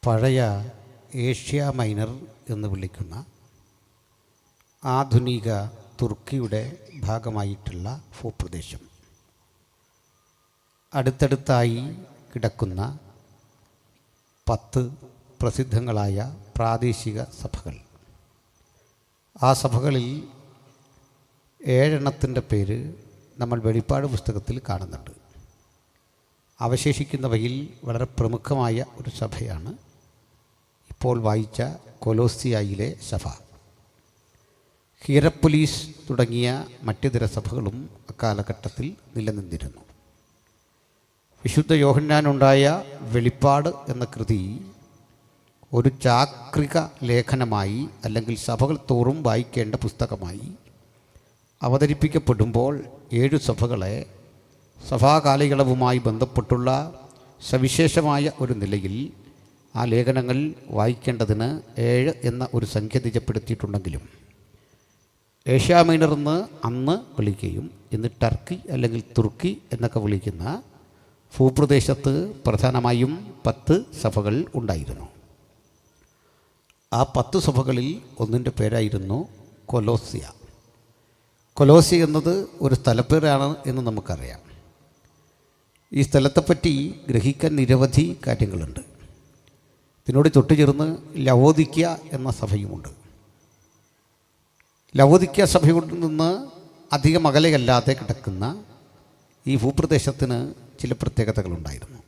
പഴയ Asia minor എന്ന് വിളിക്കുന്ന ആധുനിക തുർക്കിയുടെ ഭാഗമായിട്ടുള്ള ഭൂപ്രദേശം, അടുത്തടുത്തായി കിടക്കുന്ന 10 പ്രസിദ്ധങ്ങളായ പ്രാദേശിക സഭകൾ. ആ സഭകളിൽ 7 പേര് നമ്മൾ വെളിപ്പാട് പുസ്തകത്തിൽ കാണുന്നുണ്ട്. അവശേഷിക്കുന്നവയിൽ വളരെ പ്രമുഖമായ ഒരു സഭയാണ് ഇപ്പോൾ വായിച്ച കൊലോസിയായിലെ സഭ. ഹിയറപ്പൊലീസ് തുടങ്ങിയ മറ്റിതര സഭകളും അക്കാലഘട്ടത്തിൽ നിലനിന്നിരുന്നു. വിശുദ്ധ യോഹന്നാനുണ്ടായ വെളിപ്പാട് എന്ന കൃതി ഒരു ചാക്രിക ലേഖനമായി അല്ലെങ്കിൽ സഭകൾ തോറും വായിക്കേണ്ട പുസ്തകമായി അവതരിപ്പിക്കപ്പെടുമ്പോൾ 7 സഭകളെ സഭാകാലയളവുമായി ബന്ധപ്പെട്ടുള്ള സവിശേഷമായ ഒരു നിലയിൽ ആ ലേഖനങ്ങൾ വായിക്കേണ്ടതിന് 7 എന്ന ഒരു സംഖ്യ നിജപ്പെടുത്തിയിട്ടുണ്ടെങ്കിലും ഏഷ്യ മൈനർ എന്ന് അന്ന് വിളിക്കുകയും ഇന്ന് ടർക്കി അല്ലെങ്കിൽ തുർക്കി എന്നൊക്കെ വിളിക്കുന്ന ഭൂപ്രദേശത്ത് പ്രധാനമായും 10 സഭകൾ ഉണ്ടായിരുന്നു. ആ 10 സഭകളിൽ ഒന്നിൻ്റെ പേരായിരുന്നു കൊലോസിയ. കൊലോസിയ എന്നത് ഒരു സ്ഥലപ്പേരാണ് എന്ന് നമുക്കറിയാം. ഈ സ്ഥലത്തെപ്പറ്റി ഗ്രഹിക്കാൻ നിരവധി കാര്യങ്ങളുണ്ട്. ഇതിനോട് തൊട്ടുചേർന്ന് ലവോദിക്യ എന്ന സഭയുമുണ്ട്. ലവോദിക്യ സഭയിൽ നിന്ന് അധികം അകലെയല്ലാതെ കിടക്കുന്ന ഈ ഭൂപ്രദേശത്തിന് ചില പ്രത്യേകതകളുണ്ടായിരുന്നു.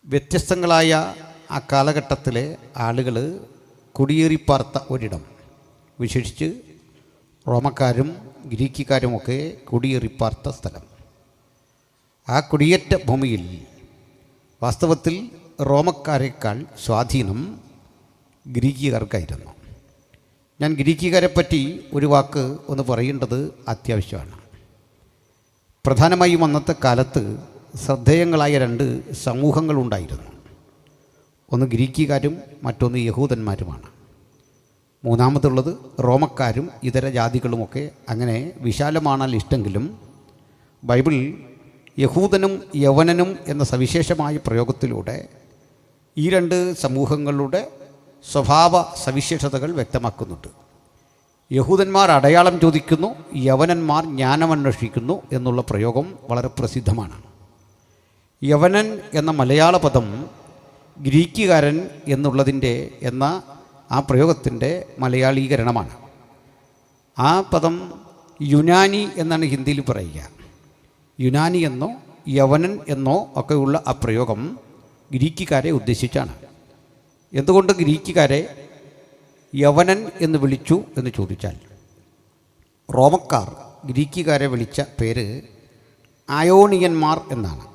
വ്യത്യസ്തങ്ങളായ ആ കാലഘട്ടത്തിലെ ആളുകൾ കുടിയേറിപ്പാർത്ത ഒരിടം, വിശേഷിച്ച് റോമക്കാരും ഗ്രീക്കുകാരുമൊക്കെ കുടിയേറിപ്പാർത്ത സ്ഥലം. ആ കുടിയേറ്റ ഭൂമിയിൽ വാസ്തവത്തിൽ റോമക്കാരേക്കാൾ സ്വാധീനം ഗ്രീക്കുകാർക്കായിരുന്നു. ഞാൻ ഗ്രീക്കുകാരെപ്പറ്റി ഒരു വാക്ക് ഒന്ന് പറയേണ്ടത് അത്യാവശ്യമാണ്. പ്രധാനമായും അന്നത്തെ കാലത്ത് ശ്രദ്ധേയങ്ങളായ 2 സമൂഹങ്ങളുണ്ടായിരുന്നു. ഒന്ന് ഗ്രീക്കുകാരും മറ്റൊന്ന് യഹൂദന്മാരുമാണ്. മൂന്നാമതുള്ളത് റോമക്കാരും ഇതര ജാതികളുമൊക്കെ. അങ്ങനെ വിശാലമാണ് ലിസ്റ്റെങ്കിലും ബൈബിൾ യഹൂദനും യവനനും എന്ന സവിശേഷമായ പ്രയോഗത്തിലൂടെ ഈ 2 സമൂഹങ്ങളുടെ സ്വഭാവ സവിശേഷതകൾ വ്യക്തമാക്കുന്നുണ്ട്. യഹൂദന്മാർ അടയാളം ചോദിക്കുന്നു, യവനന്മാർ ജ്ഞാനമന്വേഷിക്കുന്നു എന്നുള്ള പ്രയോഗം വളരെ പ്രസിദ്ധമാണ്. യവനൻ എന്ന മലയാള പദം ഗ്രീക്കുകാരൻ എന്ന ആ പ്രയോഗത്തിൻ്റെ മലയാളീകരണമാണ്. ആ പദം യുനാനി എന്നാണ് ഹിന്ദിയിൽ പറയുക. യുനാനി എന്നോ യവനൻ എന്നോ ഒക്കെയുള്ള ആ പ്രയോഗം ഗ്രീക്കുകാരെ ഉദ്ദേശിച്ചാണ്. എന്തുകൊണ്ട് ഗ്രീക്കുകാരെ യവനൻ എന്ന് വിളിച്ചു എന്ന് ചോദിച്ചാൽ, റോമക്കാർ ഗ്രീക്കുകാരെ വിളിച്ച പേര് അയോണിയന്മാർ എന്നാണ്.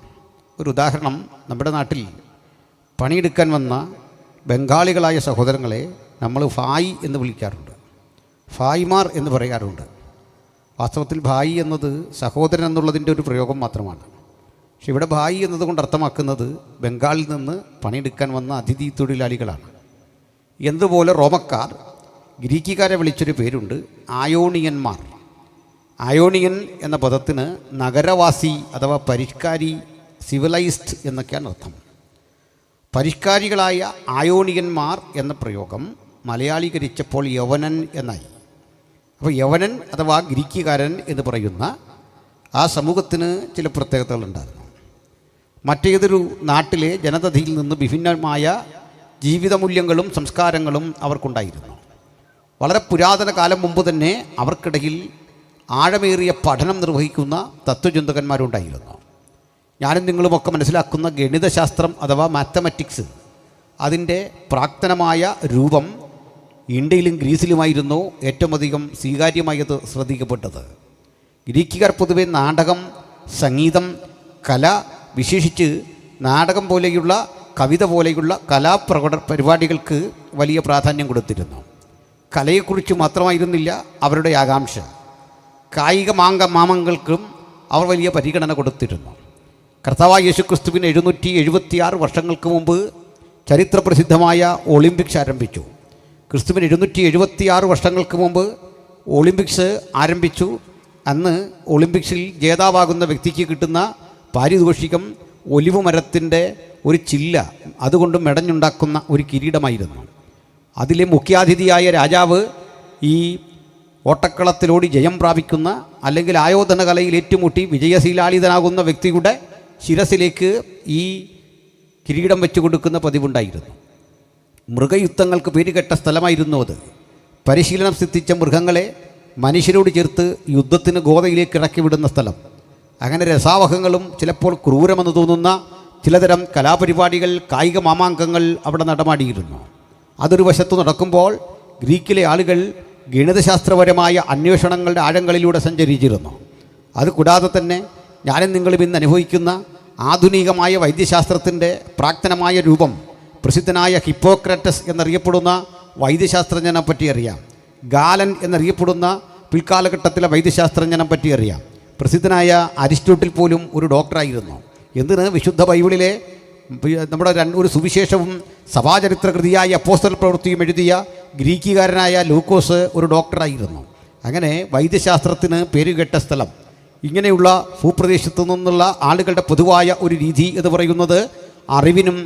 ഒരു ഉദാഹരണം, നമ്മുടെ നാട്ടിൽ പണിയെടുക്കാൻ വന്ന ബംഗാളികളായ സഹോദരങ്ങളെ നമ്മൾ ഭായി എന്ന് വിളിക്കാറുണ്ട്, ഭായിമാർ എന്ന് പറയാറുണ്ട്. വാസ്തവത്തിൽ ഭായി എന്നത് സഹോദരൻ എന്നുള്ളതിൻ്റെ ഒരു പ്രയോഗം മാത്രമാണ്. പക്ഷെ ഇവിടെ ഭായി എന്നതുകൊണ്ട് അർത്ഥമാക്കുന്നത് ബംഗാളിൽ നിന്ന് പണിയെടുക്കാൻ വന്ന അതിഥി തൊഴിലാളികളാണ്. എന്നതുപോലെ റോമക്കാർ ഗ്രീക്കുകാരെ വിളിച്ചൊരു പേരുണ്ട്, ആയോണിയന്മാർ. ആയോണിയൻ എന്ന പദത്തിന് നഗരവാസി അഥവാ പരിഷ്കാരി, സിവിലൈസ്ഡ് എന്നൊക്കെയാണ് അർത്ഥം. പരിഷ്കാരികളായ ആയോണിയന്മാർ എന്ന പ്രയോഗം മലയാളീകരിച്ചപ്പോൾ യവനൻ എന്നായി. അപ്പോൾ യവനൻ അഥവാ ഗ്രീക്കുകാരൻ എന്ന് പറയുന്ന ആ സമൂഹത്തിന് ചില പ്രത്യേകതകളുണ്ടായിരുന്നു. മറ്റേതൊരു നാട്ടിലെ ജനതയിൽ നിന്ന് വിഭിന്നമായ ജീവിതമൂല്യങ്ങളും സംസ്കാരങ്ങളും അവർക്കുണ്ടായിരുന്നു. വളരെ പുരാതന കാലം മുമ്പ് തന്നെ അവർക്കിടയിൽ ആഴമേറിയ പഠനം നിർവഹിക്കുന്ന തത്വചിന്തകന്മാരുണ്ടായിരുന്നു. ഞാനും നിങ്ങളുമൊക്കെ മനസ്സിലാക്കുന്ന ഗണിതശാസ്ത്രം അഥവാ മാത്തമാറ്റിക്സ്, അതിൻ്റെ പ്രാക്തനമായ രൂപം ഇന്ത്യയിലും ഗ്രീസിലുമായിരുന്നു ഏറ്റവും അധികം സ്വീകാര്യമായത് ശ്രദ്ധിക്കപ്പെട്ടത്. ഗ്രീക്കുകാർ പൊതുവെ നാടകം, സംഗീതം, കല, വിശേഷിച്ച് നാടകം പോലെയുള്ള കവിത പോലെയുള്ള പരിപാടികൾക്ക് വലിയ പ്രാധാന്യം കൊടുത്തിരുന്നു. കലയെക്കുറിച്ച് മാത്രമായിരുന്നില്ല അവരുടെ ആകാംക്ഷ. കായിക മാമങ്ങൾക്കും അവർ വലിയ പരിഗണന കൊടുത്തിരുന്നു. കർത്താവായ യേശുക്രിസ്തുവിന് 776 വർഷങ്ങൾക്ക് മുമ്പ് ചരിത്രപ്രസിദ്ധമായ ഒളിമ്പിക്സ് ആരംഭിച്ചു. ക്രിസ്തുവിന് 776 വർഷങ്ങൾക്ക് മുമ്പ് ഒളിമ്പിക്സ് ആരംഭിച്ചു. അന്ന് ഒളിമ്പിക്സിൽ ജേതാവാകുന്ന വ്യക്തിക്ക് കിട്ടുന്ന പാരിതോഷികം ഒലിവ് മരത്തിൻ്റെ ഒരു ചില്ല അതുകൊണ്ട് മെടഞ്ഞുണ്ടാക്കുന്ന ഒരു കിരീടമായിരുന്നു. അതിലെ മുഖ്യാതിഥിയായ രാജാവ് ഈ ഓട്ടക്കളത്തിലോടി ജയം പ്രാപിക്കുന്ന അല്ലെങ്കിൽ ആയോധന കലയിൽ ഏറ്റുമുട്ടി വിജയശീലാളിതനാകുന്ന വ്യക്തിയുടെ ശിരസിലേക്ക് ഈ കിരീടം വെച്ച് കൊടുക്കുന്ന പതിവുണ്ടായിരുന്നു. മൃഗയുദ്ധങ്ങൾക്ക് പേരുകെട്ട സ്ഥലമായിരുന്നു അത്. പരിശീലനം സിദ്ധിച്ച മൃഗങ്ങളെ മനുഷ്യരോട് ചേർത്ത് യുദ്ധത്തിന് ഗോതയിലേക്ക് ഇറക്കി വിടുന്ന സ്ഥലം. അങ്ങനെ രസാവഹങ്ങളും ചിലപ്പോൾ ക്രൂരമെന്ന് തോന്നുന്ന ചിലതരം കലാപരിപാടികൾ, കായിക മാമാങ്കങ്ങൾ അവിടെ നടമാടിയിരുന്നു. അതൊരു വശത്തു നടക്കുമ്പോൾ ഗ്രീക്കിലെ ആളുകൾ ഗണിതശാസ്ത്രപരമായ അന്വേഷണങ്ങളുടെ ആഴങ്ങളിലൂടെ സഞ്ചരിച്ചിരുന്നു. അതുകൂടാതെ തന്നെ ഞാനും നിങ്ങളും ഇന്ന് അനുഭവിക്കുന്ന ആധുനികമായ വൈദ്യശാസ്ത്രത്തിൻ്റെ പ്രാക്തനമായ രൂപം പ്രസിദ്ധനായ ഹിപ്പോക്രാറ്റസ് എന്നറിയപ്പെടുന്ന വൈദ്യശാസ്ത്രജ്ഞനെ പറ്റി അറിയാം. ഗാലൻ എന്നറിയപ്പെടുന്ന പിൽക്കാലഘട്ടത്തിലെ വൈദ്യശാസ്ത്രജ്ഞനെ പറ്റി അറിയാം. പ്രസിദ്ധനായ അരിസ്റ്റോട്ടിൽ പോലും ഒരു ഡോക്ടറായിരുന്നു. എന്തിന് വിശുദ്ധ ബൈബിളിലെ നമ്മുടെ ഒരു സുവിശേഷവും സഭാചരിത്രകൃതിയായ അപ്പോസ്തല പ്രവൃത്തിയും എഴുതിയ ഗ്രീക്കുകാരനായ ലൂക്കോസ് ഒരു ഡോക്ടറായിരുന്നു. അങ്ങനെ വൈദ്യശാസ്ത്രത്തിന് പേരുകെട്ട സ്ഥലം. ഇങ്ങനെയുള്ള ഭൂപ്രദേശത്തു നിന്നുള്ള ആളുകളുടെ പൊതുവായ ഒരു രീതി എന്ന് പറയുന്നത് അറിവിനും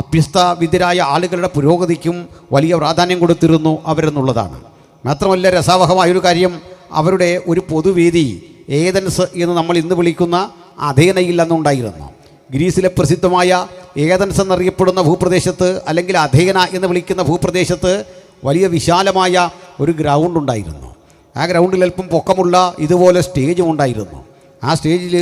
അഭ്യസ്തവിദ്യരായ ആളുകളുടെ പുരോഗതിക്കും വലിയ പ്രാധാന്യം കൊടുത്തിരുന്നു അവരെന്നുള്ളതാണ്. മാത്രമല്ല, രസാവഹമായൊരു കാര്യം, അവരുടെ ഒരു പൊതുവേദി ഏതൻസ് എന്ന് നമ്മൾ ഇന്ന് വിളിക്കുന്ന അഥേനയിൽ അന്നുണ്ടായിരുന്നു. ഗ്രീസിലെ പ്രസിദ്ധമായ ഏതൻസ് എന്നറിയപ്പെടുന്ന ഭൂപ്രദേശത്ത് അല്ലെങ്കിൽ അഥേന എന്ന് വിളിക്കുന്ന ഭൂപ്രദേശത്ത് വലിയ വിശാലമായ ഒരു ഗ്രൗണ്ട് ഉണ്ടായിരുന്നു. ആ ഗ്രൗണ്ടിൽ അല്പം പൊക്കമുള്ള ഇതുപോലെ സ്റ്റേജും ഉണ്ടായിരുന്നു. ആ സ്റ്റേജിൽ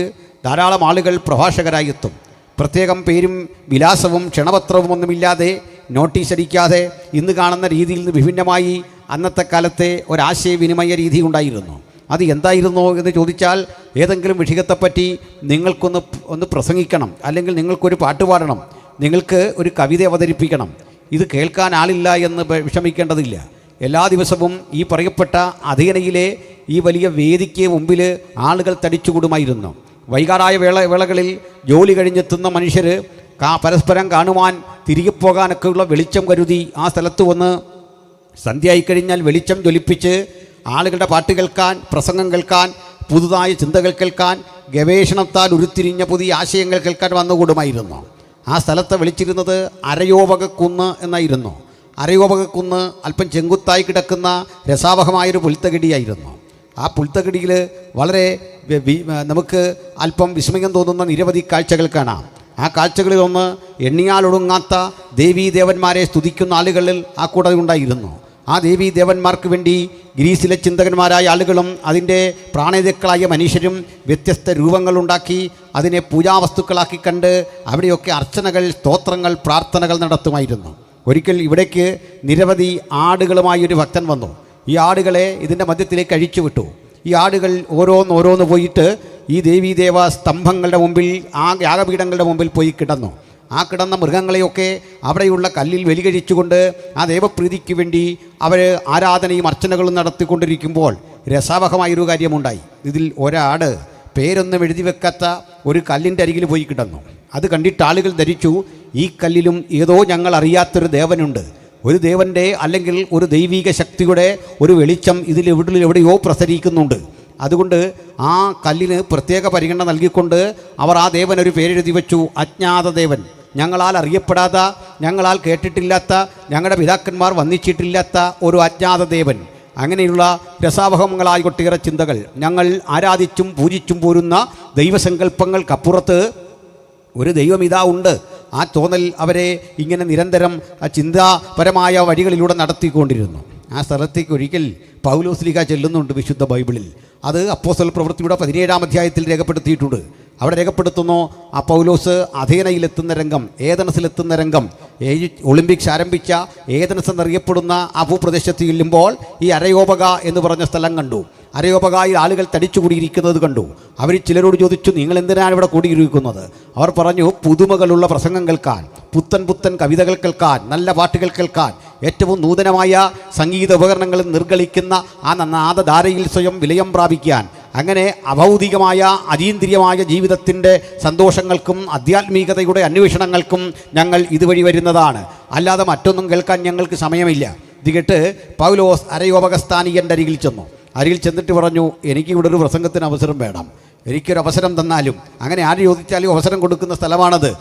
ധാരാളം ആളുകൾ പ്രഭാഷകരായി എത്തും. പ്രത്യേകം പേരും വിലാസവും ക്ഷണപത്രവും ഒന്നുമില്ലാതെ, നോട്ടീസ് അടിക്കാതെ ഇന്ന് കാണുന്ന രീതിയിൽ നിന്ന് വിഭിന്നമായി അന്നത്തെ കാലത്തെ ഒരാശയവിനിമയ രീതി ഉണ്ടായിരുന്നു. അത് എന്തായിരുന്നു എന്ന് ചോദിച്ചാൽ, ഏതെങ്കിലും വിഷയത്തെപ്പറ്റി നിങ്ങൾക്കൊന്ന് പ്രസംഗിക്കണം, അല്ലെങ്കിൽ നിങ്ങൾക്കൊരു പാട്ട് പാടണം, നിങ്ങൾക്ക് ഒരു കവിത അവതരിപ്പിക്കണം. ഇത് കേൾക്കാൻ ആളില്ല എന്ന് വിഷമിക്കേണ്ടതില്ല. എല്ലാ ദിവസവും ഈ പറയപ്പെട്ട അഥേനയിലെ ഈ വലിയ വേദിക്ക് മുമ്പിൽ ആളുകൾ തടിച്ചുകൂടുമായിരുന്നു. വൈകാറായ വേളകളിൽ ജോലി കഴിഞ്ഞെത്തുന്ന മനുഷ്യർ പരസ്പരം കാണുവാൻ തിരികെ പോകാനൊക്കെയുള്ള വെളിച്ചം കരുതി ആ സ്ഥലത്ത് വന്ന് സന്ധ്യയായിക്കഴിഞ്ഞാൽ വെളിച്ചം ജ്വലിപ്പിച്ച് ആളുകളുടെ പാട്ട് കേൾക്കാൻ, പ്രസംഗം കേൾക്കാൻ, പുതുതായ ചിന്തകൾ കേൾക്കാൻ, ഗവേഷണത്താൽ ഉരുത്തിരിഞ്ഞ പുതിയ ആശയങ്ങൾ കേൾക്കാൻ വന്നുകൂടുമായിരുന്നു. ആ സ്ഥലത്ത് വിളിച്ചിരുന്നത് അരയോപകക്കുന്ന് എന്നായിരുന്നു. അരയോപകക്കുന്ന് അല്പം ചെങ്കുത്തായി കിടക്കുന്ന രസാവഹമായൊരു പുൽത്തകിടിയായിരുന്നു. ആ പുൽത്തകിടിയിൽ വളരെ നമുക്ക് അല്പം വിസ്മയം തോന്നുന്ന നിരവധി കാഴ്ചകൾ കാണാം. ആ കാഴ്ചകളിലൊന്ന് എണ്ണിയാലൊടുങ്ങാത്ത ദേവീദേവന്മാരെ സ്തുതിക്കുന്ന ആളുകളിൽ ആ കൂടെ ഉണ്ടായിരുന്നു. ആ ദേവീദേവന്മാർക്ക് വേണ്ടി ഗ്രീസിലെ ചിന്തകന്മാരായ ആളുകളും അതിൻ്റെ പ്രാണേതാക്കളായ മനുഷ്യരും വ്യത്യസ്ത രൂപങ്ങളുണ്ടാക്കി അതിനെ പൂജാവസ്തുക്കളാക്കി കണ്ട് അവിടെയൊക്കെ അർച്ചനകൾ, സ്തോത്രങ്ങൾ, പ്രാർത്ഥനകൾ നടത്തുമായിരുന്നു. ഒരിക്കൽ ഇവിടേക്ക് നിരവധി ആടുകളുമായൊരു ഭക്തൻ വന്നു. ഈ ആടുകളെ ഇതിൻ്റെ മധ്യത്തിലേക്ക് അഴിച്ചുവിട്ടു. ഈ ആടുകൾ ഓരോന്നോരോന്ന് പോയിട്ട് ഈ ദേവീദേവ സ്തംഭങ്ങളുടെ മുമ്പിൽ, ആ യാഗപീഠങ്ങളുടെ മുമ്പിൽ പോയി കിടന്നു. ആ കിടന്ന മൃഗങ്ങളെയൊക്കെ അവിടെയുള്ള കല്ലിൽ വെലികഴിച്ചുകൊണ്ട് ആ ദേവപ്രീതിക്ക് വേണ്ടി അവർ ആരാധനയും അർച്ചനകളും നടത്തിക്കൊണ്ടിരിക്കുമ്പോൾ രസാവഹമായൊരു കാര്യമുണ്ടായി. ഇതിൽ ഒരാട് പേരൊന്നും എഴുതി വെക്കാത്ത ഒരു കല്ലിൻ്റെ അരികിൽ പോയി കിടന്നു. അത് കണ്ടിട്ട് ആളുകൾ ധരിച്ചു, ഈ കല്ലിലും ഏതോ ഞങ്ങൾ അറിയാത്തൊരു ദേവനുണ്ട്. ഒരു ദേവൻ്റെ അല്ലെങ്കിൽ ഒരു ദൈവിക ശക്തിയുടെ ഒരു വെളിച്ചം എവിടെയോ പ്രസരിക്കുന്നുണ്ട്. അതുകൊണ്ട് ആ കല്ലിന് പ്രത്യേക പരിഗണന നൽകിക്കൊണ്ട് അവർ ആ ദേവനൊരു പേരെഴുതി വെച്ചു, അജ്ഞാത ദേവൻ. ഞങ്ങളാൽ അറിയപ്പെടാത്ത, ഞങ്ങളാൽ കേട്ടിട്ടില്ലാത്ത, ഞങ്ങളുടെ പിതാക്കന്മാർ വന്നിച്ചിട്ടില്ലാത്ത ഒരു അജ്ഞാത ദേവൻ. അങ്ങനെയുള്ള രസാവഹങ്ങളായ ഒട്ടേറെ ചിന്തകൾ, ഞങ്ങൾ ആരാധിച്ചും പൂജിച്ചും പോരുന്ന ദൈവസങ്കല്പങ്ങൾക്കപ്പുറത്ത് ഒരു ദൈവം ഇതാ ഉണ്ട്. ആ തോന്നൽ അവരെ ഇങ്ങനെ നിരന്തരം ചിന്താപരമായ വഴികളിലൂടെ നടത്തിക്കൊണ്ടിരുന്നു. ആ സ്ഥലത്തേക്ക് ഒരിക്കൽ പൗലോസ്ലീഹ ചെല്ലുന്നുണ്ട് വിശുദ്ധ ബൈബിളിൽ. അത് അപ്പോസ്തല പ്രവൃത്തിയുടെ 17-ാം അധ്യായത്തിൽ രേഖപ്പെടുത്തിയിട്ടുണ്ട്. അവിടെ രേഖപ്പെടുത്തുന്നു, ആ പൗലോസ് അഥേനയിലെത്തുന്ന രംഗം, ഏതൻസിലെത്തുന്ന രംഗം. ഒളിമ്പിക്സ് ആരംഭിച്ച ഏതൻസ് എന്നറിയപ്പെടുന്ന ആ ഭൂപ്രദേശത്ത് ചെല്ലുമ്പോൾ ഈ അരയോപക എന്ന് പറഞ്ഞ സ്ഥലം കണ്ടു. അരയോപകയിൽ ആളുകൾ തടിച്ചുകൂടിയിരിക്കുന്നത് കണ്ടു. അവർ ചിലരോട് ചോദിച്ചു, നിങ്ങൾ എന്തിനാണ് ഇവിടെ കൂടിയിരിക്കുന്നത്? അവർ പറഞ്ഞു, പുതുമകളുള്ള പ്രസംഗം കേൾക്കാൻ, പുത്തൻ കവിതകൾ കേൾക്കാൻ, നല്ല പാട്ടുകൾ കേൾക്കാൻ, ഏറ്റവും നൂതനമായ സംഗീത ഉപകരണങ്ങളിൽ നിർഗളിക്കുന്ന ആ നാദധാരയിൽ സ്വയം വിലയം പ്രാപിക്കാൻ, അങ്ങനെ അഭൗതികമായ അതീന്ദ്രിയമായ ജീവിതത്തിൻ്റെ സന്തോഷങ്ങൾക്കും ആധ്യാത്മികതയുടെ അന്വേഷണങ്ങൾക്കും ഞങ്ങൾ ഇതുവഴി വരുന്നതാണ്, അല്ലാതെ മറ്റൊന്നും കേൾക്കാൻ ഞങ്ങൾക്ക് സമയമില്ല. ഇത് കേട്ട് പൗലോസ് അരയോപകസ്ഥാനീയൻ്റെ അരികിൽ ചെന്നു. അരികിൽ ചെന്നിട്ട് പറഞ്ഞു, എനിക്കിവിടെ ഒരു പ്രസംഗത്തിന് അവസരം വേണം, എനിക്കൊരു അവസരം തന്നാലും. അങ്ങനെ ആര് ചോദിച്ചാലും അവസരം കൊടുക്കുന്ന സ്ഥലമാണത്.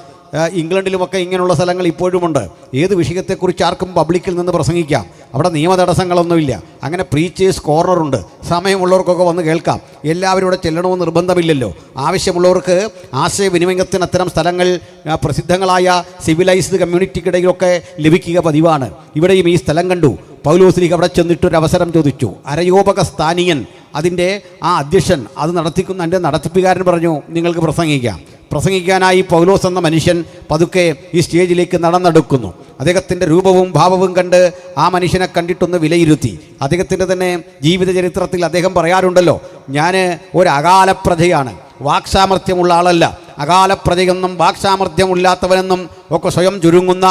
ഇംഗ്ലണ്ടിലുമൊക്കെ ഇങ്ങനെയുള്ള സ്ഥലങ്ങൾ ഇപ്പോഴുമുണ്ട്. ഏത് വിഷയത്തെക്കുറിച്ച് ആർക്കും പബ്ലിക്കിൽ നിന്ന് പ്രസംഗിക്കാം. അവിടെ നിയമ തടസ്സങ്ങളൊന്നുമില്ല. അങ്ങനെ പ്രീച്ചേഴ്സ് കോർണറുണ്ട്. സമയമുള്ളവർക്കൊക്കെ വന്ന് കേൾക്കാം. എല്ലാവരും ഇവിടെ ചെല്ലണമെന്ന് നിർബന്ധമില്ലല്ലോ. ആവശ്യമുള്ളവർക്ക് ആശയവിനിമയത്തിന് അത്തരം സ്ഥലങ്ങൾ പ്രസിദ്ധങ്ങളായ സിവിലൈസ്ഡ് കമ്മ്യൂണിറ്റിക്കിടയിലൊക്കെ ലഭിക്കുക പതിവാണ്. ഇവിടെയും ഈ സ്ഥലം കണ്ടു. പൗലോസ്ലീഹ അവിടെ ചെന്നിട്ടൊരവസരം ചോദിച്ചു. അരയോപക സ്ഥാനീയൻ, അതിൻ്റെ ആ അധ്യക്ഷൻ, അത് നടത്തിക്കുന്ന എൻ്റെ നടത്തിപ്പുകാരൻ പറഞ്ഞു, നിങ്ങൾക്ക് പ്രസംഗിക്കാം. പ്രസംഗിക്കാനായി പൗലോസ് എന്ന മനുഷ്യൻ പതുക്കെ ഈ സ്റ്റേജിലേക്ക് നടന്നെടുക്കുന്നു. അദ്ദേഹത്തിൻ്റെ രൂപവും ഭാവവും കണ്ട് ആ മനുഷ്യനെ കണ്ടിട്ടൊന്ന് വിലയിരുത്തി. അദ്ദേഹത്തിൻ്റെ തന്നെ ജീവിത ചരിത്രത്തിൽ അദ്ദേഹം പറയാറുണ്ടല്ലോ, ഞാൻ ഒരു അകാലപ്രജയാണ്, വാക്സാമർത്ഥ്യമുള്ള ആളല്ല. അകാലപ്രജയെന്നും വാക്സാമർത്ഥ്യമില്ലാത്തവനെന്നും ഒക്കെ സ്വയം ചുരുങ്ങുന്ന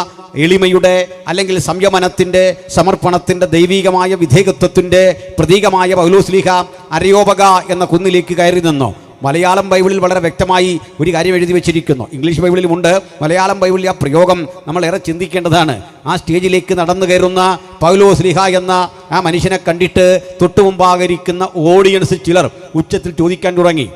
എളിമയുടെ അല്ലെങ്കിൽ സംയമനത്തിൻ്റെ, സമർപ്പണത്തിൻ്റെ, ദൈവികമായ വിധേയത്വത്തിൻ്റെ പ്രതീകമായ പൗലോസ്ലീഹ അരയോപക എന്ന കുന്നിലേക്ക് കയറി നിന്നു. മലയാളം ബൈബിളിൽ വളരെ വ്യക്തമായി ഒരു കാര്യം എഴുതി വെച്ചിരിക്കുന്നു. ഇംഗ്ലീഷ് ബൈബിളിലുമുണ്ട്. മലയാളം ബൈബിളിൽ ആ പ്രയോഗം നമ്മളേറെ ചിന്തിക്കേണ്ടതാണ്. ആ സ്റ്റേജിലേക്ക് നടന്നു കയറുന്ന പൗലോസ്ലീഹ എന്ന ആ മനുഷ്യനെ കണ്ടിട്ട് തൊട്ടുമുമ്പാകരിക്കുന്ന ഓഡിയൻസ് ചിലർ ഉച്ചത്തിൽ ചോദിക്കാൻ തുടങ്ങി,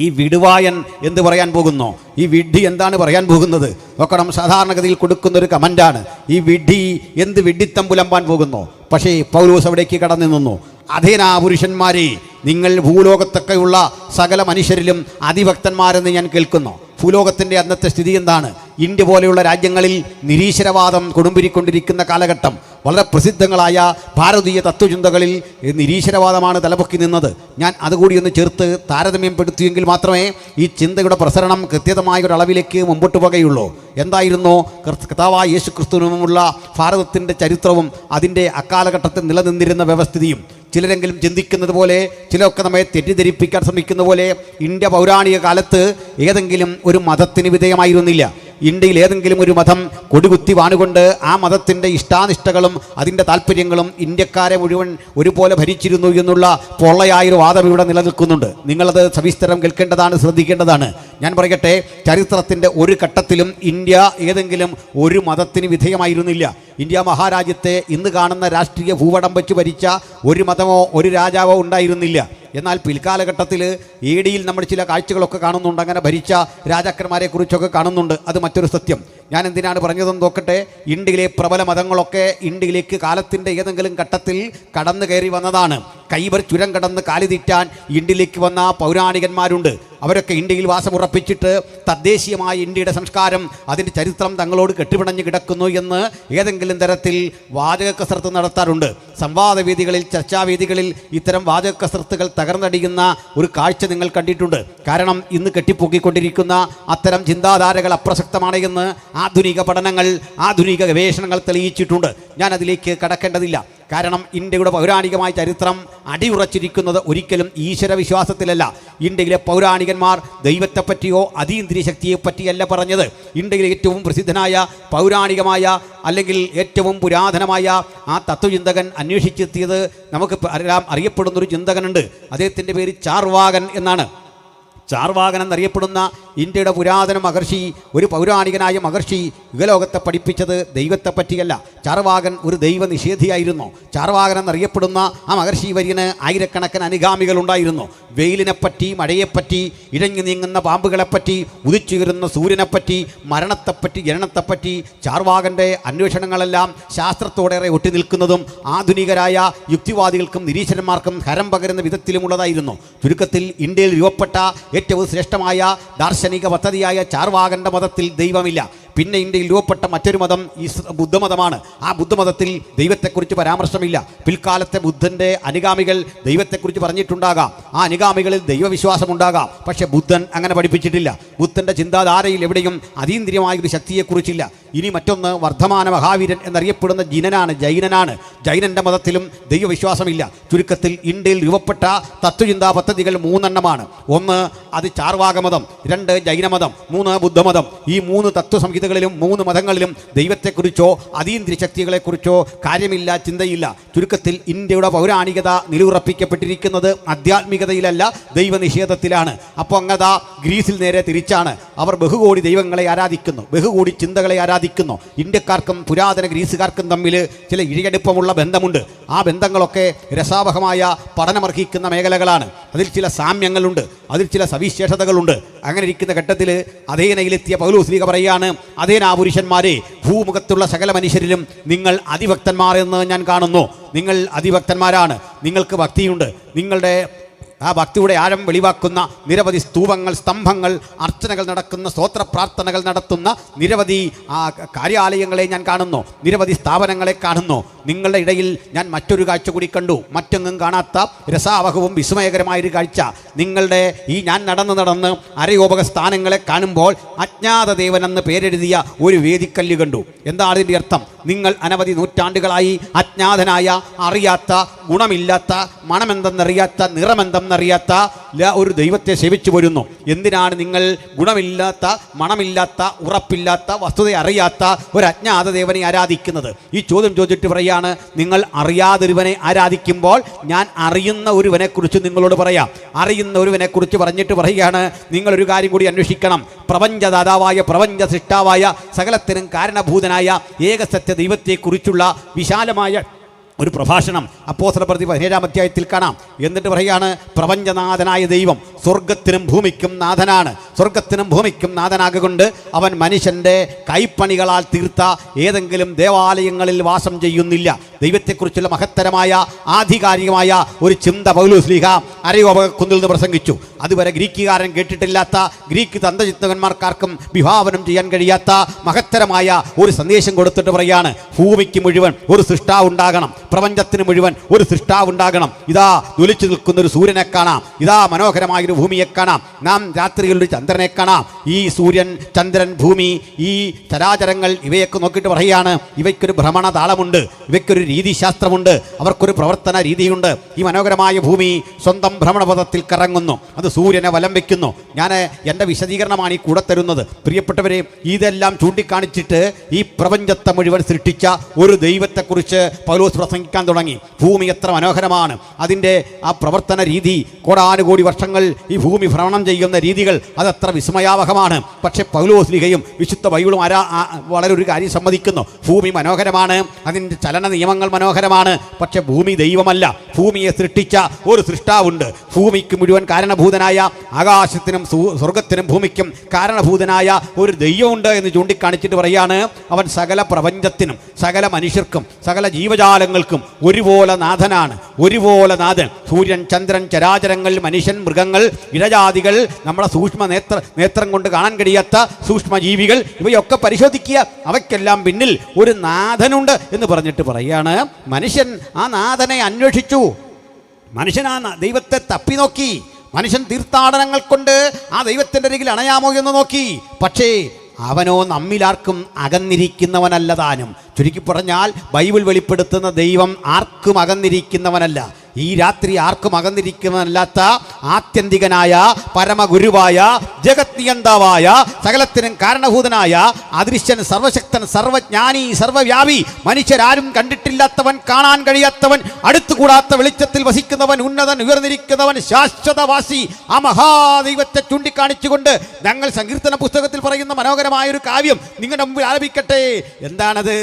ഈ വിടുവായൻ എന്ത് പറയാൻ പോകുന്നു? ഈ വിഡ്ഢി എന്താണ് പറയാൻ പോകുന്നത്? നോക്കണം, സാധാരണഗതിയിൽ കൊടുക്കുന്നൊരു കമൻ്റാണ്, ഈ വിഡ്ഢി എന്ത് വിഡ്ഢിത്തം പുലമ്പാൻ പോകുന്നു? പക്ഷേ പൗലോസ് അവിടേക്ക് കടന്നു നിന്നു. അധേനാ പുരുഷന്മാരെ, നിങ്ങൾ ഭൂലോകത്തൊക്കെയുള്ള സകല മനുഷ്യരിലും അതിഭക്തന്മാരെന്ന് ഞാൻ കേൾക്കുന്നു. ഭൂലോകത്തിൻ്റെ അന്നത്തെ സ്ഥിതി എന്താണ്? ഇന്ത്യ പോലെയുള്ള രാജ്യങ്ങളിൽ നിരീശ്വരവാദം കൊടുമ്പിരിക്കൊണ്ടിരിക്കുന്ന കാലഘട്ടം. വളരെ പ്രസിദ്ധങ്ങളായ ഭാരതീയ തത്വചിന്തകളിൽ നിരീശ്വരവാദമാണ് തലപൊക്കി നിന്നത്. ഞാൻ അതുകൂടി ഒന്ന് ചേർത്ത് താരതമ്യപ്പെടുത്തിയെങ്കിൽ മാത്രമേ ഈ ചിന്തയുടെ പ്രസരണം കൃത്യമായ ഒരളവിലേക്ക് മുമ്പോട്ട് പോകുകയുള്ളൂ. എന്തായിരുന്നു കർത്താവായ യേശു ക്രിസ്തുവിനുമുള്ള ഭാരതത്തിൻ്റെ ചരിത്രവും അതിൻ്റെ അക്കാലഘട്ടത്തിൽ നിലനിന്നിരുന്ന വ്യവസ്ഥിതിയും? ചിലരെങ്കിലും ചിന്തിക്കുന്നത് പോലെ, ചിലരൊക്കെ നമ്മെ തെറ്റിദ്ധരിപ്പിക്കാൻ ശ്രമിക്കുന്ന പോലെ ഇന്ത്യ പൗരാണിക കാലത്ത് ഏതെങ്കിലും ഒരു മതത്തിന് വിധേയമായിരുന്നില്ല. ഇന്ത്യയിൽ ഏതെങ്കിലും ഒരു മതം കൊടികുത്തി വാണുകൊണ്ട് ആ മതത്തിൻ്റെ ഇഷ്ടാനിഷ്ടകളും അതിൻ്റെ താല്പര്യങ്ങളും ഇന്ത്യക്കാരെ മുഴുവൻ ഒരുപോലെ ഭരിച്ചിരുന്നു എന്നുള്ള പൊള്ളയായൊരു വാദം ഇവിടെ നിലനിൽക്കുന്നുണ്ട്. നിങ്ങളത് സവിസ്തരം കേൾക്കേണ്ടതാണ്, ശ്രദ്ധിക്കേണ്ടതാണ്. ഞാൻ പറയട്ടെ, ചരിത്രത്തിൻ്റെ ഒരു ഘട്ടത്തിലും ഇന്ത്യ ഏതെങ്കിലും ഒരു മതത്തിന് വിധേയമായിരുന്നില്ല. ഇന്ത്യ മഹാരാജ്യത്തെ ഇന്ന് കാണുന്ന രാഷ്ട്രീയ ഭൂപടം വെച്ച് ഭരിച്ച ഒരു മതമോ ഒരു രാജാവോ ഉണ്ടായിരുന്നില്ല. എന്നാൽ പിൽക്കാലഘട്ടത്തിൽ AD-യിൽ നമ്മൾ ചില കാഴ്ചകളൊക്കെ കാണുന്നുണ്ട്. അങ്ങനെ ഭരിച്ച രാജാക്കന്മാരെ കുറിച്ചൊക്കെ കാണുന്നുണ്ട്. അത് മറ്റൊരു സത്യം. ഞാൻ എന്തിനാണ് പറഞ്ഞതെന്ന് നോക്കട്ടെ. ഇന്ത്യയിലെ പ്രബല മതങ്ങളൊക്കെ ഇന്ത്യയിലേക്ക് കാലത്തിൻ്റെ ഏതെങ്കിലും ഘട്ടത്തിൽ കടന്നു കയറി വന്നതാണ്. കൈബർ ചുരം കടന്ന് കാലുതീറ്റാൻ ഇന്ത്യയിലേക്ക് വന്ന പൗരാണികന്മാരുണ്ട്. അവരൊക്കെ ഇന്ത്യയിൽ വാസമുറപ്പിച്ചിട്ട് തദ്ദേശീയമായ ഇന്ത്യയുടെ സംസ്കാരം, അതിൻ്റെ ചരിത്രം തങ്ങളോട് കെട്ടുപിണഞ്ഞ് കിടക്കുന്നു എന്ന് ഏതെങ്കിലും തരത്തിൽ വാചക കസർത്ത് നടത്താറുണ്ട്. സംവാദവേദികളിൽ, ചർച്ചാവേദികളിൽ ഇത്തരം വാചക കസർത്തുകൾ തകർന്നടിയുന്ന ഒരു കാഴ്ച നിങ്ങൾ കണ്ടിട്ടുണ്ട്. കാരണം ഇന്ന് കെട്ടിപ്പൊക്കിക്കൊണ്ടിരിക്കുന്ന അത്തരം ചിന്താധാരകൾ അപ്രസക്തമാണ് എന്ന് ആധുനിക പഠനങ്ങൾ, ആധുനിക ഗവേഷണങ്ങൾ തെളിയിച്ചിട്ടുണ്ട്. ഞാൻ അതിലേക്ക് കടക്കേണ്ടതില്ല. കാരണം ഇന്ത്യയുടെ പൗരാണികമായ ചരിത്രം അടിയുറച്ചിരിക്കുന്നത് ഒരിക്കലും ഈശ്വരവിശ്വാസത്തിലല്ല. ഇന്ത്യയിലെ പൗരാണികന്മാർ ദൈവത്തെപ്പറ്റിയോ അതീന്ദ്രിയ ശക്തിയെപ്പറ്റിയല്ല പറഞ്ഞത്. ഇന്ത്യയിലെ ഏറ്റവും പ്രസിദ്ധനായ പൗരാണികമായ അല്ലെങ്കിൽ ഏറ്റവും പുരാതനമായ ആ തത്വചിന്തകൻ അന്വേഷിച്ചെത്തിയത് നമുക്ക് എല്ലാം അറിയപ്പെടുന്നൊരു ചിന്തകനുണ്ട്. അദ്ദേഹത്തിൻ്റെ പേര് ചാർവാകൻ എന്നാണ്. ചാർവാകൻ എന്നറിയപ്പെടുന്ന ഇന്ത്യയുടെ പുരാതന മഹർഷി, ഒരു പൗരാണികനായ മഹർഷി യുഗലോകത്തെ പഠിപ്പിച്ചത് ദൈവത്തെ പറ്റിയല്ല. ചാർവാകൻ ഒരു ദൈവ നിഷേധിയായിരുന്നു. ചാർവാകൻ എന്നറിയപ്പെടുന്ന ആ മഹർഷി വര്യന് ആയിരക്കണക്കിന് അനുഗാമികളുണ്ടായിരുന്നു. വെയിലിനെപ്പറ്റി, മഴയെപ്പറ്റി, ഇഴഞ്ഞു നീങ്ങുന്ന പാമ്പുകളെപ്പറ്റി, ഉദിച്ചുയരുന്ന സൂര്യനെപ്പറ്റി, മരണത്തെപ്പറ്റി, ജനനത്തെപ്പറ്റി ചാർവാകൻ്റെ അന്വേഷണങ്ങളെല്ലാം ശാസ്ത്രത്തോടേറെ ഒട്ടി നിൽക്കുന്നതും ആധുനികരായ യുക്തിവാദികൾക്കും നിരീശ്വരന്മാർക്കും ഹരം പകരുന്ന വിധത്തിലുമുള്ളതായിരുന്നു. ചുരുക്കത്തിൽ ഇന്ത്യയിൽ രൂപപ്പെട്ട ഏറ്റവും ശ്രേഷ്ഠമായ ദാർശനിക പദ്ധതിയായ ചാർവാകൻ്റെ മതത്തിൽ ദൈവമില്ല. പിന്നെ ഇന്ത്യയിൽ രൂപപ്പെട്ട മറ്റൊരു മതം ബുദ്ധമതമാണ്. ആ ബുദ്ധമതത്തിൽ ദൈവത്തെക്കുറിച്ച് പരാമർശമില്ല. പിൽക്കാലത്തെ ബുദ്ധൻ്റെ അനുഗാമികൾ ദൈവത്തെക്കുറിച്ച് പറഞ്ഞിട്ടുണ്ടാകാം, ആ അനുഗാമികളിൽ ദൈവവിശ്വാസമുണ്ടാകാം. പക്ഷേ ബുദ്ധൻ അങ്ങനെ പഠിപ്പിച്ചിട്ടില്ല. ബുദ്ധൻ്റെ ചിന്താധാരയിൽ എവിടെയും അതീന്ദ്രിയമായൊരു ശക്തിയെക്കുറിച്ചില്ല. ഇനി മറ്റൊന്ന് വർദ്ധമാന മഹാവീരൻ എന്നറിയപ്പെടുന്ന ജൈനനാണ്. ജൈനൻ്റെ മതത്തിലും ദൈവവിശ്വാസമില്ല. ചുരുക്കത്തിൽ ഇന്ത്യയിൽ രൂപപ്പെട്ട തത്വചിന്താ പദ്ധതികൾ 3 എണ്ണമാണ്. 1 അത് ചാർവാകമതം, 2 ജൈനമതം, 3 ബുദ്ധമതം. ഈ 3 തത്വസംഹിതകളിലും 3 മതങ്ങളിലും ദൈവത്തെക്കുറിച്ചോ അതീന്ദ്രിയ ശക്തികളെക്കുറിച്ചോ കാര്യമില്ല, ചിന്തയില്ല. ചുരുക്കത്തിൽ ഇന്ത്യയുടെ പൗരാണികത നിലയുറപ്പിക്കപ്പെട്ടിരിക്കുന്നത് ആധ്യാത്മികതയിലല്ല, ദൈവനിഷേധത്തിലാണ്. അപ്പോൾ അങ്ങത ഗ്രീസിൽ നേരെ തിരിച്ചാണ്. അവർ ബഹുകോടി ദൈവങ്ങളെ ആരാധിക്കുന്നു, ബഹുകോടി ചിന്തകളെ ആരാധിക്കുന്നു. ആരാധിക്കുന്നു. ഇന്ത്യക്കാർക്കും പുരാതന ഗ്രീസുകാർക്കും തമ്മിൽ ചില ഇഴയടുപ്പമുള്ള ബന്ധമുണ്ട്. ആ ബന്ധങ്ങളൊക്കെ രസാവഹമായ പഠനമർഹിക്കുന്ന മേഖലകളാണ്. അതിൽ ചില സാമ്യങ്ങളുണ്ട്, അതിൽ ചില സവിശേഷതകളുണ്ട്. അങ്ങനെ ഇരിക്കുന്ന ഘട്ടത്തിൽ അഥേനയിലെത്തിയ പൗലോസ് ശ്ലീഹ പറയുകയാണ്, അഥേനാ പുരുഷന്മാരെ, ഭൂമുഖത്തുള്ള സകല മനുഷ്യരിലും നിങ്ങൾ അതിഭക്തന്മാർ എന്ന് ഞാൻ കാണുന്നു. നിങ്ങൾ അതിഭക്തന്മാരാണ്, നിങ്ങൾക്ക് ഭക്തിയുണ്ട്. നിങ്ങളുടെ ആ ഭക്തിയുടെ ആഴം വെളിവാക്കുന്ന നിരവധി സ്തൂപങ്ങൾ, സ്തംഭങ്ങൾ, അർച്ചനകൾ നടക്കുന്ന, സ്തോത്ര പ്രാർത്ഥനകൾ നടത്തുന്ന നിരവധി കാര്യാലയങ്ങളെ ഞാൻ കാണുന്നു, നിരവധി സ്ഥാപനങ്ങളെ കാണുന്നു. നിങ്ങളുടെ ഇടയിൽ ഞാൻ മറ്റൊരു കാഴ്ച കൂടി കണ്ടു, മറ്റെങ്ങും കാണാത്ത രസാവഹവും വിസ്മയകരമായൊരു കാഴ്ച. നിങ്ങളുടെ ഈ ഞാൻ നടന്ന് അരയോപക സ്ഥാനങ്ങളെ കാണുമ്പോൾ അജ്ഞാത ദേവനെന്ന് പേരെഴുതിയ ഒരു വേദിക്കല്ല് കണ്ടു. എന്താണ് ഇതിൻ്റെ അർത്ഥം? നിങ്ങൾ അനവധി നൂറ്റാണ്ടുകളായി അജ്ഞാതനായ, അറിയാത്ത, ഗുണമില്ലാത്ത, മണമെന്തെന്നറിയാത്ത, നിറമെന്തെന്നറിയാത്ത ഒരു ദൈവത്തെ സേവിച്ചു വരുന്നു. എന്തിനാണ് നിങ്ങൾ ഗുണമില്ലാത്ത, മണമില്ലാത്ത, ഉറപ്പില്ലാത്ത, വസ്തുത അറിയാത്ത ഒരു അജ്ഞാത ദേവനെ ആരാധിക്കുന്നത്? ഈ ചോദ്യം ചോദിച്ചിട്ട് പറയാണ്, നിങ്ങൾ അറിയാതൊരുവനെ ആരാധിക്കുമ്പോൾ ഞാൻ അറിയുന്ന ഒരുവനെക്കുറിച്ച് നിങ്ങളോട് പറയാം. അറിയുന്ന ഒരുവനെക്കുറിച്ച് പറഞ്ഞിട്ട് പറയുകയാണ്, നിങ്ങളൊരു കാര്യം കൂടി അന്വേഷിക്കണം. പ്രപഞ്ചദാതാവായ, പ്രപഞ്ച സൃഷ്ടാവായ, സകലത്തിനും കാരണഭൂതനായ ഏകസത്യ ദൈവത്തെക്കുറിച്ചുള്ള വിശാലമായ ഒരു പ്രഭാഷണം അപ്പോസ്തലപ്രവൃത്തി 17-ാം അധ്യായത്തിൽ കാണാം. എന്നിട്ട് പറയുകയാണ്, പ്രപഞ്ചനാഥനായ ദൈവം സ്വർഗത്തിനും ഭൂമിക്കും നാഥനാണ്. സ്വർഗത്തിനും ഭൂമിക്കും നാഥനാകൊണ്ട് അവൻ മനുഷ്യൻ്റെ കൈപ്പണികളാൽ തീർത്ത ഏതെങ്കിലും ദേവാലയങ്ങളിൽ വാസം ചെയ്യുന്നില്ല. ദൈവത്തെക്കുറിച്ചുള്ള മഹത്തരമായ ആധികാരികമായ ഒരു ചിന്ത പൗലോസ് ശ്ലീഹ അരയോപകുന്നിൽ നിന്ന് പ്രസംഗിച്ചു. അതുവരെ ഗ്രീക്കുകാരൻ കേട്ടിട്ടില്ലാത്ത, ഗ്രീക്ക് തന്ത്രചിന്തകന്മാർക്കാർക്കും വിഭാവനം ചെയ്യാൻ കഴിയാത്ത മഹത്തരമായ ഒരു സന്ദേശം കൊടുത്തിട്ട് പറയാണ്, ഭൂമിക്ക് മുഴുവൻ ഒരു സൃഷ്ടാവ് ഉണ്ടാകണം, പ്രപഞ്ചത്തിന് മുഴുവൻ ഒരു സൃഷ്ടാവ് ഉണ്ടാകണം. ഇതാ ജ്വലിച്ചു നിൽക്കുന്ന ഒരു സൂര്യനെ കാണാം, ഇതാ മനോഹരമായൊരു ഭൂമിയെ കാണാം, നാം രാത്രികളിൽ ചന്ദ്രനെ കാണാം. ഈ സൂര്യൻ, ചന്ദ്രൻ, ഭൂമി, ഈ ചരാചരങ്ങൾ, ഇവയൊക്കെ നോക്കിയിട്ട് പറയുകയാണ്, ഇവയ്ക്കൊരു ഭ്രമണ താളമുണ്ട്, ഇവയ്ക്കൊരു രീതിശാസ്ത്രമുണ്ട്, അവർക്കൊരു പ്രവർത്തന രീതിയുണ്ട്. ഈ മനോഹരമായ ഭൂമി സ്വന്തം ഭ്രമണപഥത്തിൽ കറങ്ങുന്നു, അത് സൂര്യനെ വലം വയ്ക്കുന്നു. ഞാൻ എൻ്റെ വിശദീകരണമാണ് ഈ കൂടെ തരുന്നത്. പ്രിയപ്പെട്ടവരെ, ഇതെല്ലാം ചൂണ്ടിക്കാണിച്ചിട്ട് ഈ പ്രപഞ്ചത്തെ മുഴുവൻ സൃഷ്ടിച്ച ഒരു ദൈവത്തെക്കുറിച്ച് പൗലോസ് പ്രസംഗിക്കാൻ തുടങ്ങി. ഭൂമി എത്ര മനോഹരമാണ്, അതിൻ്റെ ആ പ്രവർത്തന രീതി, കോടാനുകോടി വർഷങ്ങൾ ഈ ഭൂമി ഭ്രമണം ചെയ്യുന്ന രീതികൾ, അതെത്ര വിസ്മയാവഹമാണ്. പക്ഷേ പൗലോസ് ശ്ലീഹയും വിശുദ്ധ ബൈബിളും വളരെ ഒരു കാര്യം സമ്മതിക്കുന്നു, ഭൂമി മനോഹരമാണ്, അതിൻ്റെ ചലന നിയമങ്ങൾ മനോഹരമാണ്. പക്ഷെ ഭൂമി ദൈവമല്ല. ഭൂമിയെ സൃഷ്ടിച്ച ഒരു സൃഷ്ടാവുണ്ട്. ഭൂമിക്ക് മുഴുവൻ കാരണഭൂതനായ, ആകാശത്തിനും സ്വർഗത്തിനും ഭൂമിക്കും കാരണഭൂതനായ ഒരു ദൈവമുണ്ട് എന്ന് ചൂണ്ടിക്കാണിച്ചിട്ട് പറയാണ്, അവൻ സകല പ്രപഞ്ചത്തിനും, സകല മനുഷ്യർക്കും, സകല ജീവജാലങ്ങൾക്കും ഒരുപോലെ നാഥനാണ്, ഒരുപോലെ നാഥൻ. സൂര്യൻ, ചന്ദ്രൻ, ചരാചരങ്ങൾ, മനുഷ്യൻ, മൃഗങ്ങൾ, ഇഴജാതികൾ, നമ്മുടെ സൂക്ഷ്മ നേത്രം കൊണ്ട് കാണാൻ കഴിയാത്ത സൂക്ഷ്മജീവികൾ, ഇവയൊക്കെ പരിശോധിക്കുക, അവയ്ക്കെല്ലാം പിന്നിൽ ഒരു നാഥനുണ്ട് എന്ന് പറഞ്ഞിട്ട് പറയാണ്, മനുഷ്യൻ ആ നാഥനെ അന്വേഷിച്ചു, മനുഷ്യൻ ആ ദൈവത്തെ തപ്പി നോക്കി, മനുഷ്യൻ തീർത്ഥാടനങ്ങൾ കൊണ്ട് ആ ദൈവത്തിൻ്റെ അരികിൽ അണയാമോ എന്ന് നോക്കി. പക്ഷേ അവനോ നമ്മിലാർക്കും അകന്നിരിക്കുന്നവനല്ല താനും. ചുരുക്കി പറഞ്ഞാൽ ബൈബിൾ വെളിപ്പെടുത്തുന്ന ദൈവം ആർക്കും അകന്നിരിക്കുന്നവനല്ല. ഈ രാത്രി ആർക്കും അകന്നിരിക്കുന്നതല്ലാത്ത ആത്യന്തികനായ, പരമഗുരുവായ, ജഗത് നിയന്താവായ, സകലത്തിനും കാരണഭൂതനായ, അദൃശ്യൻ, സർവശക്തൻ, സർവജ്ഞാനി, സർവവ്യാപി, മനുഷ്യരാരും കണ്ടിട്ടില്ലാത്തവൻ, കാണാൻ കഴിയാത്തവൻ, അടുത്തുകൂടാത്ത വെളിച്ചത്തിൽ വസിക്കുന്നവൻ, ഉന്നതൻ, ഉയർന്നിരിക്കുന്നവൻ, ശാശ്വതവാസി, ആ മഹാദൈവത്തെ ചൂണ്ടിക്കാണിച്ചുകൊണ്ട് ഞങ്ങൾ സങ്കീർത്തന പുസ്തകത്തിൽ പറയുന്ന മനോഹരമായൊരു കാവ്യം നിങ്ങളുടെ മുമ്പിൽ ആലപിക്കട്ടെ. എന്താണത്?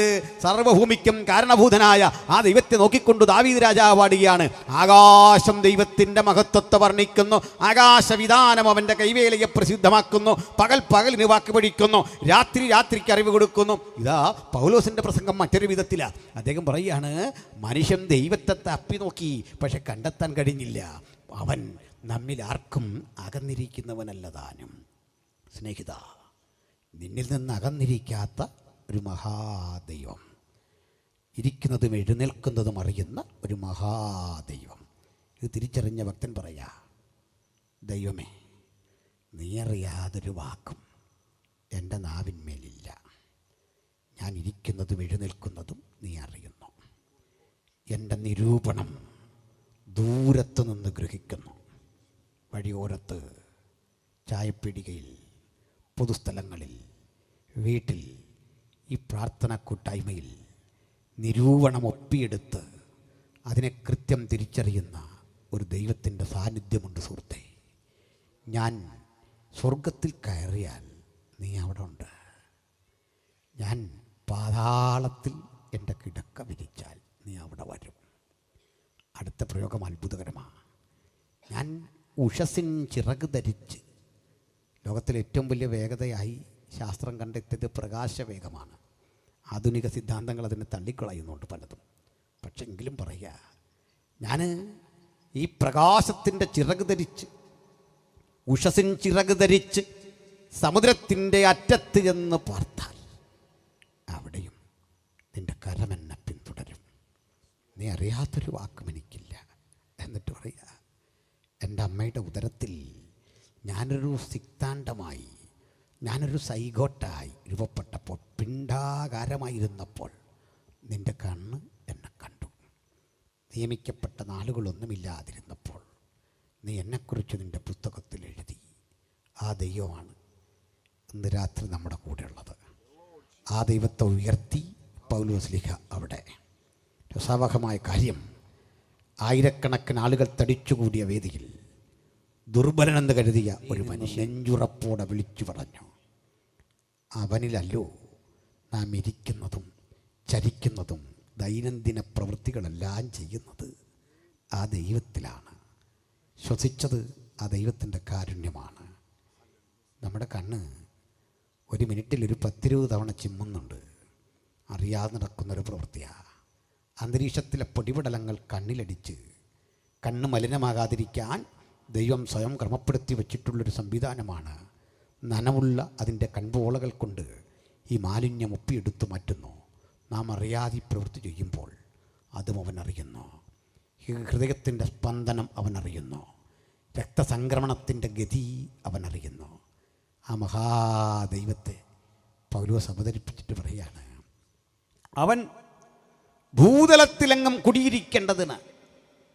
സർവഭൂമിക്കും കാരണഭൂതനായ ആ ദൈവത്തെ നോക്കിക്കൊണ്ട് ദാവീദ് രാജാവ് പാടുകയാണ്, ആകാശം ദൈവത്തിൻ്റെ മഹത്വത്തെ വർണ്ണിക്കുന്നു, ആകാശവിധാനം അവൻ്റെ കൈവേലയെ പ്രസിദ്ധമാക്കുന്നു, പകൽ പകലിന് വാക്ക് പഠിക്കുന്നു, രാത്രി രാത്രിക്ക് അറിവ് കൊടുക്കുന്നു. ഇതാ പൗലോസിൻ്റെ പ്രസംഗം മറ്റൊരു വിധത്തിലാണ്. അദ്ദേഹം പറയുകയാണ്, മനുഷ്യൻ ദൈവത്തെ തപ്പി നോക്കി, പക്ഷെ കണ്ടെത്താൻ കഴിഞ്ഞില്ല. അവൻ നമ്മിൽ ആർക്കും അകന്നിരിക്കുന്നവനല്ല താനും. സ്നേഹിത, നിന്നിൽ നിന്ന് അകന്നിരിക്കാത്ത ഒരു മഹാദൈവം, ഇരിക്കുന്നതും എഴുന്നേൽക്കുന്നതും അറിയുന്ന ഒരു മഹാദൈവം. ഇത് തിരിച്ചറിഞ്ഞ ഭക്തൻ പറയാ, ദൈവമേ, നീ അറിയാതൊരു വാക്കും എൻ്റെ നാവിന്മേലില്ല. ഞാൻ ഇരിക്കുന്നതും എഴുന്നേൽക്കുന്നതും നീ അറിയുന്നു. എൻ്റെ നിരൂപണം ദൂരത്ത് നിന്ന് ഗ്രഹിക്കുന്നു. വഴിയോരത്ത്, ചായപ്പീടികയിൽ, പൊതുസ്ഥലങ്ങളിൽ, വീട്ടിൽ, ഈ പ്രാർത്ഥന കൂട്ടായ്മയിൽ നിരൂപണം ഒപ്പിയെടുത്ത് അതിനെ കൃത്യം തിരിച്ചറിയുന്ന ഒരു ദൈവത്തിൻ്റെ സാന്നിധ്യമുണ്ട് സുഹൃത്തേ. ഞാൻ സ്വർഗത്തിൽ കയറിയാൽ നീ അവിടെ ഉണ്ട്. ഞാൻ പാതാളത്തിൽ എൻ്റെ കിടക്ക വിരിച്ചാൽ നീ അവിടെ വരും. അടുത്ത പ്രയോഗം അത്ഭുതകരമാണ്. ഞാൻ ഉഷസ്സിൻ ചിറക് ധരിച്ച്, ലോകത്തിലെ ഏറ്റവും വലിയ വേഗതയായി ശാസ്ത്രം കണ്ടെത്തിയത് പ്രകാശവേഗമാണ്. ആധുനിക സിദ്ധാന്തങ്ങൾ അതിനെ തള്ളിക്കളയുന്നുണ്ട് പലതും. പക്ഷെ എങ്കിലും പറയുക, ഞാൻ ഈ പ്രകാശത്തിൻ്റെ ചിറക് ധരിച്ച്, ഉഷസ്സിൻ ചിറക് ധരിച്ച് സമുദ്രത്തിൻ്റെ അറ്റത്ത് ചെന്ന് പാർത്താൽ അവിടെയും നിൻ്റെ കരമെന്നെ പിന്തുടരും. നീ അറിയാത്തൊരു വാക്കും എനിക്കില്ല. എന്നിട്ട് പറയുക, എൻ്റെ അമ്മയുടെ ഉദരത്തിൽ ഞാനൊരു സിക്താണ്ഡമായി, ഞാനൊരു സൈഗോട്ടായി രൂപപ്പെട്ടപ്പോൾ, പിണ്ഡാകാരമായിരുന്നപ്പോൾ നിൻ്റെ കണ്ണ് എന്നെ കണ്ടു. നിയമിക്കപ്പെട്ട നാളുകളൊന്നുമില്ലാതിരുന്നപ്പോൾ നീ എന്നെക്കുറിച്ച് നിൻ്റെ പുസ്തകത്തിൽ എഴുതി. ആ ദൈവമാണ് ഇന്ന് രാത്രി നമ്മുടെ കൂടെയുള്ളത്. ആ ദൈവത്തെ ഉയർത്തി പൗലോസ്ലീഹ അവിടെ. രസാവഹമായ കാര്യം, ആയിരക്കണക്കിന് ആളുകൾ തടിച്ചുകൂടിയ വേദിയിൽ ദുർബലനെന്ന് കരുതിയ ഒരു മനുഷ്യൻ നെഞ്ചുറപ്പോടെ വിളിച്ചു പറഞ്ഞു, അവനിലല്ലോ നാം ഇരിക്കുന്നതും ചരിക്കുന്നതും ദൈനംദിന പ്രവൃത്തികളെല്ലാം ചെയ്യുന്നത്. ആ ദൈവത്തിലാണ്. ശ്വസിച്ചത് ആ ദൈവത്തിൻ്റെ കാരുണ്യമാണ്. നമ്മുടെ കണ്ണ് ഒരു മിനിറ്റിൽ ഒരു 10-20 തവണ ചിമ്മുന്നുണ്ട്. അറിയാതെ നടക്കുന്നൊരു പ്രവൃത്തിയാണ്. അന്തരീക്ഷത്തിലെ പൊടിപടലങ്ങൾ കണ്ണിലടിച്ച് കണ്ണ് മലിനമാകാതിരിക്കാൻ ദൈവം സ്വയം ക്രമപ്പെടുത്തി വച്ചിട്ടുള്ളൊരു സംവിധാനമാണ്. നനവുള്ള അതിൻ്റെ കൺപോളകൾ കൊണ്ട് ഈ മാലിന്യം ഒപ്പിയെടുത്തു മാറ്റുന്നു. നാം അറിയാതെ പ്രവൃത്തി ചെയ്യുമ്പോൾ അതും അവനറിയുന്നു. ഹൃദയത്തിൻ്റെ സ്പന്ദനം അവനറിയുന്നു. രക്തസംക്രമണത്തിൻ്റെ ഗതി അവനറിയുന്നു. ആ മഹാദൈവത്തെ പൗലോസ് അവതരിപ്പിച്ചിട്ട് പറയാണ്, അവൻ ഭൂതലത്തിലെങ്ങും കുടിയിരിക്കേണ്ടതിന്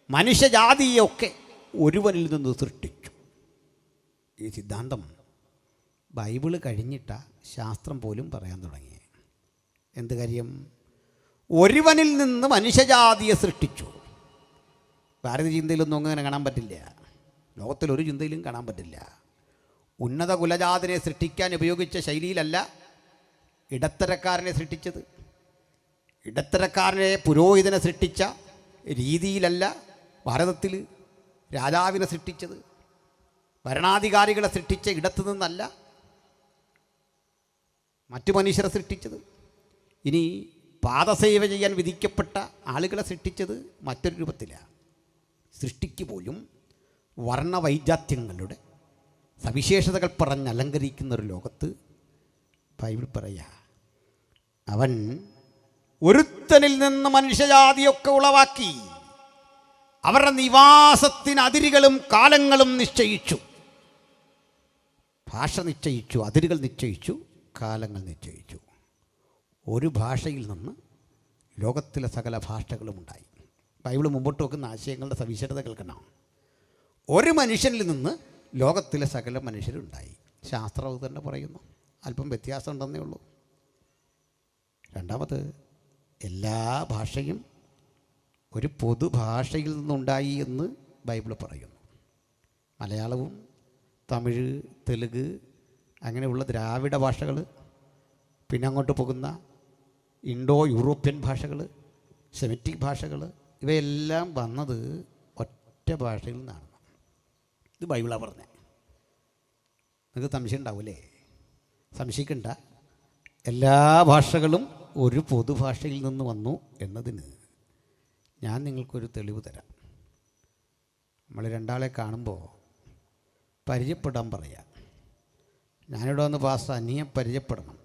മനുഷ്യജാതിയൊക്കെ ഒരുവനിൽ നിന്ന് സൃഷ്ടിച്ചു. ഈ സിദ്ധാന്തം ബൈബിള് കഴിഞ്ഞിട്ട ശാസ്ത്രം പോലും പറയാൻ തുടങ്ങി. എന്ത് കാര്യം? ഒരുവനിൽ നിന്ന് മനുഷ്യജാതിയെ സൃഷ്ടിച്ചു. ഭാരതീയ ചിന്തയിലൊന്നും അങ്ങനെ കാണാൻ പറ്റില്ല. ലോകത്തിലൊരു ചിന്തയിലും കാണാൻ പറ്റില്ല. ഉന്നത കുലജാതനെ സൃഷ്ടിക്കാൻ ഉപയോഗിച്ച ശൈലിയിലല്ല ഇടത്തരക്കാരനെ സൃഷ്ടിച്ചത്. ഇടത്തരക്കാരനെ പുരോഹിതനെ സൃഷ്ടിച്ച രീതിയിലല്ല ഭാരതത്തിൽ രാജാവിനെ സൃഷ്ടിച്ചത്. ഭരണാധികാരികളെ സൃഷ്ടിച്ച ഇടത്തു നിന്നല്ല മറ്റു മനുഷ്യരെ സൃഷ്ടിച്ചത്. ഇനി പാദസേവ ചെയ്യാൻ വിധിക്കപ്പെട്ട ആളുകളെ സൃഷ്ടിച്ചത് മറ്റൊരു രൂപത്തിലാണ്. സൃഷ്ടിക്ക് പോലും വർണ്ണവൈജാത്യങ്ങളുടെ സവിശേഷതകൾ പറഞ്ഞ് അലങ്കരിക്കുന്ന ഒരു ലോകത്ത് ബൈബിൾ പറയാ, അവൻ ഒരുത്തനിൽ നിന്ന് മനുഷ്യജാതിയൊക്കെ ഉളവാക്കി അവരുടെ നിവാസത്തിന് അതിരുകളും കാലങ്ങളും നിശ്ചയിച്ചു. ഭാഷ നിശ്ചയിച്ചു, അതിരുകൾ നിശ്ചയിച്ചു, കാലങ്ങൾ നിശ്ചയിച്ചു. ഒരു ഭാഷയിൽ നിന്ന് ലോകത്തിലെ സകല ഭാഷകളും ഉണ്ടായി. ബൈബിൾ മുമ്പോട്ട് വെക്കുന്ന ആശയങ്ങളുടെ സവിശേഷത കേൾക്കണം. ഒരു മനുഷ്യനിൽ നിന്ന് ലോകത്തിലെ സകല മനുഷ്യരുണ്ടായി. ശാസ്ത്രം അത് തന്നെ പറയുന്നു. അല്പം വ്യത്യാസം ഉണ്ടെന്നേ ഉള്ളൂ. രണ്ടാമത്, എല്ലാ ഭാഷയും ഒരു പൊതുഭാഷയിൽ നിന്നുണ്ടായി എന്ന് ബൈബിൾ പറയുന്നു. മലയാളവും തമിഴ്, തെലുങ്ക് അങ്ങനെയുള്ള ദ്രാവിഡ ഭാഷകൾ, പിന്നെ അങ്ങോട്ട് പോകുന്ന ഇൻഡോ യൂറോപ്യൻ ഭാഷകൾ, സെമിറ്റിക് ഭാഷകൾ, ഇവയെല്ലാം വന്നത് ഒറ്റ ഭാഷയിൽ നിന്നാണ്. ഇത് ബൈബിളാണ് പറഞ്ഞത്. നിങ്ങൾക്ക് സംശയം ഉണ്ടാവില്ലേ? സംശയിക്കണ്ട. എല്ലാ ഭാഷകളും ഒരു പൊതുഭാഷയിൽ നിന്ന് വന്നു എന്നതിന് ഞാൻ നിങ്ങൾക്കൊരു തെളിവ് തരാം. നമ്മൾ രണ്ടാളെ കാണുമ്പോൾ പരിചയപ്പെടാൻ പറയാം. ഞാനിവിടെ വന്ന് പാസ്റ്റർ അനിയെ പരിചയപ്പെടണം,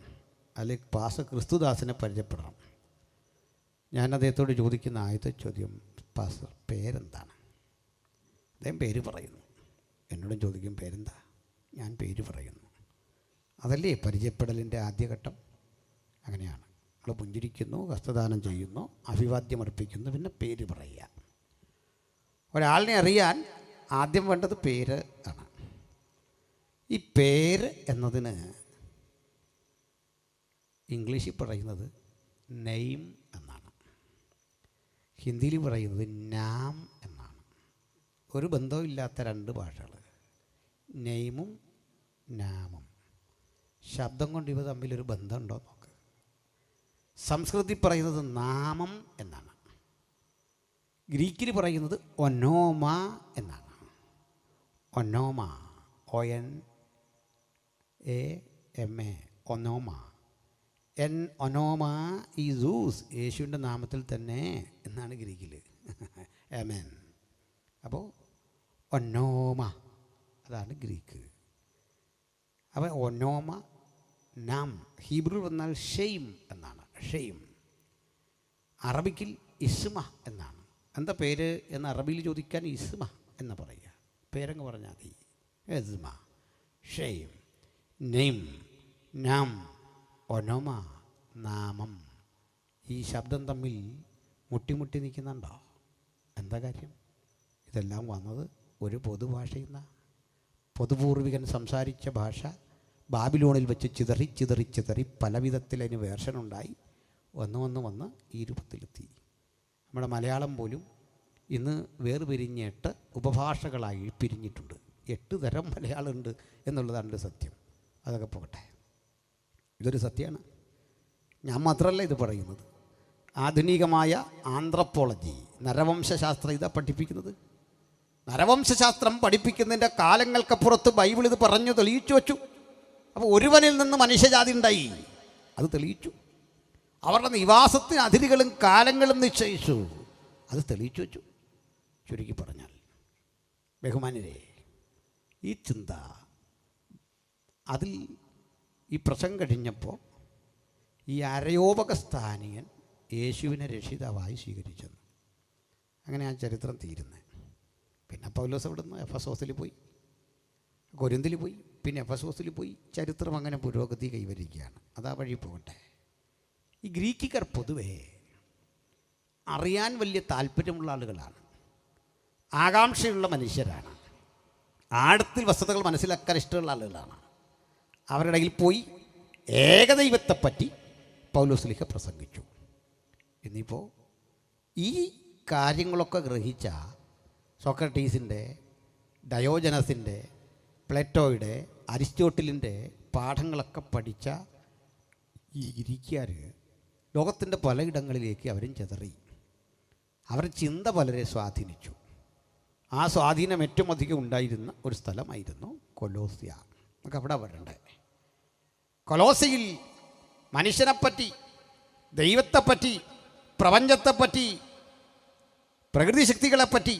അല്ലെങ്കിൽ പാസ്റ്റർ ക്രിസ്തുദാസിനെ പരിചയപ്പെടണം. ഞാൻ അദ്ദേഹത്തോട് ചോദിക്കുന്ന ആദ്യത്തെ ചോദ്യം, പാസ്റ്റർ പേരെന്താണ്? അദ്ദേഹം പേര് പറയുന്നു. എന്നോടും ചോദിക്കും പേരെന്താ? ഞാൻ പേര് പറയുന്നു. അതല്ലേ പരിചയപ്പെടലിൻ്റെ ആദ്യഘട്ടം? അങ്ങനെയാണ്. നമ്മൾ പുഞ്ചിരിക്കുന്നു, ഹസ്തദാനം ചെയ്യുന്നു, അഭിവാദ്യം അർപ്പിക്കുന്നു, പിന്നെ പേര് പറയുക. ഒരാളിനെ അറിയാൻ ആദ്യം വേണ്ടത് പേര് ആണ്. ഈ പേര് എന്നതിന് ഇംഗ്ലീഷിൽ പറയുന്നത് നെയിം എന്നാണ്. ഹിന്ദിയിൽ പറയുന്നത് നാം എന്നാണ്. ഒരു ബന്ധവും ഇല്ലാത്ത രണ്ട് ഭാഷകൾ, നെയിമും നാമും. ശബ്ദം കൊണ്ട് ഇവ തമ്മിലൊരു ബന്ധമുണ്ടോ നോക്ക്. സംസ്കൃതത്തിൽ പറയുന്നത് നാമം എന്നാണ്. ഗ്രീക്കിൽ പറയുന്നത് ഒനോമ എന്നാണ്. ഒനോമ, ONAMA, ഒനോമ. ഒനോമ ഈസൂസ്, യേശുവിൻ്റെ നാമത്തിൽ തന്നെ എന്നാണ് ഗ്രീക്കിൽ. ആമേൻ. അപ്പോൾ ഒനോമ അതാണ് ഗ്രീക്ക്. അപ്പോൾ ഒനോമ നാം ഹീബ്രു വന്നാൽ ഷെയ്ം എന്നാണ്. ഷെയ്ം അറബിക്കിൽ ഇസ്മ എന്നാണ്. എന്താ പേര് എന്ന് അറബിയിൽ ചോദിക്കാൻ ഇസ്മ എന്ന് പറയുക. പേരങ്ങ് പറഞ്ഞാൽ മതി. ഇസ്മ, ഷെയ്ം, നെയിം, നാം, ഒനോമ, നാമം. ഈ ശബ്ദം തമ്മിൽ മുട്ടിമുട്ടി നിൽക്കുന്നുണ്ടോ? എന്താ കാര്യം? ഇതെല്ലാം വന്നത് ഒരു പൊതുഭാഷയിൽ നിന്നാണ്. പൊതുപൂർവികൻ സംസാരിച്ച ഭാഷ ബാബിലോണിൽ വെച്ച് ചിതറി ചിതറി ചിതറി പല വിധത്തിൽ അതിന് വേർഷനുണ്ടായി വന്ന് ഈ രൂപത്തിലെത്തി. നമ്മുടെ മലയാളം പോലും ഇന്ന് വേർപിരിഞ്ഞ് 8 ഉപഭാഷകളായി പിരിഞ്ഞിട്ടുണ്ട്. 8 തരം മലയാളമുണ്ട് എന്നുള്ളതാണ് ഒരു സത്യം. അതൊക്കെ പോകട്ടെ, ഇതൊരു സത്യമാണ്. ഞാൻ മാത്രമല്ല ഇത് പറയുന്നത്. ആധുനികമായ ആന്ത്രപ്പോളജി, നരവംശാസ്ത്രം ഇതാ പഠിപ്പിക്കുന്നത്. നരവംശാസ്ത്രം പഠിപ്പിക്കുന്നതിൻ്റെ കാലങ്ങൾക്കപ്പുറത്ത് ബൈബിൾ ഇത് പറഞ്ഞു തെളിയിച്ചു വച്ചു. അപ്പോൾ ഒരുവനിൽ നിന്ന് മനുഷ്യജാതി ഉണ്ടായി, അത് തെളിയിച്ചു. അവരുടെ നിവാസത്തിന് അതിരുകളും കാലങ്ങളും നിശ്ചയിച്ചു, അത് തെളിയിച്ചു വച്ചു. ചുരുക്കി പറഞ്ഞാൽ ബഹുമാന്യരെ, ഈ ചിന്ത അതിൽ ഈ പ്രസംഗം കഴിഞ്ഞപ്പോൾ ഈ അരയോപകസ്ഥാനീയൻ യേശുവിനെ രക്ഷിതാവായി സ്വീകരിച്ചെന്ന്. അങ്ങനെ ആ ചരിത്രം തീരുന്നത്. പിന്നെ പൗലോസ് അവിടുന്ന് എഫെസോസിൽ പോയി, കൊരിന്തിൽ പോയി, പിന്നെ എഫെസോസിൽ പോയി. ചരിത്രം അങ്ങനെ പുരോഗതി കൈവരിക്കുകയാണ്. അതാ വഴി പോകട്ടെ. ഈ ഗ്രീക്കുകാർ പൊതുവേ അറിയാൻ വലിയ താല്പര്യമുള്ള ആളുകളാണ്, ആകാംക്ഷയുള്ള മനുഷ്യരാണ്, ആഴത്തിൽ വസ്തുതകൾ മനസ്സിലാക്കാൻ ഇഷ്ടമുള്ള ആളുകളാണ്. അവരുടെ ഇടയിൽ പോയി ഏകദൈവത്തെപ്പറ്റി പൗലോസ്ലീഹ പ്രസംഗിച്ചു. ഇന്നിപ്പോൾ ഈ കാര്യങ്ങളൊക്കെ ഗ്രഹിച്ച സോക്രട്ടീസിൻ്റെ, ഡയോജനസിൻ്റെ, പ്ലേറ്റോയുടെ, അരിസ്റ്റോട്ടിലിൻ്റെ പാഠങ്ങളൊക്കെ പഠിച്ച ഈ ഗ്രീക്കുകാർ ലോകത്തിൻ്റെ പലയിടങ്ങളിലേക്ക് അവരും ചെതറി. അവരുടെ ചിന്ത പലരെ സ്വാധീനിച്ചു. ആ സ്വാധീനം ഏറ്റവും അധികം ഉണ്ടായിരുന്ന ഒരു സ്ഥലമായിരുന്നു കൊലോസ്യ. നമുക്ക് അവിടെ വരണ്ടേ. കൊലോസ്യയിൽ മനുഷ്യനെപ്പറ്റി, ദൈവത്തെപ്പറ്റി, പ്രപഞ്ചത്തെപ്പറ്റി, പ്രകൃതി ശക്തികളെപ്പറ്റി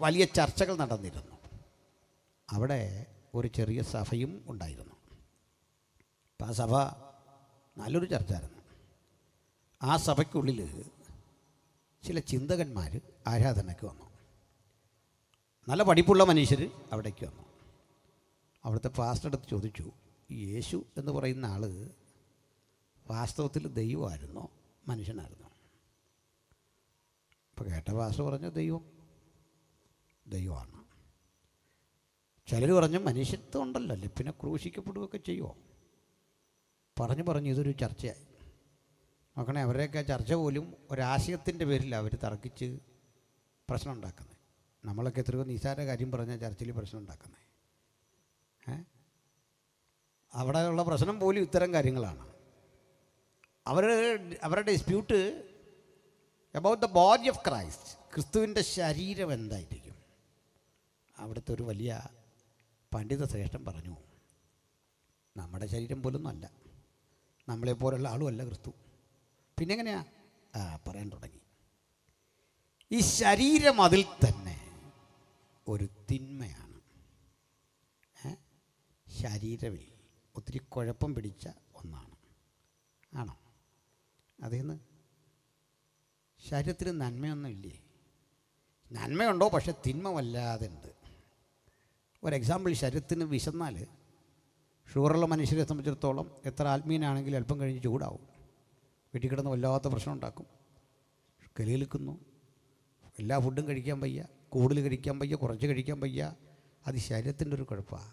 വലിയ ചർച്ചകൾ നടന്നിരുന്നു. അവിടെ ഒരു ചെറിയ സഭയും ഉണ്ടായിരുന്നു. അപ്പം ആ സഭ നല്ലൊരു ചർച്ചയായിരുന്നു. ആ സഭയ്ക്കുള്ളിൽ ചില ചിന്തകന്മാർ ആരാധനയ്ക്ക് വന്നു. നല്ല പഠിപ്പുള്ള മനുഷ്യർ അവിടേക്ക് വന്നു. അവിടുത്തെ പാസ്റ്റർ അടുത്ത് ചോദിച്ചു, യേശു എന്ന് പറയുന്ന ആൾ വാസ്തവത്തിൽ ദൈവമായിരുന്നോ മനുഷ്യനായിരുന്നോ? അപ്പോൾ കേട്ട പാസ്റ്റർ പറഞ്ഞു, ദൈവമാണ്. ചിലർ പറഞ്ഞു മനുഷ്യത്വം ഉണ്ടല്ലോ അല്ലേ, പിന്നെ ക്രൂശിക്കപ്പെടുകയൊക്കെ ചെയ്യുമോ? പറഞ്ഞു ഇതൊരു ചർച്ചയായി. നോക്കണേ, അവരുടെയൊക്കെ ചർച്ച പോലും ഒരാശയത്തിൻ്റെ പേരിൽ അവർ തർക്കിച്ച് പ്രശ്നം ഉണ്ടാക്കുന്നത്. നമ്മളൊക്കെ എത്രയോ നിസ്സാര കാര്യം പറഞ്ഞാൽ ചർച്ചയിൽ പ്രശ്നം ഉണ്ടാക്കുന്നത്. അവിടെയുള്ള പ്രശ്നം പോലും ഇത്തരം കാര്യങ്ങളാണ്. അവരുടെ dispute about the body of Christ, ക്രിസ്തുവിൻ്റെ ശരീരം എന്തായിരിക്കും. അവിടുത്തെ ഒരു വലിയ പണ്ഡിത ശ്രേഷ്ഠൻ പറഞ്ഞു, നമ്മുടെ ശരീരം പോലൊന്നും അല്ല, നമ്മളെപ്പോലുള്ള ആളും അല്ല ക്രിസ്തു. പിന്നെ എങ്ങനെയാ പറയാൻ തുടങ്ങി. ഈ ശരീരം അതിൽ തന്നെ ഒരു തിന്മയാണ്. ശരീരമേ ഒത്തിരി കുഴപ്പം പിടിച്ച ഒന്നാണ്. ആണോ? അതേന്ന് ശരീരത്തിന് നന്മയൊന്നും ഇല്ലേ? നന്മയുണ്ടോ, പക്ഷെ തിന്മ വല്ലാതെ ഉണ്ട്. ഒരു എക്സാമ്പിൾ, ശരീരത്തിന് വിശന്നാൽ ഷുഗറുള്ള മനുഷ്യരെ സംബന്ധിച്ചിടത്തോളം എത്ര ആത്മീയനാണെങ്കിലും അല്പം കഴിഞ്ഞ് ചൂടാവും, വീട്ടിൽ കിടന്ന് വല്ലാത്ത പ്രശ്നം ഉണ്ടാക്കും, കലിയിൽക്കുന്നു, എല്ലാ ഫുഡും കഴിക്കാൻ വയ്യ, കൂടുതൽ കഴിക്കാൻ വയ്യ, കുറച്ച് കഴിക്കാൻ വയ്യ. അത് ശരീരത്തിൻ്റെ ഒരു കുഴപ്പമാണ്.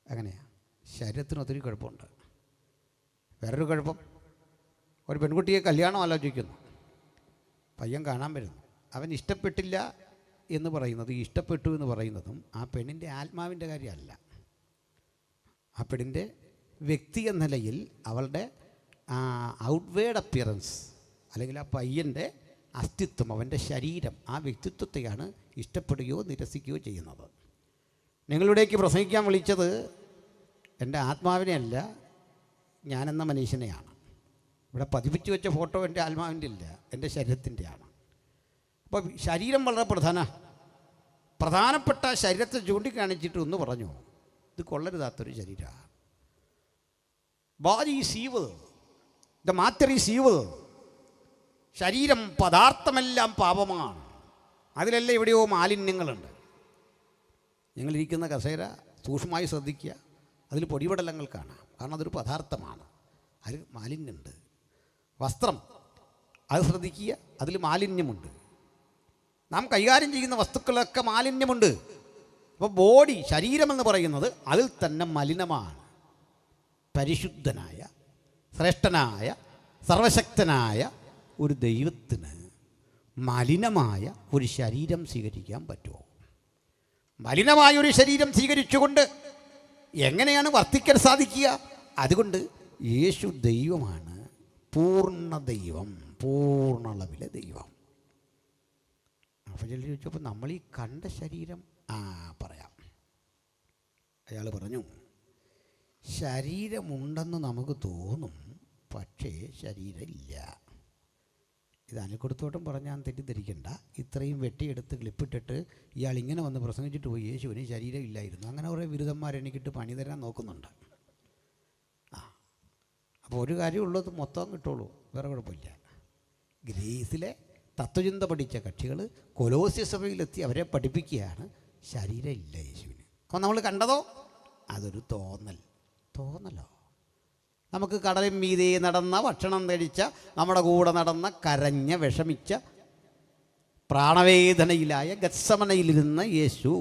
അങ്ങനെയാണ്, ശരീരത്തിന് ഒത്തിരി കുഴപ്പമുണ്ട്. വേറൊരു കുഴപ്പം, ഒരു പെൺകുട്ടിയെ കല്യാണം ആലോചിക്കുന്നു, പയ്യൻ കാണാൻ വരുന്നു, അവൻ ഇഷ്ടപ്പെട്ടില്ല എന്ന് പറയുന്നത്, ഇഷ്ടപ്പെട്ടു എന്ന് പറയുന്നതും ആ പെണ്ണിൻ്റെ ആത്മാവിൻ്റെ കാര്യമല്ല. ആ പെണ്ണിൻ്റെ വ്യക്തി എന്ന നിലയിൽ അവളുടെ ഔട്ട്വേർഡ് അപ്പിയറൻസ്, അല്ലെങ്കിൽ ആ പയ്യൻ്റെ അസ്തിത്വം, അവൻ്റെ ശരീരം, ആ വ്യക്തിത്വത്തെയാണ് ഇഷ്ടപ്പെടുകയോ നിരസിക്കുകയോ ചെയ്യുന്നത്. നിങ്ങളിവിടേക്ക് പ്രസംഗിക്കാൻ വിളിച്ചത് എൻ്റെ ആത്മാവിനെയല്ല, ഞാനെന്ന മനുഷ്യനെയാണ്. ഇവിടെ പതിപ്പിച്ച് വെച്ച ഫോട്ടോ എൻ്റെ ആത്മാവിൻ്റെ ഇല്ല, എൻ്റെ ശരീരത്തിൻ്റെയാണ്. അപ്പോൾ ശരീരം വളരെ പ്രധാനപ്പെട്ട ശരീരത്തെ ചൂണ്ടിക്കാണിച്ചിട്ട് ഒന്ന് പറഞ്ഞു, ഇത് കൊള്ളരുതാത്തൊരു ശരീരമാണ്. Body is evil, the matter is evil. ശരീരം, പദാർത്ഥമെല്ലാം പാപമാണ്. അതിലെല്ലാം എവിടെയോ മാലിന്യങ്ങളുണ്ട്. ഞങ്ങളിരിക്കുന്ന കസേര സൂക്ഷ്മമായി ശ്രദ്ധിക്കുക, അതിൽ പൊടിപടലങ്ങൾ കാണാം, കാരണം അതൊരു പദാർത്ഥമാണ്, അതിൽ മാലിന്യമുണ്ട്. വസ്ത്രം, അത് ശ്രദ്ധിക്കുക, അതിൽ മാലിന്യമുണ്ട്. നാം കൈകാര്യം ചെയ്യുന്ന വസ്തുക്കളൊക്കെ മാലിന്യമുണ്ട്. അപ്പോൾ ബോഡി, ശരീരമെന്ന് പറയുന്നത് അതിൽ തന്നെ മലിനമാണ്. പരിശുദ്ധനായ, ശ്രേഷ്ഠനായ, സർവശക്തനായ ഒരു ദൈവത്തിന് മലിനമായ ഒരു ശരീരം സ്വീകരിക്കാൻ പറ്റുമോ? മലിനമായൊരു ശരീരം സ്വീകരിച്ചുകൊണ്ട് എങ്ങനെയാണ് വർത്തിക്കാൻ സാധിക്കുക? അതുകൊണ്ട് യേശു ദൈവമാണ്, പൂർണ്ണ ദൈവം, പൂർണ്ണ അളവിലെ ദൈവം. അപ്പോൾ ചിലർ ചോദിച്ചപ്പോൾ നമ്മൾ ഈ കണ്ട ശരീരം പറയാം. അയാൾ പറഞ്ഞു, ശരീരമുണ്ടെന്ന് നമുക്ക് തോന്നും, പക്ഷേ ശരീരമില്ല. ഇത് അനിൽക്കൊടുത്തോട്ടം പറഞ്ഞാൽ തെറ്റിദ്ധരിക്കണ്ട. ഇത്രയും വെട്ടിയെടുത്ത് ക്ലിപ്പിട്ടിട്ട് ഇയാൾ ഇങ്ങനെ വന്ന് പ്രസംഗിച്ചിട്ട് പോയി, യേശുവിന് ശരീരം ഇല്ലായിരുന്നു. അങ്ങനെ കുറേ ബിരുദന്മാരെനിക്കിട്ട് പണി തരാൻ നോക്കുന്നുണ്ട്. അപ്പോൾ ഒരു കാര്യമുള്ളത് മൊത്തം കിട്ടുള്ളൂ, വേറെ കുഴപ്പമില്ല. ഗ്രീസിലെ തത്വചിന്ത പഠിച്ച കക്ഷികൾ കൊലോസ്യ സഭയിലെത്തി അവരെ പഠിപ്പിക്കുകയാണ് ശരീരം ഇല്ല യേശുവിന്. അപ്പോൾ നമ്മൾ കണ്ടതോ അതൊരു തോന്നലോ. നമുക്ക് കടലിൻ മീതെ നടന്ന, ഭക്ഷണം കഴിച്ച, നമ്മുടെ കൂടെ നടന്ന, കരഞ്ഞ, വിഷമിച്ച, പ്രാണവേദനയിലായ ഗത്സമനയിലിരുന്ന യേശു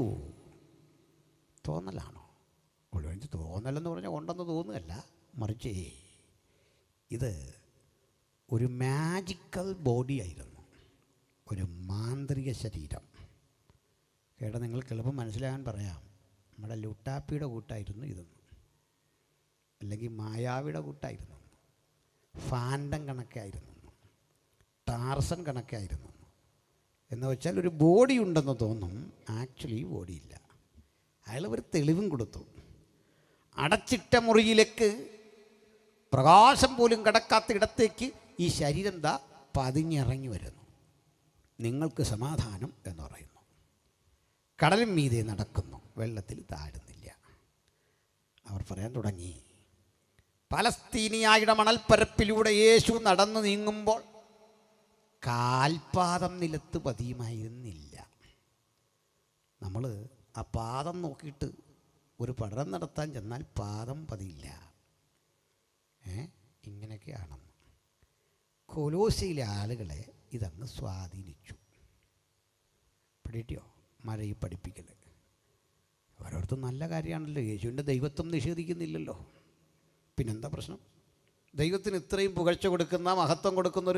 തോന്നലാണോ? തോന്നലെന്ന് പറഞ്ഞാൽ ഉണ്ടെന്ന് തോന്നുകയല്ല, മറിച്ച് ഇത് ഒരു മാജിക്കൽ ബോഡി ആയിരുന്നു, ഒരു മാന്ത്രിക ശരീരം. കേട്ടാ നിങ്ങൾക്ക് എളുപ്പം മനസ്സിലാകാൻ പറയാം, നമ്മുടെ ലുട്ടാപ്പിയുടെ കൂട്ടായിരുന്നു ഇതെന്ന്, അല്ലെങ്കിൽ മായാവിയുടെ കൂട്ടായിരുന്നു, ഫാൻഡം കണക്കായിരുന്നു, ടാർസൻ കണക്കായിരുന്നു. എന്ന് വെച്ചാൽ ഒരു ബോഡി ഉണ്ടെന്ന് തോന്നും, ആക്ച്വലി ബോഡിയില്ല. അയാൾ ഒരു തെളിവും കൊടുത്തു. അടച്ചിട്ട മുറിയിലേക്ക്, പ്രകാശം പോലും കടക്കാത്ത ഇടത്തേക്ക് ഈ ശരീരം പതിഞ്ഞിറങ്ങി വരുന്നു. നിങ്ങൾക്ക് സമാധാനം എന്ന് പറയുന്നു. കടലിൻ മീതെ നടക്കുന്നു, വെള്ളത്തിൽ താഴുന്നില്ല. അവർ പറയാൻ തുടങ്ങി, പലസ്തീനിയായുടെ മണൽപ്പരപ്പിലൂടെ യേശു നടന്നു നീങ്ങുമ്പോൾ കാൽപാദം നിലത്ത് പതിയുമായിരുന്നില്ല. നമ്മൾ ആ പാദം നോക്കിയിട്ട് ഒരു പഠനം നടത്താൻ ചെന്നാൽ പാദം പതിയില്ല. ഇങ്ങനെയൊക്കെയാണെന്ന് കൊലോസ്യയിലെ ആളുകളെ ഇതങ്ങ് സ്വാധീനിച്ചു. പഠിക്കോ മഴയിൽ പഠിപ്പിക്കൽ ഓരോരുത്തരും നല്ല കാര്യമാണല്ലോ. യേശുവിൻ്റെ ദൈവത്വം നിഷേധിക്കുന്നില്ലല്ലോ, പിന്നെന്താ പ്രശ്നം? ദൈവത്തിന് ഇത്രയും പുകഴ്ച കൊടുക്കുന്ന, മഹത്വം കൊടുക്കുന്ന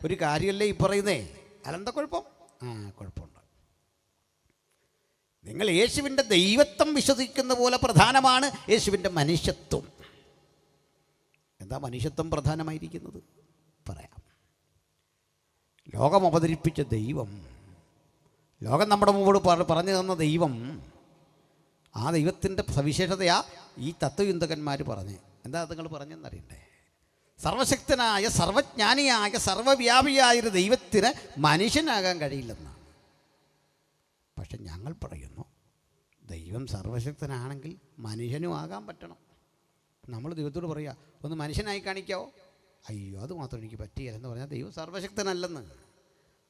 ഒരു കാര്യമല്ലേ ഈ പറയുന്നേ. അതെന്താ കുഴപ്പം? കുഴപ്പമുണ്ട്. നിങ്ങൾ യേശുവിൻ്റെ ദൈവത്വം വിശ്വസിക്കുന്ന പോലെ പ്രധാനമാണ് യേശുവിൻ്റെ മനുഷ്യത്വം. എന്താ മനുഷ്യത്വം പ്രധാനമായിരിക്കുന്നത്? പറയാം. ലോകം അവതരിപ്പിച്ച ദൈവം, ലോകം നമ്മുടെ മുമ്പോട് പറഞ്ഞു തന്ന ദൈവം, ആ ദൈവത്തിൻ്റെ സവിശേഷതയാ ഈ തത്വചിന്തകന്മാർ പറഞ്ഞ്. എന്താ നിങ്ങൾ പറഞ്ഞെന്നറിയണ്ടേ? സർവശക്തനായ, സർവജ്ഞാനിയായ, സർവവ്യാപിയായൊരു ദൈവത്തിന് മനുഷ്യനാകാൻ കഴിയില്ലെന്നാണ്. പക്ഷെ ഞങ്ങൾ പറയുന്നു, ദൈവം സർവശക്തനാണെങ്കിൽ മനുഷ്യനും ആകാൻ പറ്റണം. നമ്മൾ ദൈവത്തോട് പറയുക, ഒന്ന് മനുഷ്യനായി കാണിക്കാവോ? അയ്യോ, അത് മാത്രം എനിക്ക് പറ്റിയില്ലെന്ന് പറഞ്ഞാൽ ദൈവം സർവശക്തനല്ലെന്ന്.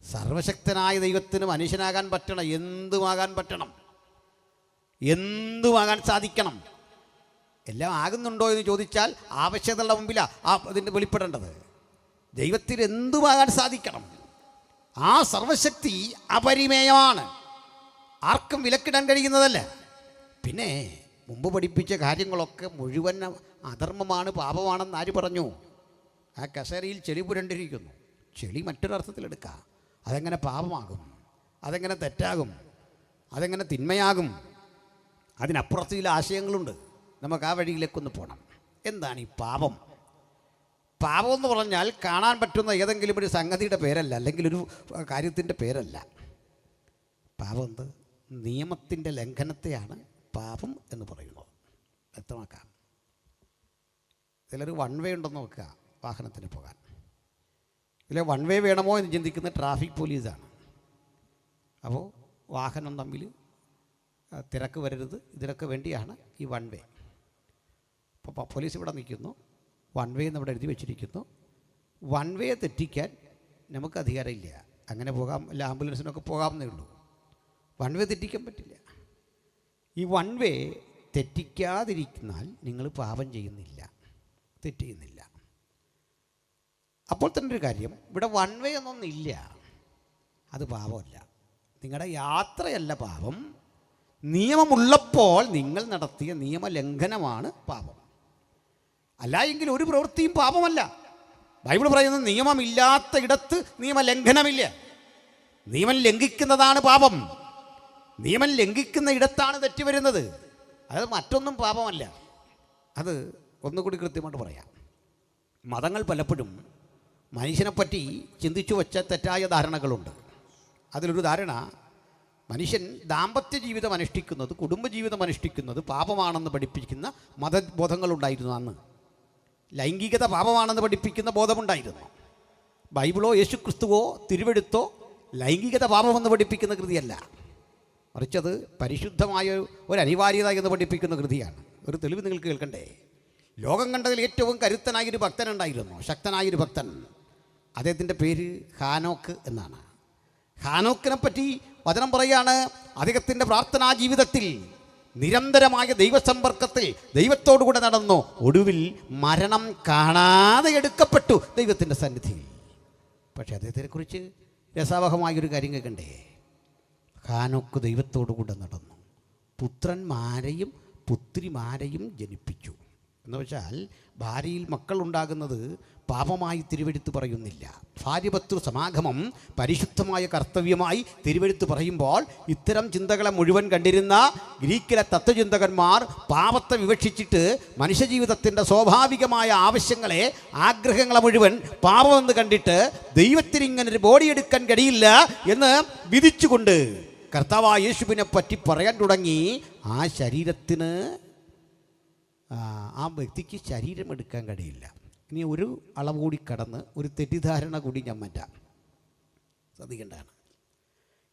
സർവശക്തനായ ദൈവത്തിന് മനുഷ്യനാകാൻ പറ്റണം, എന്തുമാകാൻ പറ്റണം, എന്തുമാകാൻ സാധിക്കണം. എല്ലാം ആകുന്നുണ്ടോ എന്ന് ചോദിച്ചാൽ ആവശ്യതയുടെ മുമ്പിലാണ് അതിൻ്റെ വെളിപ്പെടേണ്ടത്. ദൈവത്തിന് എന്തുമാകാൻ സാധിക്കണം. ആ സർവശക്തി അപരിമേയമാണ്, ആർക്കും വിലക്കിടാൻ കഴിയുന്നതല്ല. പിന്നെ മുമ്പ് പഠിപ്പിച്ച കാര്യങ്ങളൊക്കെ മുഴുവൻ അധർമ്മമാണ്, പാപമാണെന്ന് ആര് പറഞ്ഞു? ആ കസേരയിൽ ചെളി പുരണ്ടിരിക്കുന്നു. ചെളി മറ്റൊരർത്ഥത്തിലെടുക്കുക. അതെങ്ങനെ പാപമാകും? അതെങ്ങനെ തെറ്റാകും? അതെങ്ങനെ തിന്മയാകും? അതിനപ്പുറത്ത് ചില ആശയങ്ങളുണ്ട്. നമുക്ക് ആ വഴിയിലേക്കൊന്ന് പോകണം. എന്താണ് ഈ പാപം? പാപം എന്ന് പറഞ്ഞാൽ കാണാൻ പറ്റുന്ന ഏതെങ്കിലും ഒരു സംഗതിയുടെ പേരല്ല, അല്ലെങ്കിൽ ഒരു കാര്യത്തിൻ്റെ പേരല്ല. പാപം എന്ത്? നിയമത്തിൻ്റെ ലംഘനത്തെയാണ് പാപം എന്ന് പറയുന്നത്. വ്യക്തമാക്കാം. ഇതിലൊരു വൺ വേ ഉണ്ടെന്ന് നോക്കുക വാഹനത്തിന് പോകാൻ. ഇതിൽ വൺ വേ വേണമോ എന്ന് ചിന്തിക്കുന്ന ട്രാഫിക് പോലീസാണ്. അപ്പോൾ വാഹനം തമ്മിൽ തിരക്ക് വരരുത്, ഇതിനൊക്കെ വേണ്ടിയാണ് ഈ വൺ വേ. അപ്പോൾ പോലീസ് ഇവിടെ നിൽക്കുന്നു, വൺ വേ എന്ന് ഇവിടെ എഴുതി വെച്ചിരിക്കുന്നു. വൺ വേ തെറ്റിക്കാൻ നമുക്ക് അധികാരമില്ല. അങ്ങനെ പോകാം, അല്ല ആംബുലൻസിനൊക്കെ പോകാമെന്നേ ഉള്ളൂ. വൺ വേ തെറ്റിക്കാൻ പറ്റില്ല. ഈ വൺ വേ തെറ്റിക്കാതിരിക്കുന്നാൽ നിങ്ങൾ പാപം ചെയ്യുന്നില്ല, തെറ്റ് ചെയ്യുന്നില്ല. അപ്പോൾ തന്നെ ഒരു കാര്യം, ഇവിടെ വൺ വേ എന്നൊന്നില്ല, അത് പാപമല്ല. നിങ്ങളുടെ യാത്രയല്ല പാപം, നിയമമുള്ളപ്പോൾ നിങ്ങൾ നടത്തിയ നിയമലംഘനമാണ് പാപം. അല്ല എങ്കിൽ ഒരു പ്രവൃത്തിയും പാപമല്ല. ബൈബിൾ പറയുന്നത് നിയമമില്ലാത്ത ഇടത്ത് നിയമലംഘനമില്ല. നിയമം ലംഘിക്കുന്നതാണ് പാപം. നിയമം ലംഘിക്കുന്ന ഇടത്താണ് തെറ്റ് വരുന്നത്. അത് മറ്റൊന്നും പാപമല്ല. അത് ഒന്നുകൂടി കൃത്യമായിട്ട് പറയാം. മതങ്ങൾ പലപ്പോഴും മനുഷ്യനെപ്പറ്റി ചിന്തിച്ചു വച്ച തെറ്റായ ധാരണകളുണ്ട്. അതിലൊരു ധാരണ, മനുഷ്യൻ ദാമ്പത്യ ജീവിതം അനുഷ്ഠിക്കുന്നത്, കുടുംബജീവിതം അനുഷ്ഠിക്കുന്നത് പാപമാണെന്ന് പഠിപ്പിക്കുന്ന മതബോധങ്ങളുണ്ടായിരുന്നു അന്ന്. ലൈംഗികത പാപമാണെന്ന് പഠിപ്പിക്കുന്ന ബോധമുണ്ടായിരുന്നു. ബൈബിളോ യേശുക്രിസ്തുവോ തിരുവെഴുത്തോ ലൈംഗികത പാപമെന്ന് പഠിപ്പിക്കുന്ന കൃതിയല്ല, മറിച്ചത് പരിശുദ്ധമായ ഒരു അനിവാര്യത എന്ന് പഠിപ്പിക്കുന്ന കൃതിയാണ്. ഒരു തെളിവ് നിങ്ങൾക്ക് കേൾക്കണ്ടേ? ലോകം കണ്ടതിൽ ഏറ്റവും കരുത്തനായൊരു ഭക്തനുണ്ടായിരുന്നു, ശക്തനായൊരു ഭക്തൻ. അദ്ദേഹത്തിൻ്റെ പേര് ഹാനോക്ക് എന്നാണ്. ഹാനോക്കിനെ പറ്റി വചനം പറയാണ്, അദ്ദേഹത്തിൻ്റെ പ്രാർത്ഥനാ ജീവിതത്തിൽ നിരന്തരമായ ദൈവസമ്പർക്കത്തിൽ ദൈവത്തോടുകൂടെ നടന്നു. ഒടുവിൽ മരണം കാണാതെ എടുക്കപ്പെട്ടു ദൈവത്തിൻ്റെ സന്നിധിയിൽ. പക്ഷേ അദ്ദേഹത്തെക്കുറിച്ച് രസാവഹമായൊരു കാര്യം കേൾക്കണ്ടേ? ഹാനോക്ക് ദൈവത്തോടുകൂടെ നടന്നു, പുത്രന്മാരെയും പുത്രിമാരെയും ജനിപ്പിച്ചു. എന്ന് വെച്ചാൽ ഭാര്യയിൽ മക്കളുണ്ടാകുന്നത് പാപമായി തിരുവെഴുത്ത് പറയുന്നില്ല. ഭാര്യഭർത്തൃ സമാഗമം പരിശുദ്ധമായ കർത്തവ്യമായി തിരുവെഴുത്ത് പറയുമ്പോൾ ഇത്തരം ചിന്തകളെ മുഴുവൻ കണ്ടിരുന്ന ഗ്രീക്കിലെ തത്വചിന്തകന്മാർ പാപത്തെ വിവക്ഷിച്ചിട്ട് മനുഷ്യജീവിതത്തിൻ്റെ സ്വാഭാവികമായ ആവശ്യങ്ങളെ, ആഗ്രഹങ്ങളെ മുഴുവൻ പാപമെന്ന് കണ്ടിട്ട് ദൈവത്തിന് ഇങ്ങനൊരു ബോഡി എടുക്കാൻ കഴിയില്ല എന്ന് വിധിച്ചുകൊണ്ട് കർത്താവായ യേശുവിനെ പറ്റി പറയാൻ തുടങ്ങി. ആ ശരീരത്തിന്, ആ വ്യക്തിക്ക് ശരീരം എടുക്കാൻ കഴിയില്ല. ഇനി ഒരു അളവ് കൂടി കടന്ന് ഒരു തെറ്റിദ്ധാരണ കൂടി ഞാൻ മാറ്റാം, ശ്രദ്ധിക്കേണ്ടതാണ്.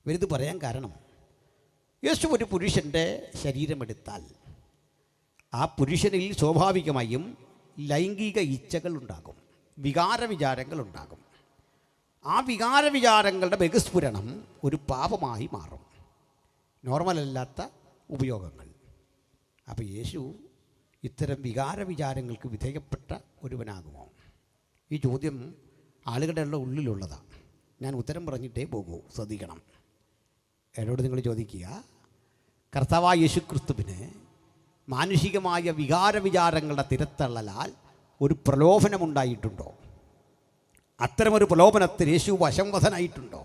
ഇവരിത് പറയാൻ കാരണം, യേശു ഒരു പുരുഷൻ്റെ ശരീരമെടുത്താൽ ആ പുരുഷനിൽ സ്വാഭാവികമായും ലൈംഗിക ഇച്ഛകൾ ഉണ്ടാകും, വികാരവിചാരങ്ങൾ ഉണ്ടാകും. ആ വികാരവിചാരങ്ങളുടെ ബഹിസ്ഫുരണം ഒരു പാപമായി മാറും, നോർമലല്ലാത്ത ഉപയോഗങ്ങൾ. അപ്പോൾ യേശു ഇത്തരം വികാരവിചാരങ്ങൾക്ക് വിധേയപ്പെട്ട ഒരുവനാകുമോ? ഈ ചോദ്യം ആളുകളുടെ ഉള്ളിലുള്ളതാണ്. ഞാൻ ഉത്തരം പറഞ്ഞിട്ടേ പോകൂ, ശ്രദ്ധിക്കണം. എന്നോട് നിങ്ങൾ ചോദിക്കുക, കർത്താവായ യേശുക്രിസ്തുവിന് മാനുഷികമായ വികാരവിചാരങ്ങളുടെ തിരത്തള്ളലാൽ ഒരു പ്രലോഭനമുണ്ടായിട്ടുണ്ടോ? അത്തരമൊരു പ്രലോഭനത്തിന് യേശു വശംവദനായിട്ടുണ്ടോ?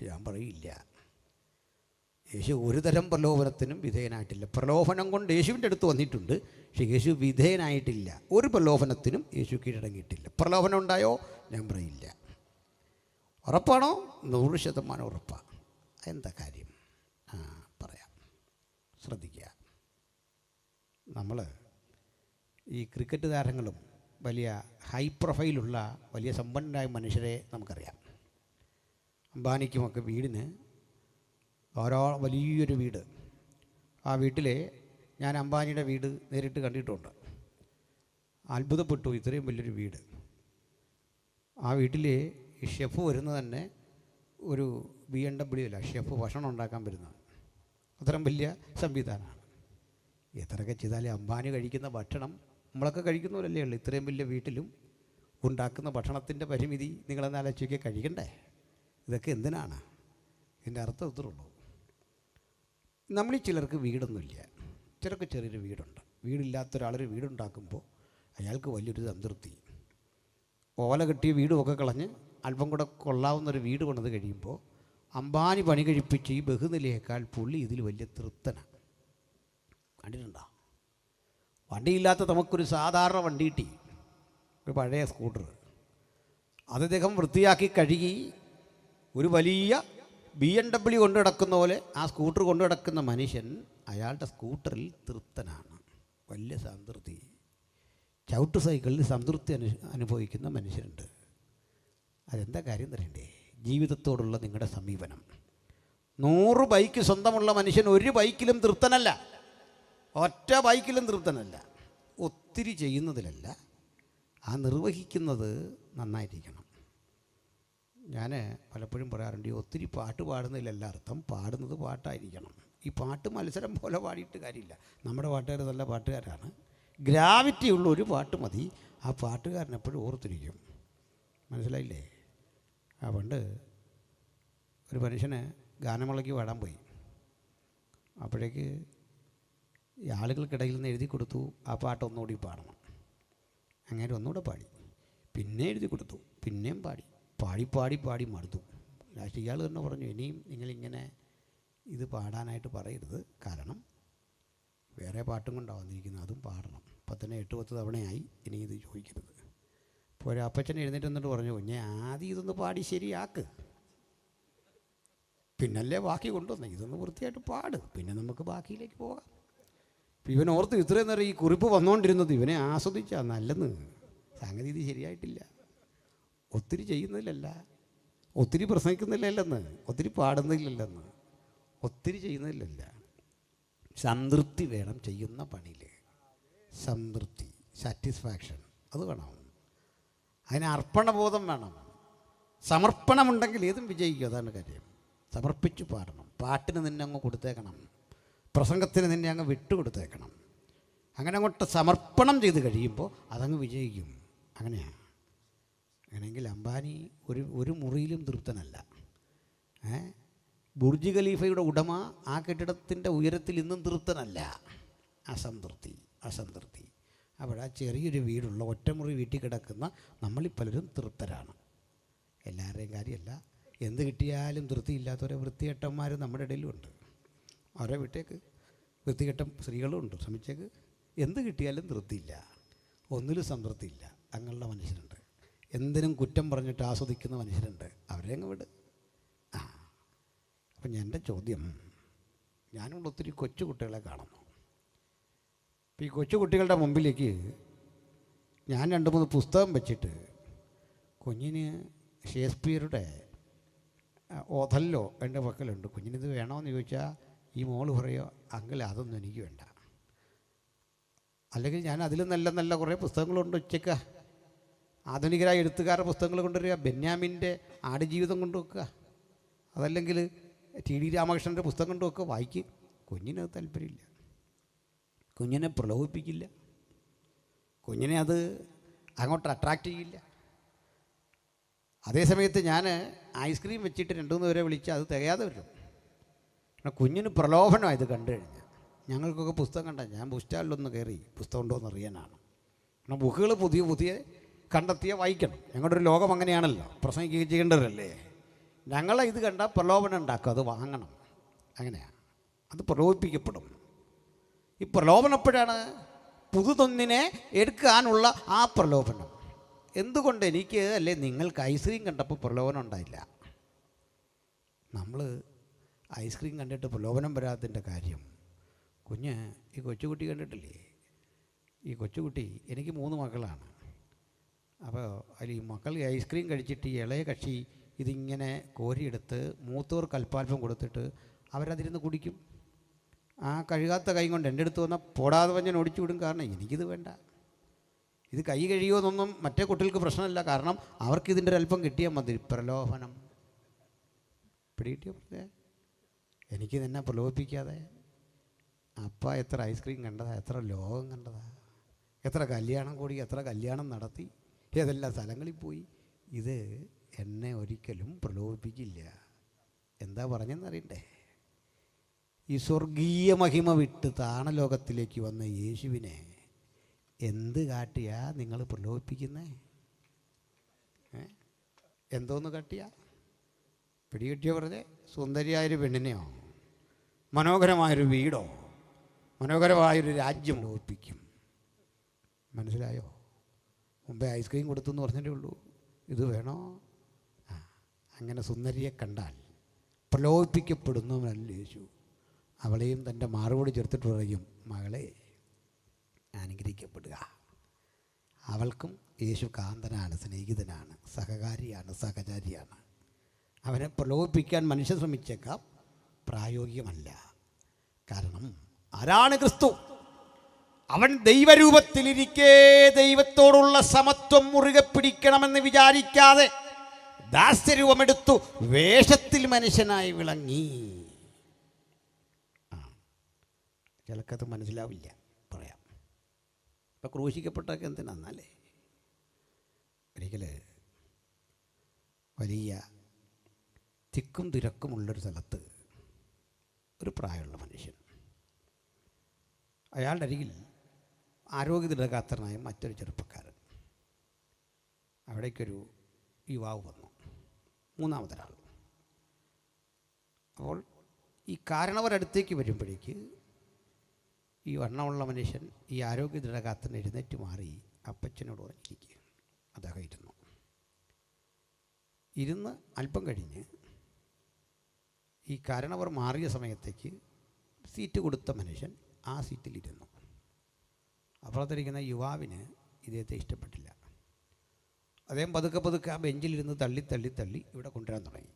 ഞാൻ പറയില്ല. യേശു ഒരു തരം പ്രലോഭനത്തിനും വിധേയനായിട്ടില്ല. പ്രലോഭനം കൊണ്ട് യേശുവിൻ്റെ അടുത്ത് വന്നിട്ടുണ്ട്, പക്ഷേ യേശു വിധേയനായിട്ടില്ല. ഒരു പ്രലോഭനത്തിനും യേശു കീഴടങ്ങിയിട്ടില്ല. പ്രലോഭനം ഉണ്ടായോ? ഞാൻ പറയില്ല. ഉറപ്പാണോ? 100% ഉറപ്പാണ്. എന്താ കാര്യം? പറയാം, ശ്രദ്ധിക്കുക. നമ്മൾ ഈ ക്രിക്കറ്റ് താരങ്ങളും വലിയ ഹൈ പ്രൊഫൈലുള്ള വലിയ സമ്പന്നരായ മനുഷ്യരെ നമുക്കറിയാം. അംബാനിക്കുമൊക്കെ വീടിന് ഓരോ വലിയൊരു വീട്. ആ വീട്ടിൽ ഞാൻ അംബാനിയുടെ വീട് നേരിട്ട് കണ്ടിട്ടുണ്ട്. അത്ഭുതപ്പെട്ടു, ഇത്രയും വലിയൊരു വീട്. ആ വീട്ടിൽ ഈ ഷെഫ് വരുന്നത് തന്നെ ഒരു BMW അല്ല, ഷെഫ് ഭക്ഷണം ഉണ്ടാക്കാൻ വരുന്നത്. അത്രയും വലിയ സംവിധാനമാണ്. എത്രയൊക്കെ ചെയ്താലും അംബാനി കഴിക്കുന്ന ഭക്ഷണം നമ്മളൊക്കെ കഴിക്കുന്നവരല്ലേ ഉള്ളൂ. ഇത്രയും വലിയ വീട്ടിലും ഉണ്ടാക്കുന്ന ഭക്ഷണത്തിൻ്റെ പരിമിതി നിങ്ങളെന്ന് ആലോചിക്കുക, കഴിക്കണ്ടേ? ഇതൊക്കെ എന്തിനാണ്? ഇതിൻ്റെ അർത്ഥം ഇത്രേ ഉള്ളൂ. നമ്മളിൽ ചിലർക്ക് വീടൊന്നുമില്ല, ചിലർക്ക് ചെറിയൊരു വീടുണ്ട്. വീടില്ലാത്തൊരാളൊരു വീടുണ്ടാക്കുമ്പോൾ അയാൾക്ക് വലിയൊരു സംതൃപ്തി. ഓല കെട്ടിയ വീടുമൊക്കെ കളഞ്ഞ് അല്പം കൂടെ കൊള്ളാവുന്നൊരു വീട് കൊണ്ടത് കഴിയുമ്പോൾ അംബാനി പണി കഴിപ്പിച്ച് ഈ ബഹുനിലയേക്കാൾ പുള്ളി ഇതിൽ വലിയ തൃപ്തനാണ്. കണ്ടിട്ടുണ്ടോ? വണ്ടിയില്ലാത്ത നമുക്കൊരു സാധാരണ വണ്ടി കിട്ടി, ഒരു പഴയ സ്കൂട്ടർ. അത് അദ്ദേഹം വൃത്തിയാക്കി കഴുകി ഒരു വലിയ BMW കൊണ്ടു കിടക്കുന്ന പോലെ ആ സ്കൂട്ടർ കൊണ്ടു കിടക്കുന്ന മനുഷ്യൻ അയാളുടെ സ്കൂട്ടറിൽ തൃപ്തനാണ്, വലിയ സംതൃപ്തി. ചവിട്ട് സൈക്കിളിൽ സംതൃപ്തി അനുഭവിക്കുന്ന മനുഷ്യരുണ്ട്. അതെന്താ കാര്യം തരണ്ടേ? ജീവിതത്തോടുള്ള നിങ്ങളുടെ സമീപനം. 100 ബൈക്ക് സ്വന്തമുള്ള മനുഷ്യൻ ഒരു ബൈക്കിലും തൃപ്തനല്ല, ഒറ്റ ബൈക്കിലും തൃപ്തനല്ല. ഒത്തിരി ചെയ്യുന്നതിലല്ല, ആ നിർവഹിക്കുന്നത് നന്നായിരിക്കണം. ഞാൻ പലപ്പോഴും പറയാറുണ്ട്, ഈ ഒത്തിരി പാട്ട് പാടുന്നതിലല്ല അർത്ഥം, പാടുന്നത് പാട്ടായിരിക്കണം. ഈ പാട്ട് മത്സരം പോലെ പാടിയിട്ട് കാര്യമില്ല. നമ്മുടെ പാട്ടുകാർ നല്ല പാട്ടുകാരാണ്, ഗ്രാവിറ്റി ഉള്ള ഒരു പാട്ട് മതി, ആ പാട്ടുകാരൻ എപ്പോഴും ഓർത്തിരിക്കും. മനസ്സിലായില്ലേ? ആ പണ്ട് ഒരു മനുഷ്യന് ഗാനമേളയ്ക്ക് പാടാൻ പോയി. അപ്പോഴേക്ക് ഈ ആളുകൾക്കിടയിൽ നിന്ന് എഴുതി കൊടുത്തു, ആ പാട്ട് ഒന്നുകൂടി പാടണം. അങ്ങനെ ഒന്നുകൂടെ പാടി, പിന്നെ എഴുതി കൊടുത്തു, പിന്നെയും പാടി പാടി പാടി പാടി മടുത്തു. ലാസ്റ്റ് ഇയാൾ തന്നെ പറഞ്ഞു, ഇനിയും നിങ്ങളിങ്ങനെ ഇത് പാടാനായിട്ട് പറയരുത്, കാരണം വേറെ പാട്ടും കൊണ്ടാണ് വന്നിരിക്കുന്നത്, അതും പാടണം. 8-10 തവണയായി, ഇനി ഇത് ചോദിക്കരുത്. അപ്പോൾ ഒരു അപ്പച്ചൻ എഴുന്നേറ്റ് വന്നിട്ട് പറഞ്ഞു, ഞാൻ ആദ്യം ഇതൊന്ന് പാടി ശരിയാക്ക്, പിന്നല്ലേ ബാക്കി കൊണ്ടുവന്നേ, ഇതൊന്ന് വൃത്തിയായിട്ട് പാട്, പിന്നെ നമുക്ക് ബാക്കിയിലേക്ക് പോകാം. അപ്പം ഇവൻ ഓർത്ത് ഇത്രയും നേരം ഈ കുറിപ്പ് വന്നുകൊണ്ടിരുന്നത് ഇവനെ ആസ്വദിച്ചാൽ നല്ലെന്ന്. സംഗതി ഇത് ശരിയായിട്ടില്ല. ഒത്തിരി ചെയ്യുന്നതിലല്ല, ഒത്തിരി പ്രസംഗിക്കുന്നില്ലെന്ന്, ഒത്തിരി പാടുന്നതിലല്ലെന്ന്, ഒത്തിരി ചെയ്യുന്നതിലല്ല. സംതൃപ്തി വേണം ചെയ്യുന്ന പണിയിൽ, സംതൃപ്തി, സാറ്റിസ്ഫാക്ഷൻ, അത് വേണം. അതിന് അർപ്പണബോധം വേണം, സമർപ്പണമുണ്ടെങ്കിൽ ഏതും വിജയിക്കും. അതാണ് കാര്യം. സമർപ്പിച്ച് പാടണം. പാട്ടിന് നിന്നെ അങ്ങ് കൊടുത്തേക്കണം, പ്രസംഗത്തിന് നിന്നെ അങ്ങ് വിട്ടുകൊടുത്തേക്കണം. അങ്ങനെ അങ്ങോട്ട് സമർപ്പണം ചെയ്ത് കഴിയുമ്പോൾ അതങ്ങ് വിജയിക്കും. അങ്ങനെയാണ്. അങ്ങനെയെങ്കിൽ അംബാനി ഒരു മുറിയിലും തൃപ്തനല്ല. ബുർജ് ഖലീഫയുടെ ഉടമ ആ കെട്ടിടത്തിൻ്റെ ഉയരത്തിൽ ഇന്നും തൃപ്തനല്ല. അസംതൃപ്തി. അവിടെ ആ ചെറിയൊരു വീടുള്ള ഒറ്റമുറി വീട്ടിൽ കിടക്കുന്ന നമ്മളിൽ പലരും തൃപ്തരാണ്. എല്ലാവരുടെയും കാര്യമല്ല. എന്ത് കിട്ടിയാലും തൃപ്തിയില്ലാത്തവരെ വൃത്തികെട്ടന്മാർ നമ്മുടെ ഇടയിലുമുണ്ട്. അവരെ വിട്ടേക്ക്. വൃത്തികെട്ട സ്ത്രീകളും ഉണ്ട്, ശ്രമിച്ചേക്ക്. എന്ത് കിട്ടിയാലും തൃപ്തിയില്ല, ഒന്നിലും സംതൃപ്തിയില്ല. അങ്ങനെയുള്ള മനുഷ്യരുണ്ട്. എന്തിനും കുറ്റം പറഞ്ഞിട്ട് ആസ്വദിക്കുന്ന മനുഷ്യരുണ്ട്. അവരെ അങ്ങ് വിട്. അപ്പം എൻ്റെ ചോദ്യം, ഞാനിവിടെ ഒത്തിരി കൊച്ചു കുട്ടികളെ കാണുന്നു. അപ്പോൾ ഈ കൊച്ചു കുട്ടികളുടെ മുമ്പിലേക്ക് ഞാൻ 2-3 പുസ്തകം വെച്ചിട്ട്, കുഞ്ഞിന് ഷേക്സ്പിയറുടെ ഓഥല്ലോ എൻ്റെ പക്കലുണ്ട്, കുഞ്ഞിനിത് വേണമെന്ന് ചോദിച്ചാൽ ഈ മോള് പറയുക, അങ്കിൾ അതൊന്നും എനിക്ക് വേണ്ട. അല്ലെങ്കിൽ ഞാൻ അതിലും നല്ല കുറേ പുസ്തകങ്ങളുണ്ട് ഉച്ചയ്ക്ക്. ആധുനികരായ എഴുത്തുകാരുടെ പുസ്തകങ്ങൾ കൊണ്ടുവരിക, ബെന്യാമിൻ്റെ ആടുജീവിതം കൊണ്ടുവെക്കുക, അതല്ലെങ്കിൽ TD രാമകൃഷ്ണൻ്റെ പുസ്തകം കൊണ്ടുവെക്കുക, വായിക്കുക. കുഞ്ഞിനത് താല്പര്യമില്ല, കുഞ്ഞിനെ പ്രലോഭിപ്പിക്കില്ല, കുഞ്ഞിനെ അത് അങ്ങോട്ട് അട്രാക്റ്റ് ചെയ്യില്ല. അതേസമയത്ത് ഞാൻ ഐസ്ക്രീം വെച്ചിട്ട് 2-3 പേരെ വിളിച്ച് അത് തികയാതെ വരും. കാരണം കുഞ്ഞിന് പ്രലോഭനമാണ് ഇത് കണ്ടു കഴിഞ്ഞാൽ. ഞങ്ങൾക്കൊക്കെ പുസ്തകം കണ്ടാൽ ഞാൻ ബുക്ക് സ്റ്റാളിലൊന്ന് കയറി പുസ്തകം ഉണ്ടോ എന്ന് അറിയാനാണ്. കാരണം ബുക്കുകൾ പുതിയ കണ്ടെത്തിയാൽ വായിക്കണം. ഞങ്ങളുടെ ഒരു ലോകം അങ്ങനെയാണല്ലോ, പ്രസംഗിക്കുകയും ചെയ്യേണ്ടവരല്ലേ. ഞങ്ങളെ ഇത് കണ്ടാൽ പ്രലോഭനം ഉണ്ടാക്കും, അത് വാങ്ങണം. അങ്ങനെയാണ്, അത് പ്രലോഭിപ്പിക്കപ്പെടും. ഈ പ്രലോഭനപ്പോഴാണ് പുതുതൊന്നിനെ എടുക്കാനുള്ള ആ പ്രലോഭനം. എന്തുകൊണ്ട് എനിക്ക് അല്ലേ നിങ്ങൾക്ക് ഐസ്ക്രീം കണ്ടപ്പോൾ പ്രലോഭനം ഉണ്ടായില്ല? നമ്മൾ ഐസ്ക്രീം കണ്ടിട്ട് പ്രലോഭനം വരാത്തതിൻ്റെ കാര്യം, ഈ കൊച്ചുകുട്ടി കണ്ടിട്ടില്ലേ? ഈ കൊച്ചുകുട്ടി, എനിക്ക് 3 മക്കളാണ്. അപ്പോൾ അതിൽ ഈ മക്കൾ ഐസ്ക്രീം കഴിച്ചിട്ട് ഈ ഇളയ കക്ഷി ഇതിങ്ങനെ കോരിയെടുത്ത് മൂത്തവർക്ക് അല്പാൽപ്പം കൊടുത്തിട്ട് അവരതിരുന്ന് കുടിക്കും. ആ കഴുകാത്ത കൈ കൊണ്ട് എൻ്റെ അടുത്ത് വന്നാൽ പോടാതെ പറഞ്ഞാൽ ഓടിച്ചു വിടും. കാരണം എനിക്കിത് വേണ്ട. ഇത് കൈ കഴിയുമോയെന്നൊന്നും മറ്റേ കുട്ടികൾക്ക് പ്രശ്നമില്ല, കാരണം അവർക്കിതിൻ്റെ ഒരു അല്പം കിട്ടിയാൽ മതി. പ്രലോഭനം പിടികിട്ടിയോ? എനിക്ക് തന്നെ പ്രലോഭിപ്പിക്കാതെ അപ്പ എത്ര ഐസ്ക്രീം കണ്ടതാ, എത്ര ലോകം കണ്ടതാ, എത്ര കല്യാണം കൂടി, എത്ര കല്യാണം നടത്തി, ഏതെല്ലാം സ്ഥലങ്ങളിൽ പോയി. ഇത് എന്നെ ഒരിക്കലും പ്രലോഭിപ്പിക്കില്ല. എന്താ പറഞ്ഞെന്നറിയണ്ടേ? ഈ സ്വർഗീയ മഹിമ വിട്ട് താണലോകത്തിലേക്ക് വന്ന യേശുവിനെ എന്ത് കാട്ടിയാ നിങ്ങൾ പ്രലോഭിപ്പിക്കുന്നേ? എന്തോന്ന് കാട്ടിയാ? പിടികിട്ടിയോ? വെറുതെ സുന്ദരിയായൊരു പെണ്ണിനെയോ, മനോഹരമായൊരു വീടോ, മനോഹരമായൊരു രാജ്യം പ്രലോഭിപ്പിക്കും. മനസ്സിലായോ? മുമ്പേ ഐസ്ക്രീം കൊടുത്തു എന്ന് പറഞ്ഞതേ ഉള്ളൂ, ഇത് വേണോ? അങ്ങനെ സുന്ദരിയെ കണ്ടാൽ പ്രലോഭിപ്പിക്കപ്പെടുന്നവനല്ല യേശു. അവളെയും തൻ്റെ മാറോട് ചേർത്തിട്ട് പറയും, മകളെ അനുഗ്രഹിക്കപ്പെടുക. അവൾക്കും യേശു കാന്തനാണ്, സ്നേഹിതനാണ്, സഹകാരിയാണ്, സഹചാരിയാണ്. അവനെ പ്രലോഭിപ്പിക്കാൻ മനുഷ്യൻ ശ്രമിച്ചേക്കാം, പ്രായോഗികമല്ല. കാരണം ആരാണ് ക്രിസ്തു? അവൻ ദൈവരൂപത്തിലിരിക്കെ ദൈവത്തോടുള്ള സമത്വം മുറുകെ പിടിക്കണമെന്ന് വിചാരിക്കാതെ ദാസ്യരൂപമെടുത്തു വേഷത്തിൽ മനുഷ്യനായി വിളങ്ങി. ചിലക്കത് മനസ്സിലാവില്ല, പറയാം. ഇപ്പം ക്രൂശിക്കപ്പെട്ടൊക്കെ എന്തിനാന്നല്ലേ? ഒരിക്കൽ വലിയ തിക്കും തിരക്കുമുള്ളൊരു സ്ഥലത്ത് ഒരു പ്രായമുള്ള മനുഷ്യൻ, അയാളുടെ അരികിൽ ആരോഗ്യദൃഢഗാത്രനായ മറ്റൊരു ചെറുപ്പക്കാരൻ. അവിടേക്കൊരു യുവാവ് വന്നു, മൂന്നാമതൊരാൾ. അപ്പോൾ ഈ കാരണവരടുത്തേക്ക് വരുമ്പോഴേക്ക് ഈ വണ്ണമുള്ള മനുഷ്യൻ, ഈ ആരോഗ്യദൃഢഗാത്രൻ എഴുന്നേറ്റ് മാറി അപ്പച്ചനോട് പറഞ്ഞിരിക്കുക. അദ്ദേഹം ഇരുന്ന് അല്പം കഴിഞ്ഞ് ഈ കാരണവർ മാറിയ സമയത്തേക്ക് സീറ്റ് കൊടുത്ത മനുഷ്യൻ ആ സീറ്റിലിരുന്നു. അപ്പുറത്തിരിക്കുന്ന യുവാവിന് ഇദ്ദേഹത്തെ ഇഷ്ടപ്പെട്ടില്ല. അദ്ദേഹം പതുക്കെ ആ ബെഞ്ചിലിരുന്ന് തള്ളി ഇവിടെ കൊണ്ടുവരാൻ തുടങ്ങി.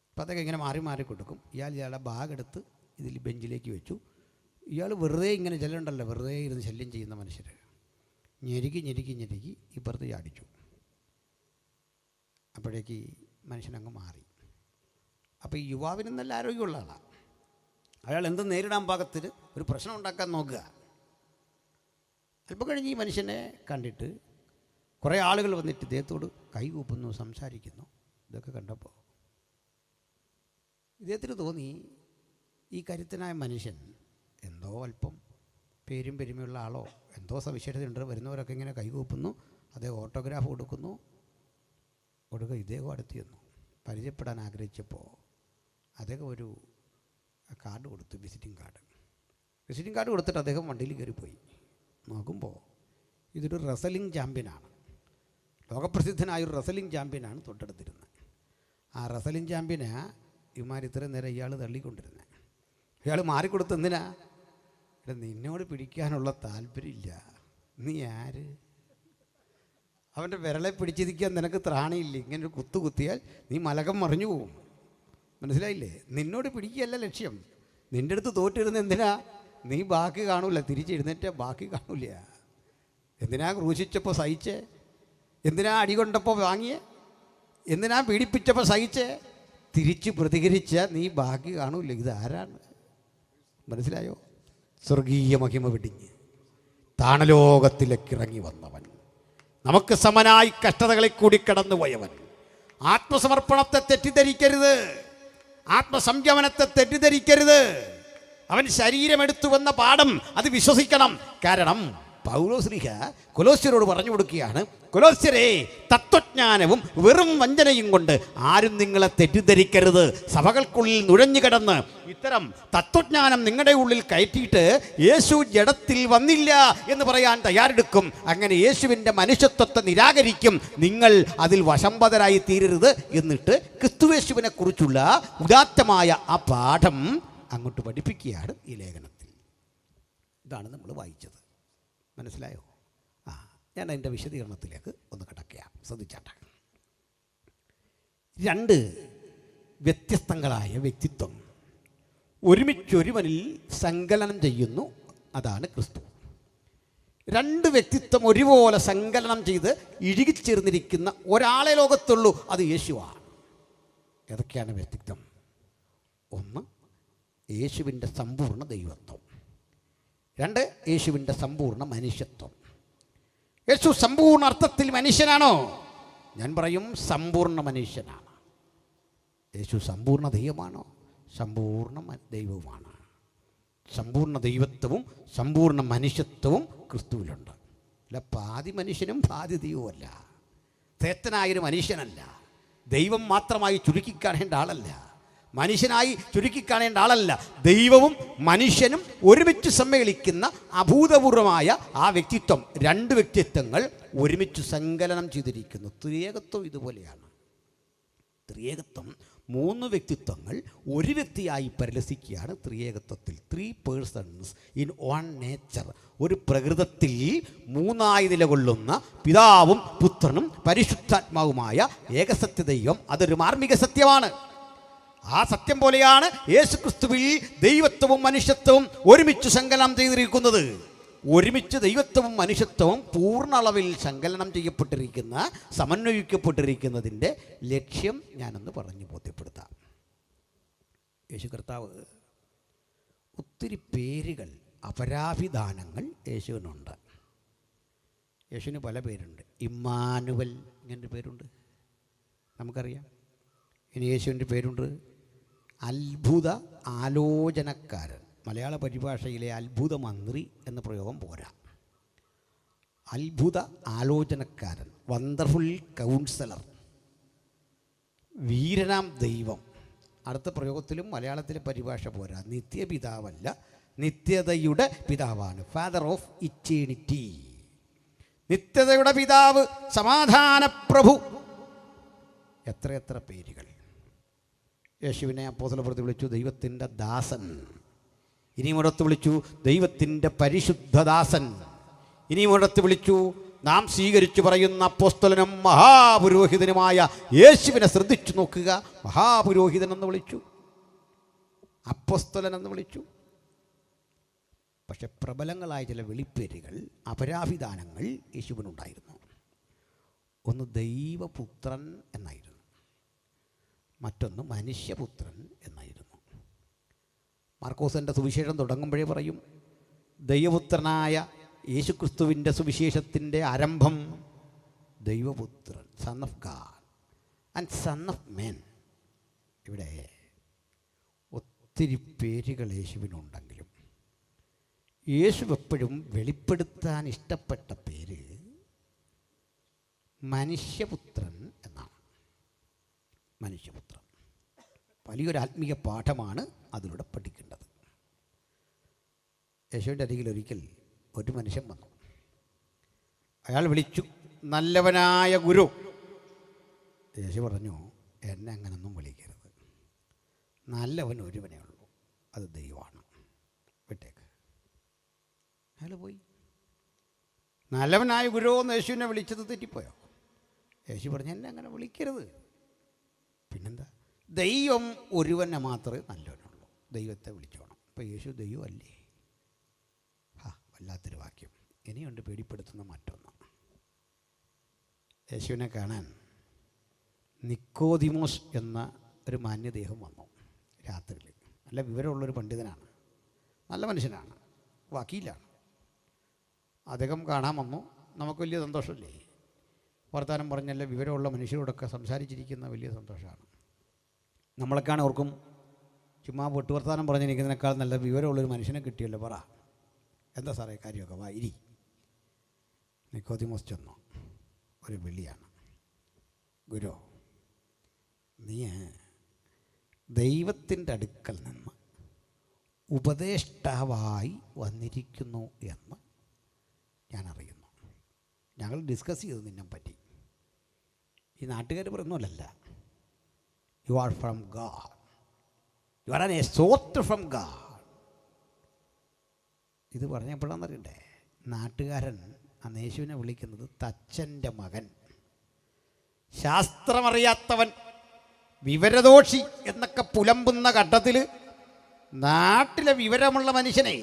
അപ്പോൾ അതൊക്കെ ഇങ്ങനെ മാറി കൊടുക്കും. ഇയാളുടെ ബാഗ് എടുത്ത് ഇതിൽ ബെഞ്ചിലേക്ക് വെച്ചു. ഇയാൾ വെറുതെ ഇങ്ങനെ ചെല്ലുണ്ടല്ലോ, വെറുതെ ഇരുന്ന് ശല്യം ചെയ്യുന്ന മനുഷ്യർ ഞെരുക്കി ഇപ്പുറത്ത് ചാടിച്ചു. അപ്പോഴേക്ക് മനുഷ്യനങ്ങ് മാറി. അപ്പോൾ ഈ യുവാവിന് നല്ല ആരോഗ്യമുള്ള ആളാണ്. അയാൾ എന്ത് നേരിടാൻ പാകത്തിൽ ഒരു പ്രശ്നം ഉണ്ടാക്കാൻ നോക്കുക. അല്പം കഴിഞ്ഞ് ഈ മനുഷ്യനെ കണ്ടിട്ട് കുറേ ആളുകൾ വന്നിട്ട് ഇദ്ദേഹത്തോട് കൈകൂപ്പുന്നു, സംസാരിക്കുന്നു. ഇതൊക്കെ കണ്ടപ്പോൾ ഇദ്ദേഹത്തിന് തോന്നി, ഈ കരുത്തനായ മനുഷ്യൻ എന്തോ അല്പം പേരും പെരുമയുള്ള ആളോ എന്തോ സവിശേഷതയുണ്ട്. വരുന്നവരൊക്കെ ഇങ്ങനെ കൈകൂപ്പുന്നു, അദ്ദേഹം ഓട്ടോഗ്രാഫ് കൊടുക്കുന്നു. ഇദ്ദേഹം അടുത്ത് ചെന്നു പരിചയപ്പെടാൻ ആഗ്രഹിച്ചപ്പോൾ അദ്ദേഹം ഒരു കാർഡ് കൊടുത്തു, വിസിറ്റിംഗ് കാർഡ് കൊടുത്തിട്ട് അദ്ദേഹം വണ്ടിയിൽ കയറിപ്പോയി. നോക്കുമ്പോൾ ഇതൊരു റെസലിംഗ് ചാമ്പ്യനാണ്, ലോകപ്രസിദ്ധനായൊരു റെസലിംഗ് ചാമ്പ്യനാണ് തൊട്ടടുത്തിരുന്നത്. ആ റെസലിംഗ് ചാമ്പ്യനാ ഇവന്മാർ ഇത്രയും നേരം ഇയാൾ തള്ളിക്കൊണ്ടിരുന്നത്. ഇയാൾ മാറിക്കൊടുത്ത് എന്തിനാ? നിന്നോട് പിടിക്കാനുള്ള താല്പര്യമില്ല, നീ ആര്? അവൻ്റെ വിരളെ പിടിച്ചിരിക്കാൻ നിനക്ക് ത്രാണിയില്ല. ഇങ്ങനൊരു കുത്തിയാൽ നീ മലകം മറിഞ്ഞു പോവും. മനസ്സിലായില്ലേ? നിന്നോട് പിടിക്കുകയല്ല ലക്ഷ്യം. നിൻ്റെ അടുത്ത് തോറ്റിരുന്ന് എന്തിനാ? നീ ബാക്കി കാണൂല, തിരിച്ചെഴുന്നേറ്റ ബാക്കി കാണൂല. എന്തിനാ ക്രൂശിച്ചപ്പോൾ സഹിച്ചേ? എന്തിനാ അടികൊണ്ടപ്പോൾ വാങ്ങിയേ? എന്തിനാ പീഡിപ്പിച്ചപ്പോൾ സഹിച്ചേ? തിരിച്ച് പ്രതികരിച്ച നീ ബാക്കി കാണൂല. ഇതാരാണ്? മനസ്സിലായോ? സ്വർഗീയ മഹിമ വെടിഞ്ഞ് താണലോകത്തിലേക്ക് ഇറങ്ങി വന്നവൻ, നമുക്ക് സമനായി കഷ്ടതകളിൽ കൂടി കടന്നുപോയവൻ. ആത്മസമർപ്പണത്തെ തെറ്റിദ്ധരിക്കരുത്, ആത്മസംയമനത്തെ തെറ്റിദ്ധരിക്കരുത്. അവൻ ശരീരമെടുത്തുവെന്ന പാഠം അത് വിശ്വസിക്കണം. കാരണം പൗലോസ്ലീഹ കൊലോസ്യരോട് പറഞ്ഞു കൊടുക്കുകയാണ്, കൊലോസ്യരെ, തത്വജ്ഞാനവും വെറും വഞ്ചനയും കൊണ്ട് ആരും നിങ്ങളെ തെറ്റിദ്ധരിക്കരുത്. സഭകൾക്കുള്ളിൽ നുഴഞ്ഞു കിടന്ന് ഇത്തരം തത്വജ്ഞാനം നിങ്ങളുടെ ഉള്ളിൽ കയറ്റിയിട്ട് യേശു ജഡത്തിൽ വന്നില്ല എന്ന് പറയാൻ തയ്യാറെടുക്കും. അങ്ങനെ യേശുവിൻ്റെ മനുഷ്യത്വത്തെ നിരാകരിക്കും. നിങ്ങൾ അതിൽ വശംബദരായി തീരരുത്. എന്നിട്ട് ക്രിസ്തുയേശുവിനെ കുറിച്ചുള്ള ഉദാത്തമായ ആ പാഠം അങ്ങോട്ട് പഠിപ്പിക്കുകയാണ് ഈ ലേഖനത്തിൽ. ഇതാണ് നമ്മൾ വായിച്ചത്. മനസ്സിലായോ? ഞാൻ അതിൻ്റെ വിശദീകരണത്തിലേക്ക് ഒന്ന് കിടക്കുകയാണ്, ശ്രദ്ധിച്ചാട്ടെ. രണ്ട് വ്യത്യസ്തങ്ങളായ വ്യക്തിത്വം ഒരുമിച്ചൊരുവനിൽ സങ്കലനം ചെയ്യുന്നു, അതാണ് ക്രിസ്തു. രണ്ട് വ്യക്തിത്വം ഒരുപോലെ സങ്കലനം ചെയ്ത് ഇഴുകിച്ചേർന്നിരിക്കുന്ന ഒരാളെ ലോകത്തുള്ളൂ, അത് യേശുവാണ്. ഏതൊക്കെയാണ് വ്യക്തിത്വം? ഒന്ന്, യേശുവിൻ്റെ സമ്പൂർണ്ണ ദൈവത്വം. രണ്ട്, യേശുവിൻ്റെ സമ്പൂർണ്ണ മനുഷ്യത്വം. യേശു സമ്പൂർണ്ണ അർത്ഥത്തിൽ മനുഷ്യനാണോ? ഞാൻ പറയും സമ്പൂർണ്ണ മനുഷ്യനാണ്. യേശു സമ്പൂർണ്ണ ദൈവമാണോ? സമ്പൂർണ്ണ ദൈവവുമാണ്. സമ്പൂർണ്ണ ദൈവത്വവും സമ്പൂർണ്ണ മനുഷ്യത്വവും ക്രിസ്തുവിലുണ്ട്. അല്ല പാതി മനുഷ്യനും പാതി ദൈവവുമല്ല. ശ്രേഷ്ഠനായൊരു മനുഷ്യനല്ല, ദൈവം മാത്രമായി ചുരുക്കിക്കാണേണ്ട ആളല്ല. മനുഷ്യനായി ചുരുക്കിക്കാണേണ്ട ആളല്ല. ദൈവവും മനുഷ്യനും ഒരുമിച്ച് സമ്മേളിക്കുന്ന അഭൂതപൂർവമായ ആ വ്യക്തിത്വം, രണ്ട് വ്യക്തിത്വങ്ങൾ ഒരുമിച്ച് സങ്കലനം ചെയ്തിരിക്കുന്നു. ത്രിയേകത്വം ഇതുപോലെയാണ്. ത്രിയേകത്വം മൂന്ന് വ്യക്തിത്വങ്ങൾ ഒരു വ്യക്തിയായി പരിലസിക്കുകയാണ് ത്രിയേകത്വത്തിൽ. 3 പേഴ്സൺസ് ഇൻ വൺ നേച്ചർ. ഒരു പ്രകൃതത്തിൽ മൂന്നായി നിലകൊള്ളുന്ന പിതാവും പുത്രനും പരിശുദ്ധാത്മാവുമായ ഏകസത്യ ദൈവം. അതൊരു മാർമിക സത്യമാണ്. ആ സത്യം പോലെയാണ് യേശുക്രിസ്തുവിൽ ദൈവത്വവും മനുഷ്യത്വവും ഒരുമിച്ച് സങ്കലനം ചെയ്തിരിക്കുന്നത്. ഒരുമിച്ച് ദൈവത്വവും മനുഷ്യത്വവും പൂർണ്ണ അളവിൽ സങ്കലനം ചെയ്യപ്പെട്ടിരിക്കുന്ന, സമന്വയിക്കപ്പെട്ടിരിക്കുന്നതിൻ്റെ ലക്ഷ്യം ഞാനൊന്ന് പറഞ്ഞു ബോധ്യപ്പെടുത്താം. യേശു കർത്താവ് ഒത്തിരി പേരുകൾ, അപരാഭിധാനങ്ങൾ യേശുവിനുണ്ട്. യേശുവിന് പല പേരുണ്ട്. ഇമ്മാനുവൽ ഇങ്ങനൊരു പേരുണ്ട്, നമുക്കറിയാം. ഇനി യേശുവിൻ്റെ പേരുണ്ട് അത്ഭുത ആലോചനക്കാരൻ. മലയാള പരിഭാഷയിലെ അത്ഭുത മന്ത്രി എന്ന പ്രയോഗം പോരാ. അത്ഭുത ആലോചനക്കാരൻ, വണ്ടർഫുൾ കൗൺസിലർ, വീരനാം ദൈവം. അടുത്ത പ്രയോഗത്തിലും മലയാളത്തിലെ പരിഭാഷ പോരാ. നിത്യപിതാവല്ല, നിത്യതയുടെ പിതാവാണ്. ഫാദർ ഓഫ് ഇറ്റേണിറ്റി, നിത്യതയുടെ പിതാവ്, സമാധാന പ്രഭു. എത്രയെത്ര പേരുകൾ. യേശുവിനെ അപ്പോസ്തലപ്രവൃത്തി വിളിച്ചു ദൈവത്തിൻ്റെ ദാസൻ. ഇനിയും ഒരിടത്ത് വിളിച്ചു ദൈവത്തിൻ്റെ പരിശുദ്ധദാസൻ. ഇനിയും ഒരിടത്ത് വിളിച്ചു നാം സ്വീകരിച്ചു പറയുന്ന അപ്പോസ്തലനും മഹാപുരോഹിതനുമായ യേശുവിനെ ശ്രദ്ധിച്ചു നോക്കുക. മഹാപുരോഹിതൻ എന്ന് വിളിച്ചു, അപ്പോസ്തലൻ എന്ന് വിളിച്ചു. പക്ഷെ പ്രബലങ്ങളായ ചില വെളിപ്പേരുകൾ, അപരാഭിധാനങ്ങൾ യേശുവിനുണ്ടായിരുന്നു. ഒന്ന് ദൈവപുത്രൻ എന്നായിരുന്നു, മറ്റൊന്ന് മനുഷ്യപുത്രൻ എന്നായിരുന്നു. മാർക്കോസിൻ്റെ സുവിശേഷം തുടങ്ങുമ്പോഴേ പറയും ദൈവപുത്രനായ യേശുക്രിസ്തുവിൻ്റെ സുവിശേഷത്തിൻ്റെ ആരംഭം ദൈവപുത്രൻ, son of God and son of men. ഇവിടെ ഒത്തിരി പേരുകൾ യേശുവിനുണ്ടെങ്കിലും യേശു എപ്പോഴും വെളിപ്പെടുത്താൻ ഇഷ്ടപ്പെട്ട പേര് മനുഷ്യപുത്രൻ എന്നാണ്. മനുഷ്യപുത്രൻ വലിയൊരു ആത്മീയ പാഠമാണ് അതിലൂടെ പഠിക്കേണ്ടത്. യേശുവിൻ്റെ അരികിൽ ഒരിക്കൽ ഒരു മനുഷ്യൻ വന്നു. അയാൾ വിളിച്ചു, നല്ലവനായ ഗുരു. യേശു പറഞ്ഞു, എന്നെ അങ്ങനൊന്നും വിളിക്കരുത്. നല്ലവൻ ഒരുവനേ ഉള്ളൂ, അത് ദൈവമാണ്, വിട്ടേക്ക്. അയാൾ പോയി. നല്ലവനായ ഗുരു എന്ന് യേശുവിനെ വിളിച്ചത് തെറ്റിപ്പോയോ? യേശു പറഞ്ഞു, എന്നെ അങ്ങനെ വിളിക്കരുത്. പിന്നെന്താ? ദൈവം ഒരുവനെ മാത്രമേ നല്ലവനുള്ളൂ, ദൈവത്തെ വിളിച്ചോണം. അപ്പോൾ യേശു ദൈവമല്ലേ? വല്ലാത്തൊരു വാക്യം. ഇനിയുണ്ട് പേടിപ്പെടുത്തുന്ന മറ്റൊന്ന്. യേശുവിനെ കാണാൻ നിക്കോദിമോസ് എന്ന ഒരു മാന്യദേഹം വന്നു രാത്രിയിൽ. നല്ല വിവരമുള്ളൊരു പണ്ഡിതനാണ്, നല്ല മനുഷ്യനാണ്, വക്കീലാണ്. അദ്ദേഹം കാണാൻ വന്നു. നമുക്ക് വലിയ സന്തോഷമല്ലേ? വർത്തമാനം പറഞ്ഞല്ല വിവരമുള്ള മനുഷ്യരോടൊക്കെ സംസാരിച്ചിരിക്കുന്ന വലിയ സന്തോഷമാണ്. നമ്മളൊക്കെയാണ് ഓർക്കും, ചുമ്മാ പൊട്ടുവർത്താനം പറഞ്ഞിരിക്കുന്നതിനേക്കാൾ നല്ല വിവരമുള്ളൊരു മനുഷ്യനെ കിട്ടിയല്ലോ. പറ, എന്താ സാറേ കാര്യമൊക്കെ? വാ ഇരി. നിക്കോദിമോസ് ചെന്നു. ഒരു വിളിയാണ്, ഗുരു, നീ ദൈവത്തിൻ്റെ അടുക്കൽ നിന്ന് ഉപദേഷ്ടാവായി വന്നിരിക്കുന്നു എന്ന് ഞാൻ അറിയുന്നു. ഞങ്ങൾ ഡിസ്കസ് ചെയ്തു നിന്നെ പറ്റി. ഈ നാട്ടുകാർ പറയുന്നതല്ല, you are from God, you are an exhort from God. ഇത് പറഞ്ഞപ്പോഴാണെന്നറിയണ്ടേ, നാട്ടുകാരൻ ആ യേശുവിനെ വിളിക്കുന്നത് തച്ചൻ്റെ മകൻ, ശാസ്ത്രമറിയാത്തവൻ, വിവരദോഷി എന്നൊക്കെ പുലമ്പുന്ന ഘട്ടത്തിൽ നാട്ടിലെ വിവരമുള്ള മനുഷ്യനെ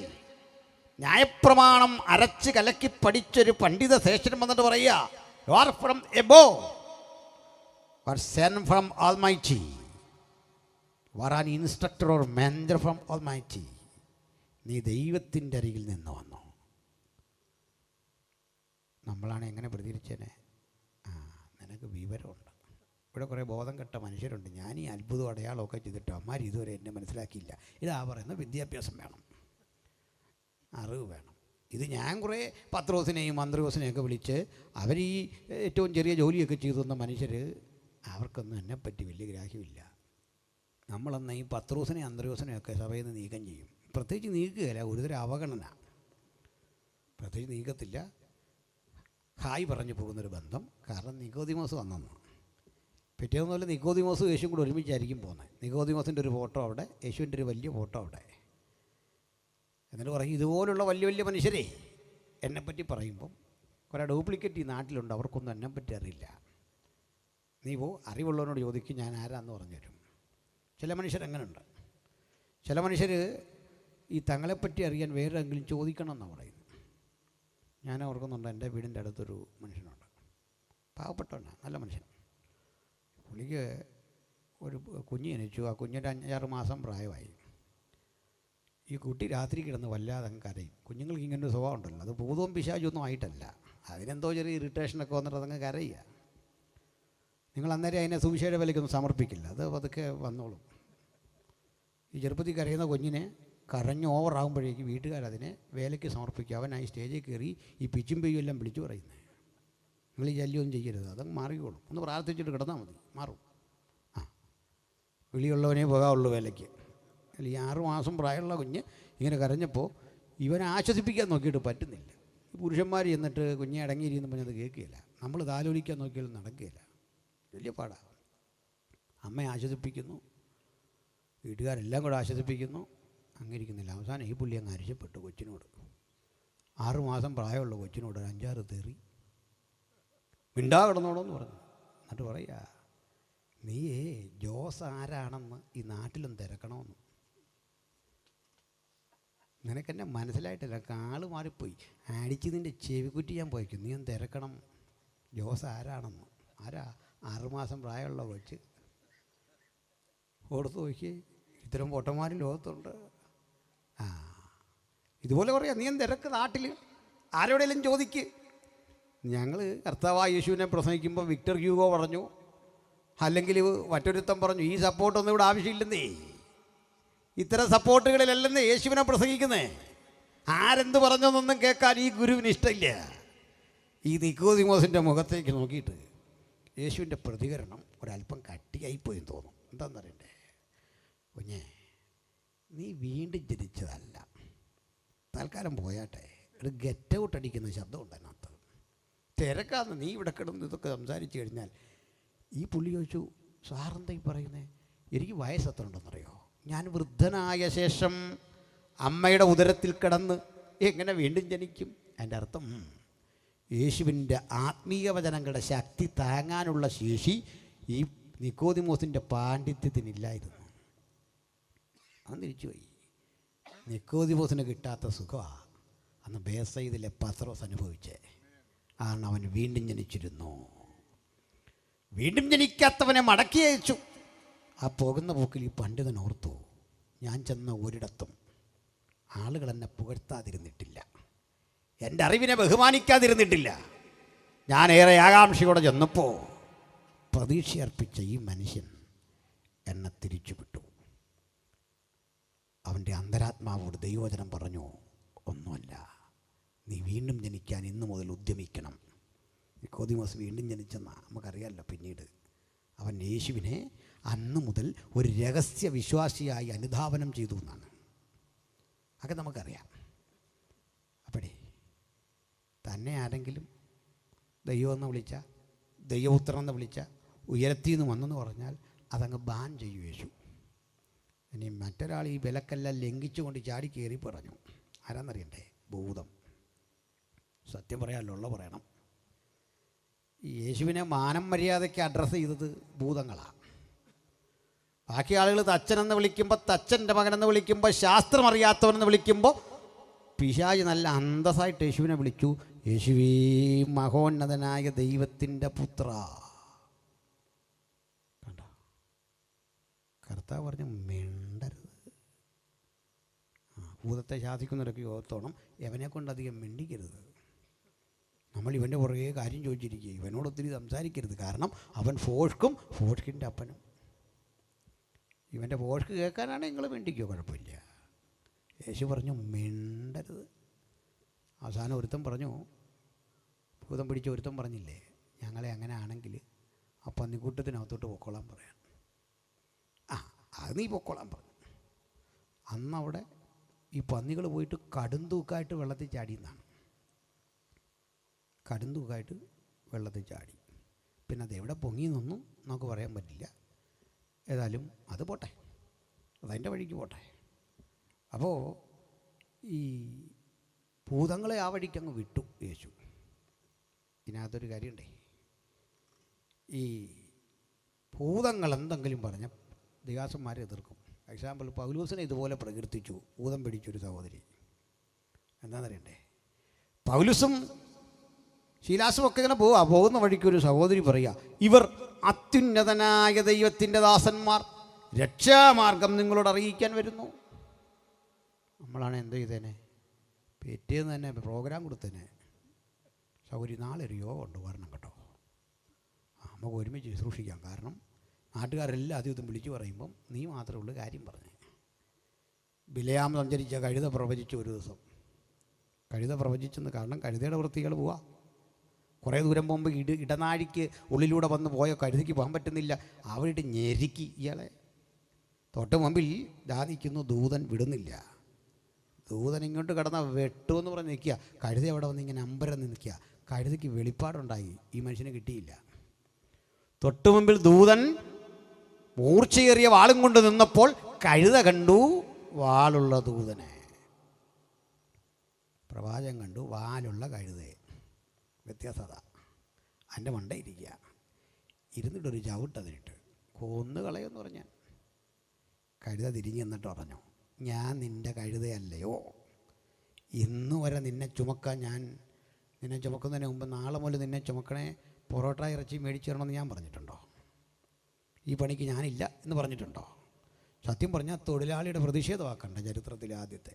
ന്യായപ്രമാണം അരച്ച് കലക്കി പഠിച്ചൊരു പണ്ഡിത ശേഷനും വന്നിട്ട് പറയുക, you are from above, you are send from almighty, you are an instructor or mentor from almighty. നീ ദൈവത്തിൻ്റെ അരികിൽ നിന്ന് വന്നു. നമ്മളാണ് എങ്ങനെ പ്രതികരിച്ചേനെ? നിനക്ക് വിവരമുണ്ട്. ഇവിടെ കുറേ ബോധം കെട്ട മനുഷ്യരുണ്ട്. ഞാൻ ഈ അത്ഭുതം അടയാളമൊക്കെ ചെയ്തിട്ട് അമ്മാർ ഇതുവരെ എന്നെ മനസ്സിലാക്കിയില്ല. ഇതാ പറയുന്ന വിദ്യാഭ്യാസം വേണം, അറിവ് വേണം. ഇത് ഞാൻ കുറേ പത്രോസിനെയും മന്ത്രോസിനെയൊക്കെ വിളിച്ച് അവർ ഈ ഏറ്റവും ചെറിയ ജോലിയൊക്കെ ചെയ്തു തന്ന മനുഷ്യർ, അവർക്കൊന്നും എന്നെപ്പറ്റി വലിയ ഗ്രാഹ്യമില്ല. നമ്മളെന്നാൽ ഈ പത്രോസിനെയും അന്ത്രയോസിനെയൊക്കെ സഭയിൽ നിന്ന് നീക്കം ചെയ്യും. പ്രത്യേകിച്ച് നീക്കുകയില്ല, ഒരുതരം അവഗണന. പ്രത്യേകിച്ച് നീക്കത്തില്ല, ഹായ് പറഞ്ഞു പോകുന്നൊരു ബന്ധം. കാരണം നിക്കോദിമോസ് വന്നെന്ന്. പിറ്റേന്ന് പോലെ നിക്കോദിമോസും യേശുവും കൂടെ ഒരുമിച്ചായിരിക്കും പോകുന്നത്. നിക്കോദിമോസിൻ്റെ ഒരു ഫോട്ടോ അവിടെ, യേശുവിൻ്റെ ഒരു വലിയ ഫോട്ടോ അവിടെ. എന്നിട്ട് പറയും, ഇതുപോലുള്ള വലിയ വലിയ മനുഷ്യരെ എന്നെപ്പറ്റി പറയുമ്പം കുറേ ഡ്യൂപ്ലിക്കേറ്റ് ഈ നാട്ടിലുണ്ട്, അവർക്കൊന്നും എന്നെപ്പറ്റി അറിയില്ല. നീ അറിവുള്ളവനോട് ചോദിക്കും, ഞാൻ ആരാന്ന് പറഞ്ഞു തരും. ചില മനുഷ്യരങ്ങനെയുണ്ട്. ചില മനുഷ്യർ ഈ തങ്ങളെപ്പറ്റി അറിയാൻ വേറെ എങ്കിലും ചോദിക്കണം എന്നാണ് പറയുന്നത്. ഞാൻ ഓർക്കുന്നുണ്ട്, എൻ്റെ വീടിൻ്റെ അടുത്തൊരു മനുഷ്യനുണ്ട്, പാവപ്പെട്ടവനാണ്, നല്ല മനുഷ്യൻ. പുള്ളിക്ക് ഒരു കുഞ്ഞ് ജനിച്ചു. ആ കുഞ്ഞിൻ്റെ 5-6 മാസം പ്രായമായി. ഈ കുട്ടി രാത്രി കിടന്ന് വല്ലാതെ അങ്ങ് കരയും. കുഞ്ഞുങ്ങൾക്ക് ഇങ്ങനൊരു സ്വഭാവം ഉണ്ടല്ലോ, അത് ഭൂതവും പിശാചൊന്നും ആയിട്ടല്ല, അതിനെന്തോ ചെറിയ ഇറിറ്റേഷനൊക്കെ വന്നിട്ട് അതങ്ങ് കരയുക. നിങ്ങൾ അന്നേരം അതിനെ സുവിശേഷ വിലയ്ക്കൊന്നും സമർപ്പിക്കില്ല, അത് അതൊക്കെ വന്നോളും. ഈ ചെറുപ്പത്തിൽ കരയുന്ന കുഞ്ഞിനെ കരഞ്ഞ് ഓവറാകുമ്പോഴേക്ക് വീട്ടുകാരതിനെ വേലയ്ക്ക് സമർപ്പിക്കുക. അവനായി സ്റ്റേജിൽ കയറി ഈ പിച്ചും പെയ്യും എല്ലാം വിളിച്ചു പറയുന്നത്. നിങ്ങൾ ഈ ശല്യമൊന്നും ചെയ്യരുത്, അതങ്ങ് മാറിക്കോളും. ഒന്ന് പ്രാർത്ഥിച്ചിട്ട് കിടന്നാൽ മതി, മാറും. വിളിയുള്ളവനേ പോകാവുള്ളൂ വേലയ്ക്ക്. അല്ല, ഈ 6 മാസം പ്രായമുള്ള കുഞ്ഞ് ഇങ്ങനെ കരഞ്ഞപ്പോൾ ഇവനെ ആശ്വസിപ്പിക്കാൻ നോക്കിയിട്ട് പറ്റുന്നില്ല. ഈ പുരുഷന്മാർ ചെന്നിട്ട് കുഞ്ഞെ അടങ്ങിയിരിക്കുന്നു പറഞ്ഞത് കേൾക്കുകയില്ല. നമ്മൾ താലോലിക്കാൻ നോക്കിയാലും നടക്കുകയില്ല, വലിയ പാടാണ്. അമ്മയെ ആശ്വസിപ്പിക്കുന്നു, വീട്ടുകാരെല്ലാം കൂടെ ആശ്വസിപ്പിക്കുന്നു, അങ്ങനെ ഇരിക്കുന്നില്ല. അവസാനം ഈ പുള്ളി അങ്ങ് അരിശപ്പെട്ടു കൊച്ചിനോട്. 6 മാസം പ്രായമുള്ള കൊച്ചിനോട് 5-6 തെറി. മിണ്ടാ കിടന്നോളൂന്ന് പറഞ്ഞു. എന്നിട്ട് പറയുക, നീയേ ജോസ് ആരാണെന്ന് ഈ നാട്ടിലും തിരക്കണമെന്ന്. നിനക്കെന്നെ മനസ്സിലായിട്ടില്ല, കാള് മാറിപ്പോയി. അടിച്ചതിൻ്റെ ചെവിക്കുറ്റി ഞാൻ പോയിക്കും. നീ ഒന്ന് തിരക്കണം ജോസ് ആരാണെന്ന്. ആരാ? 6 മാസം പ്രായമുള്ള കൊച്ച്. ഓർത്ത് നോക്കി, ഇത്തരം പൊട്ടന്മാരും ലോകത്തുണ്ട്. ഇതുപോലെ പറയാം, നീ എന്ത് തിരക്ക് നാട്ടിൽ, ആരോടെങ്കിലും ചോദിക്ക്. ഞങ്ങൾ കർത്താവായ യേശുവിനെ പ്രസംഗിക്കുമ്പോൾ വിക്ടർ ഹ്യൂഗോ പറഞ്ഞു, അല്ലെങ്കിൽ മറ്റൊരുത്തം പറഞ്ഞു, ഈ സപ്പോർട്ടൊന്നും ഇവിടെ ആവശ്യമില്ലെന്നേ, ഇത്തരം സപ്പോർട്ടുകളിലല്ലെന്നേ യേശുവിനെ പ്രസംഗിക്കുന്നേ. ആരെന്ത് പറഞ്ഞൊന്നും കേൾക്കാൻ ഈ ഗുരുവിന് ഇഷ്ടമില്ല. ഈ നിക്കോദിമോസിൻ്റെ മുഖത്തേക്ക് നോക്കിയിട്ട് യേശുവിൻ്റെ പ്രതികരണം ഒരല്പം കട്ടിയായിപ്പോയെന്ന് തോന്നും. എന്താണെന്നറിയണ്ടേ? കുഞ്ഞേ, നീ വീണ്ടും ജനിച്ചതല്ല, തൽക്കാലം പോയാട്ടെ. ഒരു ഗെറ്റ് ഔട്ട് അടിക്കുന്ന ശബ്ദമുണ്ട് അതിനകത്ത്. തിരക്കാന്ന് നീ ഇവിടെ കിടന്ന് ഇതൊക്കെ സംസാരിച്ച് കഴിഞ്ഞാൽ. ഈ പുള്ളി ചോദിച്ചു, സാറെന്താ ഈ പറയുന്നത്? എനിക്ക് വയസ്സ് എത്ര ഉണ്ടെന്നറിയോ? ഞാൻ വൃദ്ധനായ ശേഷം അമ്മയുടെ ഉദരത്തിൽ കിടന്ന് എങ്ങനെ വീണ്ടും ജനിക്കും? അതിൻ്റെ അർത്ഥം, യേശുവിൻ്റെ ആത്മീയ വചനങ്ങളുടെ ശക്തി താങ്ങാനുള്ള ശേഷി ഈ നിക്കോദിമോസിൻ്റെ പാണ്ഡിത്യത്തിനില്ലായിരുന്നു. അവൻ തിരിച്ചുപോയി. നിക്കോദിമോസിന് കിട്ടാത്ത സുഖമാണ് അന്ന് ബേസയിലെ പത്രോസ് അനുഭവിച്ചേ. കാരണം അവൻ വീണ്ടും ജനിച്ചിരുന്നു. വീണ്ടും ജനിക്കാത്തവനെ മടക്കി അയച്ചു. ആ പോകുന്ന പോക്കിൽ ഈ പണ്ഡിതൻ ഓർത്തു, ഞാൻ ചെന്ന ഒരിടത്തും ആളുകൾ എന്നെ പുകഴ്ത്താതിരുന്നിട്ടില്ല, എൻ്റെ അറിവിനെ ബഹുമാനിക്കാതിരുന്നിട്ടില്ല. ഞാൻ ഏറെ ആകാംക്ഷയോടെ ചെന്നപ്പോൾ പ്രതീക്ഷയർപ്പിച്ച ഈ മനുഷ്യൻ എന്നെ തിരിച്ചുവിട്ടു. അവൻ്റെ അന്തരാത്മാവോട് ദൈവവചനം പറഞ്ഞു, ഒന്നുമല്ല, നീ വീണ്ടും ജനിക്കാൻ ഇന്നു മുതൽ ഉദ്യമിക്കണം. നിക്കോദിമോസ് വീണ്ടും ജനിച്ചെന്നാ നമുക്കറിയാമല്ലോ. പിന്നീട് അവൻ യേശുവിനെ അന്ന് മുതൽ ഒരു രഹസ്യ വിശ്വാസിയായി അനുധാവനം ചെയ്തു എന്നാണ്. അതൊക്കെ നമുക്കറിയാം. അപ്പോഴേ തന്നെ ആരെങ്കിലും ദൈവമെന്ന് വിളിച്ച, ദൈവപുത്രൻ എന്ന് വിളിച്ച, ഉയരത്തിൽ നിന്ന് വന്നെന്ന് പറഞ്ഞാൽ അതങ്ങ് ബാൻ ചെയ്യും യേശു. ഇനി മറ്റൊരാൾ ഈ വിലക്കെല്ലാം ലംഘിച്ചുകൊണ്ട് ചാടി കയറി പറഞ്ഞു. ആരാന്നറിയണ്ടേ? ഭൂതം. സത്യം പറയാമല്ലോ, ഉള്ള പറയണം. ഈ യേശുവിനെ മാനം മര്യാദയ്ക്ക് അഡ്രസ്സ് ചെയ്തത് ഭൂതങ്ങളാണ്. ബാക്കി ആളുകൾ തച്ചനെന്ന് വിളിക്കുമ്പോൾ, തച്ചൻ്റെ മകനെന്ന് വിളിക്കുമ്പോൾ, ശാസ്ത്രമറിയാത്തവനെന്ന് വിളിക്കുമ്പോൾ, പിശാച് നല്ല അന്തസ്സായിട്ട് യേശുവിനെ വിളിച്ചു, യേശുവേ മഹോന്നതനായ ദൈവത്തിൻ്റെ പുത്ര. കണ്ടോ? കർത്താവ് പറഞ്ഞു, മിണ്ടരുത്. ഭൂതത്തെ ശാസിക്കുന്നവരൊക്കെ ഓർത്തോണം, എവനെ കൊണ്ട് അധികം മിണ്ടിക്കരുത്. നമ്മൾ ഇവൻ്റെ പുറകെ കാര്യം ചോദിച്ചിരിക്കുക, ഇവനോട് ഒത്തിരി സംസാരിക്കരുത്. കാരണം അവൻ ഫോഷ്ക്കും, ഫോഷ്കിൻ്റെ അപ്പനും. ഇവൻ്റെ ഫോഷ്ക്ക് കേൾക്കാനാണെങ്കിൽ നിങ്ങൾ മിണ്ടിക്കോ, കുഴപ്പമില്ല. യേശു പറഞ്ഞു, മിണ്ടരുത്. അവസാനം ഒരുത്തൻ പറഞ്ഞു, ഭൂതം പിടിച്ച ഒരുത്തൻ പറഞ്ഞില്ലേ, ഞങ്ങളെ അങ്ങനെ ആണെങ്കിൽ ആ പന്നിക്കൂട്ടത്തിനകത്തോട്ട് പൊക്കോളാൻ പറയാൻ. അത് നീ പൊക്കോളാൻ പറഞ്ഞു. അന്നവിടെ ഈ പന്നികൾ പോയിട്ട് കടുംതൂക്കായിട്ട് വെള്ളത്തിൽ ചാടിയെന്നാണ്. കടുംതൂക്കായിട്ട് വെള്ളത്തിൽ ചാടി. പിന്നെ അതെവിടെ പൊങ്ങിയെന്നൊന്നും നമുക്ക് പറയാൻ പറ്റില്ല. ഏതായാലും അത് പോട്ടെ, അതതിൻ്റെ വഴിക്ക് പോട്ടെ. അപ്പോൾ ഈ ഭൂതങ്ങളെ ആ വഴിക്ക് അങ്ങ് വിട്ടു യേശു. ഇതിനകത്തൊരു കാര്യമുണ്ടേ, ഈ ഭൂതങ്ങൾ എന്തെങ്കിലും പറഞ്ഞ ദിവാസന്മാരെ എതിർക്കും. എക്സാമ്പിൾ, പൗലോസിനെ ഇതുപോലെ പ്രകീർത്തിച്ചു ഭൂതം പിടിച്ചൊരു സഹോദരി. എന്താണെന്നറിയണ്ടേ, പൗലോസും ശീലാസും ഒക്കെ ഇങ്ങനെ പോകുന്ന വഴിക്കൊരു സഹോദരി പറയുക, ഇവർ അത്യുന്നതനായ ദൈവത്തിൻ്റെ ദാസന്മാർ, രക്ഷാമാർഗം നിങ്ങളോട് അറിയിക്കാൻ വരുന്നു. നമ്മളാണ് എന്ത് ചെയ്തേനെ, പിറ്റേന്ന് തന്നെ പ്രോഗ്രാം കൊടുത്തേനെ, സൗകര്യം നാളെ ഒരു യോഗ ഉണ്ട് വരണം കേട്ടോ, നമുക്ക് ഒരുമിച്ച് ശുശ്രൂഷിക്കാം. കാരണം നാട്ടുകാരെല്ലാം അതും വിളിച്ചു പറയുമ്പം നീ മാത്രമേ ഉള്ളൂ കാര്യം പറഞ്ഞേ. ബിലയാം സഞ്ചരിച്ച കഴുത പ്രവചിച്ചു ഒരു ദിവസം. കഴുത പ്രവചിച്ചെന്ന് കാരണം കഴുതയുടെ വൃത്തികൾ പോവാ. കുറേ ദൂരം പോകുമ്പോൾ ഇടനാഴിക്ക് ഉള്ളിലൂടെ വന്ന് പോയ കഴുതയ്ക്ക് പോകാൻ പറ്റുന്നില്ല. അവിടെ ഞെരുക്കി ഇയാളെ. തൊട്ട് മുമ്പിൽ ദാനിക്കുന്നു, ദൂതൻ വിടുന്നില്ല. ദൂതൻ ഇങ്ങോട്ട് കിടന്ന വെട്ടുമെന്ന് പറഞ്ഞ് നിൽക്കുക. കഴുത അവിടെ വന്ന് ഇങ്ങനെ അമ്പരം നിൽക്കുക. കഴുതയ്ക്ക് വെളിപ്പാടുണ്ടായി, ഈ മനുഷ്യനെ കിട്ടിയില്ല. തൊട്ട് മുമ്പിൽ ദൂതൻ മൂർച്ചയേറിയ വാളും കൊണ്ട് നിന്നപ്പോൾ കഴുത കണ്ടു വാളുള്ള ദൂതനെ. പ്രവാചകൻ കണ്ടു വാലുള്ള കഴുതയെ. വ്യത്യാസത. എൻ്റെ മണ്ടയിരിക്കുക, ഇരുന്നിട്ടൊരു ചവിട്ടതിനിട്ട് കൊന്നു കളയെന്ന് പറഞ്ഞാൽ. കഴുത തിരിഞ്ഞ് എന്നിട്ട് പറഞ്ഞു, ഞാൻ നിൻ്റെ കഴുതയല്ലയോ, ഇന്ന് വരെ നിന്നെ ചുമക്കാൻ ഞാൻ നിന്നെ ചുമക്കുന്നതിന് മുമ്പ് നാളെ മുതൽ നിന്നെ ചുമക്കണേ, പൊറോട്ട ഇറച്ചി മേടിച്ചു തരണമെന്ന് ഞാൻ പറഞ്ഞിട്ടുണ്ടോ? ഈ പണിക്ക് ഞാനില്ല എന്ന് പറഞ്ഞിട്ടുണ്ടോ? സത്യം പറഞ്ഞാൽ തൊഴിലാളിയുടെ പ്രതിഷേധമാക്കണ്ട. ചരിത്രത്തിലെ ആദ്യത്തെ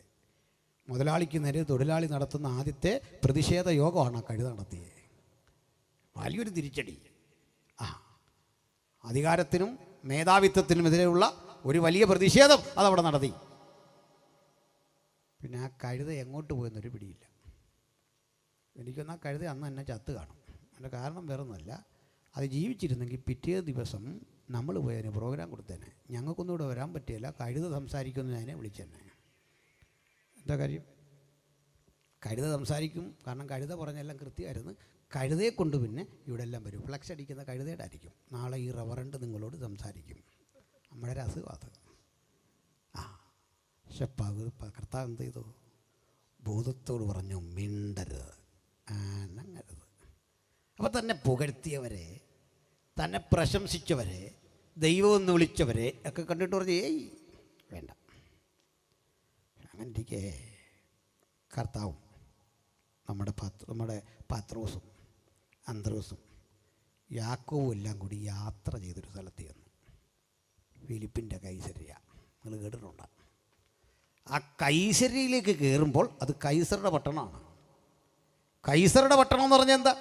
മുതലാളിക്ക് നേരെ തൊഴിലാളി നടത്തുന്ന ആദ്യത്തെ പ്രതിഷേധ യോഗമാണ് കഴുത നടത്തിയത്. വലിയൊരു തിരിച്ചടി. അധികാരത്തിനും മേധാവിത്വത്തിനുമെതിരെയുള്ള ഒരു വലിയ പ്രതിഷേധം അതവിടെ നടത്തി. പിന്നെ ആ കഴുത എങ്ങോട്ട് പോയെന്നൊരു പിടിയില്ല. എനിക്കൊന്ന് ആ കഴുത അന്ന് എന്നെ ചത്ത് കാണും. അതിൻ്റെ കാരണം വേറൊന്നുമല്ല, അത് ജീവിച്ചിരുന്നെങ്കിൽ പിറ്റേ ദിവസം നമ്മൾ പോയതിന് പ്രോഗ്രാം കൊടുത്തേനെ. ഞങ്ങൾക്കൊന്നും ഇവിടെ വരാൻ പറ്റിയില്ല, കഴുത സംസാരിക്കുമെന്ന് ഞാൻ വിളിച്ചെന്നെ. എന്താ കാര്യം? കഴുത സംസാരിക്കും, കാരണം കഴുത പറഞ്ഞെല്ലാം കൃത്യമായിരുന്നു. കഴുതയെ കൊണ്ട് പിന്നെ ഇവിടെ എല്ലാം വരും. ഫ്ലക്സ് അടിക്കുന്ന കഴുതയുടെ ആയിരിക്കും. നാളെ ഈ റവറണ്ട് നിങ്ങളോട് സംസാരിക്കും. നമ്മുടെ ഒരു അസുഖം അത്. പക്ഷെ കർത്താവ് എന്ത് ചെയ്തു? ഭൂതത്തോട് പറഞ്ഞു, മിണ്ടരുത്, അനങ്ങരുത്. അപ്പോൾ തന്നെ പുകഴ്ത്തിയവരെ, തന്നെ പ്രശംസിച്ചവരെ, ദൈവമെന്ന് വിളിച്ചവരെ ഒക്കെ കണ്ടിട്ട് പറഞ്ഞു, ഏയ് വേണ്ട. അങ്ങനെ ഇരിക്കേ കർത്താവും നമ്മുടെ പത്രോസും അന്ത്രോസും യാക്കോവും എല്ലാം കൂടി യാത്ര ചെയ്തൊരു സ്ഥലത്ത് ചെന്നു. ഫിലിപ്പിൻ്റെ കൈസരിയ. നിങ്ങൾ കേട്ടിട്ടുണ്ടോ? ആ കൈസരിയിലേക്ക് കയറുമ്പോൾ അത് കൈസറുടെ പട്ടണമാണ്. കൈസറുടെ പട്ടണം എന്ന് പറഞ്ഞാൽ എന്താ?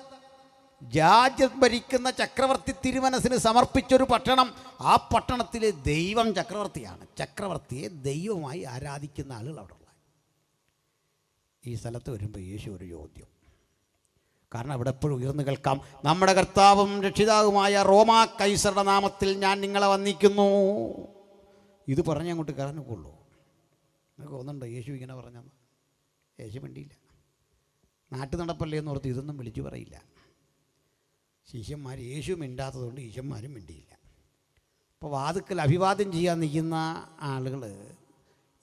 രാജ്യം ഭരിക്കുന്ന ചക്രവർത്തി തിരുമനസിന് സമർപ്പിച്ചൊരു പട്ടണം. ആ പട്ടണത്തിലെ ദൈവം ചക്രവർത്തിയാണ്. ചക്രവർത്തിയെ ദൈവമായി ആരാധിക്കുന്ന ആളുകൾ അവിടെ ഉള്ള. ഈ സ്ഥലത്ത് വരുമ്പോൾ യേശു ഒരു ചോദ്യം. കാരണം അവിടെ എപ്പോഴും ഉയർന്നു കേൾക്കാം, നമ്മുടെ കർത്താവും രക്ഷിതാവുമായ റോമാ കൈസറുടെ നാമത്തിൽ ഞാൻ നിങ്ങളെ വന്ദിക്കുന്നു. ഇത് പറഞ്ഞ് അങ്ങോട്ട് കയറാനൊക്കെയുള്ളൂ. നിങ്ങൾക്ക് തോന്നുന്നുണ്ടോ യേശു ഇങ്ങനെ പറഞ്ഞെന്ന്? യേശു മിണ്ടിയില്ല. നാട്ടു നടപ്പല്ലേ എന്ന് ഓർത്ത് ഇതൊന്നും വിളിച്ചു പറയില്ല. ശിഷ്യന്മാർ യേശു മിണ്ടാത്തതുകൊണ്ട് ശിഷ്യന്മാരും മിണ്ടിയില്ല. അപ്പോൾ വാതുക്കൽ അഭിവാദ്യം ചെയ്യാൻ നിൽക്കുന്ന ആളുകൾ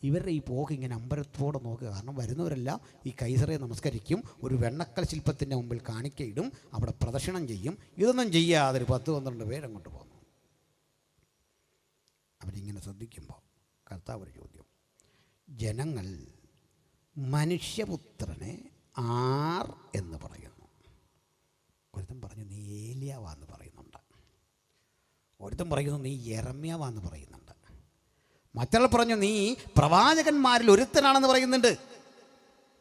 ഇവരുടെ ഈ പോക്ക് ഇങ്ങനെ അമ്പരത്തോടെ നോക്കുക. കാരണം വരുന്നവരെല്ലാം ഈ കൈസറെ നമസ്കരിക്കും, ഒരു വെണ്ണക്കൽ ശില്പത്തിൻ്റെ മുമ്പിൽ കാണിക്കയിടും, അവിടെ പ്രദക്ഷിണം ചെയ്യും. ഇതൊന്നും ചെയ്യാതെ ഒരു 10-12 പേരങ്ങോട്ട് പോന്നു. അവരിങ്ങനെ ശ്രദ്ധിക്കുമ്പോൾ കർത്താവ് ഒരു ചോദ്യം. ജനങ്ങൾ മനുഷ്യപുത്രനെ ആർ എന്ന് പറയുന്നു? ഒരുത്തൻ പറഞ്ഞു നീ ഏലിയാവാന്ന് പറയുന്നുണ്ട്. ഒരുത്തൻ പറയുന്നു നീ യെരമ്യാവാന്ന് പറയുന്നുണ്ട്. മറ്റൊരാൾ പറഞ്ഞു നീ പ്രവാചകന്മാരിൽ ഒരുത്തനാണെന്ന് പറയുന്നുണ്ട്.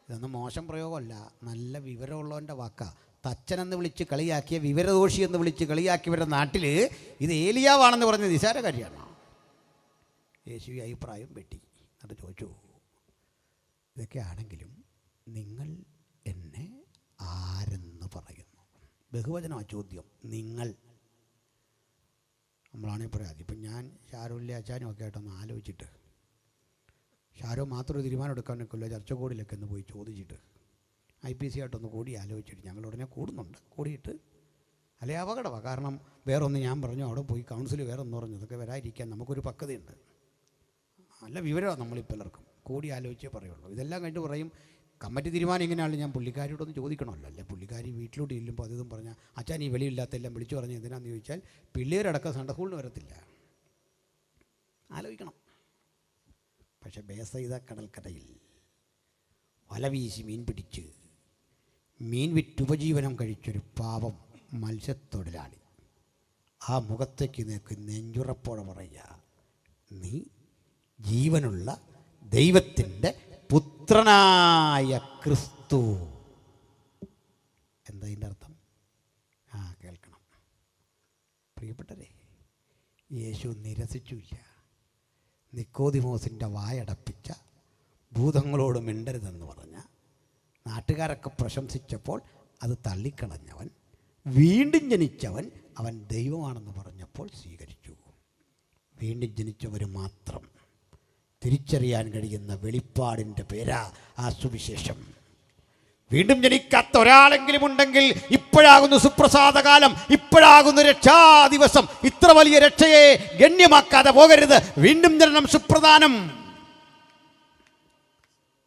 ഇതൊന്നും മോശം പ്രയോഗമല്ല, നല്ല വിവരമുള്ളവൻ്റെ വാക്കാ. തച്ചനെന്ന് വിളിച്ച് കളിയാക്കിയ, വിവരദോഷി എന്ന് വിളിച്ച് കളിയാക്കിയവരുടെ നാട്ടിൽ ഇത് ഏലിയാവാണെന്ന് പറഞ്ഞ നിസാര കാര്യമാണ്. യേശു അഭിപ്രായം വെട്ടി. എന്നിട്ട് ചോദിച്ചു, ഇതൊക്കെ ആണെങ്കിലും നിങ്ങൾ എന്നെ ആരെന്ന് പറയുന്നു? ബഹുവചനമാണ് ചോദ്യം. നിങ്ങൾ. നമ്മളാണെങ്കിൽ പറയാം. ഇപ്പം ഞാൻ ഷാരൂല്ലേ അച്ചാനും ഒക്കെ ആയിട്ടൊന്ന് ആലോചിച്ചിട്ട്, ഷാരോ മാത്രം ഒരു തീരുമാനം എടുക്കാൻ നിൽക്കില്ല, ചർച്ചകോടിലൊക്കെ ഒന്ന് പോയി ചോദിച്ചിട്ട് IPC ആയിട്ടൊന്ന് കൂടി ആലോചിച്ചിട്ട് ഞങ്ങൾ ഉടനെ കൂടുന്നുണ്ട്. കൂടിയിട്ട് അല്ലെ അപകടമാണ്. കാരണം വേറൊന്ന് ഞാൻ പറഞ്ഞു, അവിടെ പോയി കൗൺസിൽ വേറെ ഒന്ന് പറഞ്ഞു, ഇതൊക്കെ വരാതിരിക്കാൻ നമുക്കൊരു പക്വതയുണ്ട്. നല്ല വിവരമാണ് നമ്മളിപ്പോൾ പലർക്കും. കൂടി ആലോചിച്ചേ പറയുള്ളൂ. ഇതെല്ലാം കഴിഞ്ഞിട്ട് പറയും കമ്മിറ്റി തീരുമാനം ഇങ്ങനെയാണല്ലോ, ഞാൻ പുള്ളിക്കാരിയോടൊന്ന് ചോദിക്കണമല്ലോ. അല്ലേ പുള്ളിക്കാരി വീട്ടിലോട്ട് ചെല്ലുമ്പോൾ അതും പറഞ്ഞാൽ അച്ഛൻ ഈ വെളിയില്ലാത്തെല്ലാം വിളിച്ചു പറഞ്ഞ് എന്തിനാണെന്ന് ചോദിച്ചാൽ പിള്ളേരടക്കം സൺഡേ സ്കൂളിന് വരത്തില്ല. ആലോചിക്കണം. പക്ഷെ ബേസെയ്ത കടൽക്കരയിൽ വല വീശി മീൻ പിടിച്ച് മീൻ വിറ്റ് ഉപജീവനം കഴിച്ചൊരു പാവം മത്സ്യത്തൊഴിലാളി ആ മുഖത്തേക്ക് നിൽക്ക് നെഞ്ചുറപ്പോടെ പറയുക, നീ ജീവനുള്ള ദൈവത്തിൻ്റെ പുത്രനായ ക്രിസ്തു. എന്താ ഇതിൻ്റെ അർത്ഥം? കേൾക്കണം പ്രിയപ്പെട്ടവരെ. യേശു നിരസിച്ചില്ല. നിക്കോദിമോസിൻ്റെ വായടപ്പിച്ച ഭൂതങ്ങളോട് മിണ്ടരുതെന്ന് പറഞ്ഞ നാട്ടുകാരൊക്കെ പ്രശംസിച്ചപ്പോൾ അത് തള്ളിക്കളഞ്ഞവൻ, വീണ്ടും ജനിച്ചവൻ, അവൻ ദൈവമാണെന്ന് പറഞ്ഞപ്പോൾ സ്വീകരിച്ചു. വീണ്ടും ജനിച്ചവർ മാത്രം തിരിച്ചറിയാൻ കഴിയുന്ന വെളിപ്പാടിൻ്റെ പേരാ ആ സുവിശേഷം. വീണ്ടും ജനിക്കാത്ത ഒരാളെങ്കിലും ഉണ്ടെങ്കിൽ ഇപ്പോഴാകുന്നു സുപ്രസാദകാലം, ഇപ്പോഴാകുന്നു രക്ഷാ ദിവസം. ഇത്ര വലിയ രക്ഷയെ ഗണ്യമാക്കാതെ പോകരുത്. വീണ്ടും ജനനം സുപ്രധാനം.